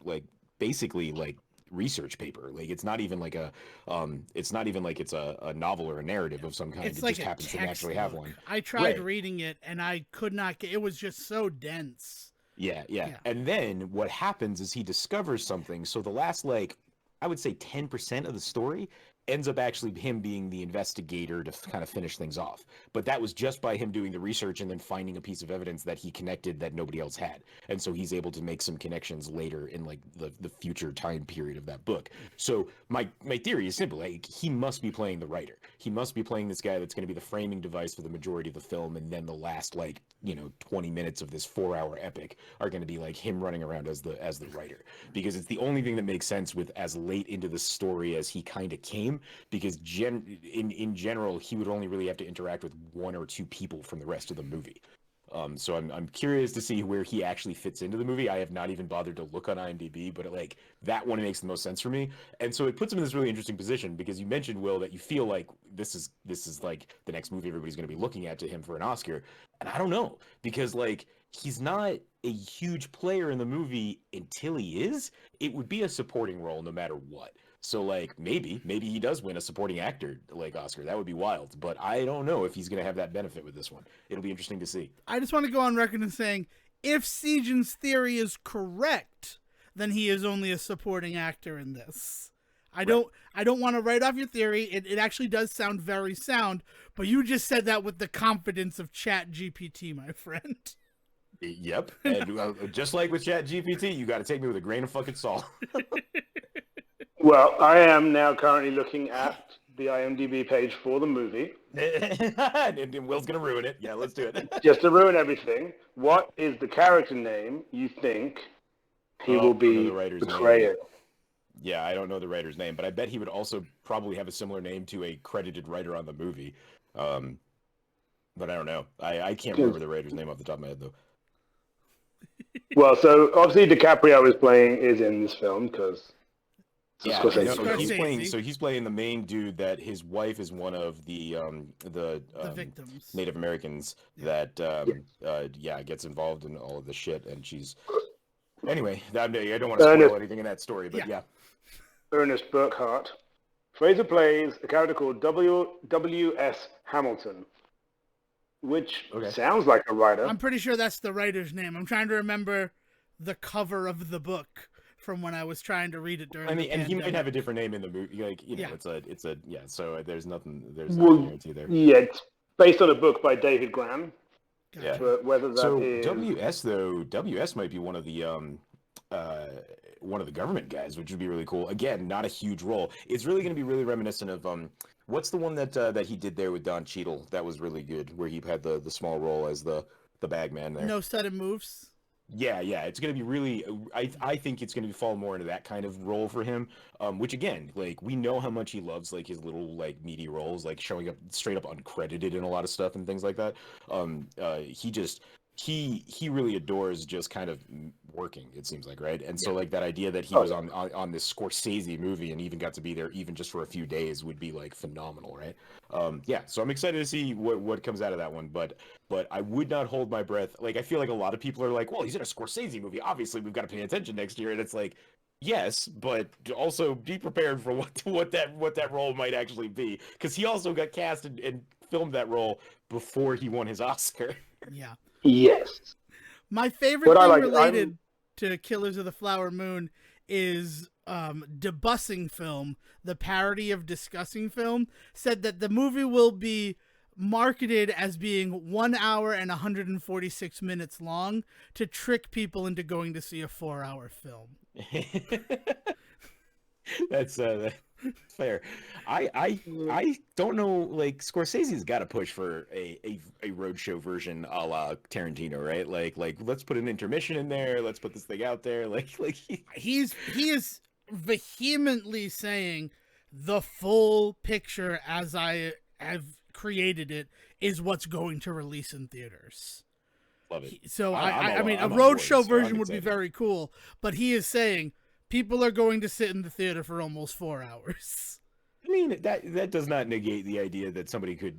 like basically like research paper. Like it's not even like it's a novel or a narrative of some kind. It's it like just a happens to naturally have one. I tried Right. reading it and I could not get it. Was just so dense. Yeah. Yeah. And then what happens is he discovers something. So the last, like, I would say 10% of the story ends up actually him being the investigator to kind of finish things off. But that was just by him doing the research and then finding a piece of evidence that he connected that nobody else had. And so he's able to make some connections later in like the future time period of that book. So my theory is simple. Like, he must be playing the writer. He must be playing this guy that's going to be the framing device for the majority of the film, and then the last 20 minutes of this 4-hour epic are going to be like him running around as the writer, because it's the only thing that makes sense with as late into the story as he kind of came, because in general he would only really have to interact with 1 or 2 people from the rest of the movie. So I'm curious to see where he actually fits into the movie. I have not even bothered to look on IMDb, but like that one makes the most sense for me. And so it puts him in this really interesting position, because you mentioned, Will, that you feel like this is like the next movie everybody's going to be looking at to him for an Oscar. And I don't know, because like he's not a huge player in the movie until he is. It would be a supporting role no matter what. So like maybe he does win a supporting actor like Oscar. That would be wild, but I don't know if he's going to have that benefit with this one. It'll be interesting to see. I just want to go on record and saying, if Seagen's theory is correct, then he is only a supporting actor in this. I don't want to write off your theory. It actually does sound very sound, but you just said that with the confidence of ChatGPT, my friend. Yep. And just like with ChatGPT, you got to take me with a grain of fucking salt. Well, I am now currently looking at the IMDb page for the movie. And Will's going to ruin it. Yeah, let's do it. Just to ruin everything, what is the character name you think he will be portraying? Yeah, I don't know the writer's name, but I bet he would also probably have a similar name to a credited writer on the movie. But I don't know. I can't remember the writer's name off the top of my head, though. Well, so obviously DiCaprio is in this film because So Yeah, Scorsese. no, he's playing. Scorsese. So he's playing the main dude that his wife is one of the victims. Native Americans Yeah. that gets involved in all of the shit, and she's anyway. I don't want to Ernest, spoil anything in that story, but yeah. Ernest Burkhart. Fraser plays a character called W.S. Hamilton, which sounds like a writer. I'm pretty sure that's the writer's name. I'm trying to remember the cover of the book from when I was trying to read it during. I mean, the and pandemic. he might have a different name in the movie, like Yeah. it's a So there's not a guarantee there. Yeah, it's based on a book by David Graham. Gotcha. Yeah. But whether that is WS might be one of the government guys, which would be really cool. Again, not a huge role. It's really going to be really reminiscent of what's the one that he did there with Don Cheadle that was really good, where he had the small role as the bagman there. No sudden moves. Yeah, it's going to be really. I think it's going to fall more into that kind of role for him. Which again, like we know how much he loves like his little like meaty roles, like showing up straight up uncredited in a lot of stuff and things like that. He really adores just kind of working, it seems like, right? And so like that idea that he was on this Scorsese movie and even got to be there even just for a few days would be like phenomenal, right? So I'm excited to see what comes out of that one, but I would not hold my breath. Like I feel like a lot of people are like, well, he's in a Scorsese movie, obviously we've got to pay attention next year, and it's like, yes, but also be prepared for what that role might actually be, because he also got cast and filmed that role before he won his Oscar. Yeah. Yes. My favorite thing related to Killers of the Flower Moon is Debussing Film, the parody of Discussing Film, said that the movie will be marketed as being 1 hour and 146 minutes long to trick people into going to see a 4-hour film. That's fair. I don't know. Like Scorsese's got to push for a roadshow version a la Tarantino, right? Like let's put an intermission in there. Let's put this thing out there. Like he is vehemently saying the full picture as I have created it is what's going to release in theaters. Love it. So I mean, a roadshow version would be very cool, but he is saying people are going to sit in the theater for almost 4 hours. I mean, that does not negate the idea that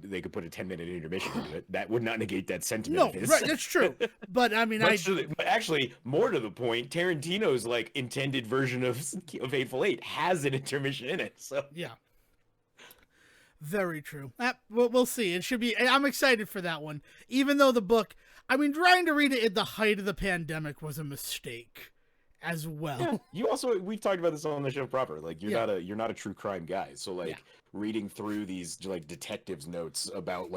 they could put a 10-minute intermission into it. That would not negate that sentiment. No, right, that's true. But I mean, but actually, more to the point, Tarantino's like intended version of Hateful Eight has an intermission in it. So yeah, very true. We'll see. It should be. I'm excited for that one, even though the book. I mean, trying to read it at the height of the pandemic was a mistake as well. Yeah, you also, we've talked about this on the show proper. Like you're not a true crime guy. So like reading through these like detectives notes about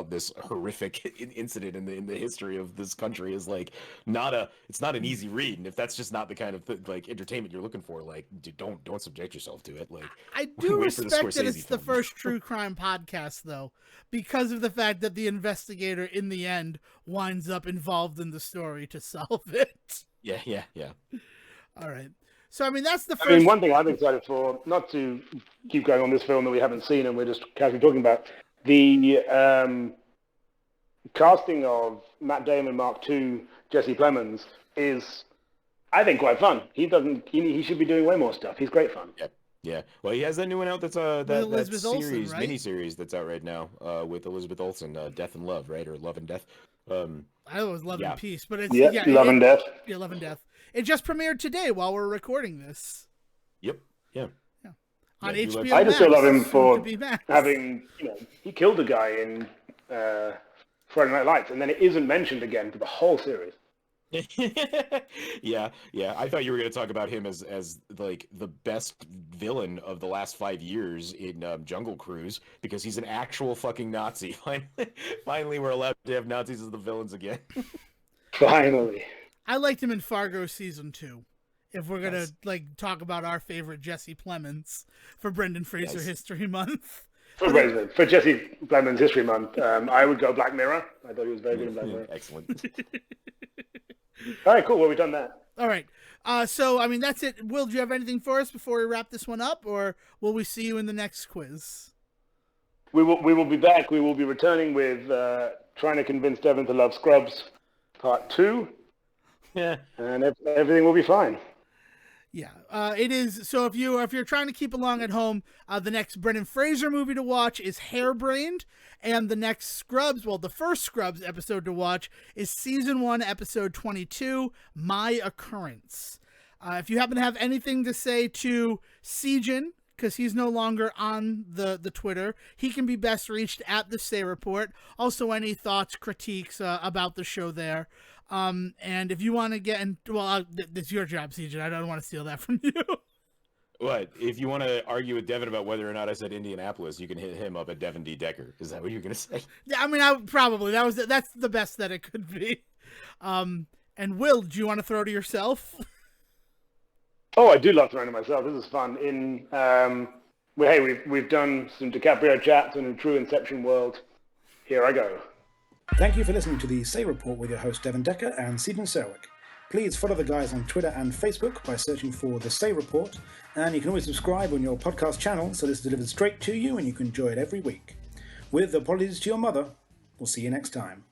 this horrific incident in the history of this country is like it's not an easy read. And if that's just not the kind of like entertainment you're looking for, like don't subject yourself to it. Like I do respect that it's the first true crime podcast though, because of the fact that the investigator in the end winds up involved in the story to solve it. Yeah. All right. So, I mean, that's the first... I mean, one thing I'm excited for, not to keep going on this film that we haven't seen and we're just casually talking about, the casting of Matt Damon, Mark II, Jesse Plemons is, I think, quite fun. He should be doing way more stuff. He's great fun. Yeah. Well, he has that new one out that's that series, Olsen, right? miniseries that's out right now with Elizabeth Olsen, Death and Love, right? Or Love and Death. I always Love and Peace, but it's Love and Death. Yeah, Love and Death. It just premiered today while we're recording this. Yep. Yeah. On HBO. I just still love him for Max. having, he killed a guy in Friday Night Lights, and then it isn't mentioned again for the whole series. Yeah. I thought you were going to talk about him as like the best villain of the last 5 years in Jungle Cruise, because he's an actual fucking Nazi. Finally, we're allowed to have Nazis as the villains again. Finally. I liked him in Fargo season 2. If we're gonna talk about our favorite Jesse Plemons for Brendan Fraser History Month. For Jesse Plemons History Month, I would go Black Mirror. I thought he was very good in Black Mirror. Excellent. All right, cool. Well, we've done that. All right. So, I mean, that's it. Will, do you have anything for us before we wrap this one up, or will we see you in the next quiz? We will be back. We will be returning with Trying to Convince Devon to Love Scrubs Part 2. Yeah. And everything will be fine. Yeah, it is. So if you're trying to keep along at home, the next Brendan Fraser movie to watch is Hairbrained, and the next Scrubs, well, the first Scrubs episode to watch is season 1, episode 22, My Occurrence. If you happen to have anything to say to Sejan, because he's no longer on the Twitter, he can be best reached at the Say Report. Also, any thoughts, critiques about the show there. And if you want to get in, well, it's your job, CJ. I don't want to steal that from you. What? If you want to argue with Devon about whether or not I said Indianapolis, you can hit him up at Devon D. Decker. Is that what you're going to say? Yeah, I mean, that's the best that it could be. And Will, do you want to throw to yourself? Oh, I do love throwing to myself. This is fun. We've done some DiCaprio chats in a true Inception world. Here I go. Thank you for listening to the Say Report with your host Devon Decker and Seaton Serwick. Please follow the guys on Twitter and Facebook by searching for The Say Report, and you can always subscribe on your podcast channel so this is delivered straight to you and you can enjoy it every week. With apologies to your mother, we'll see you next time.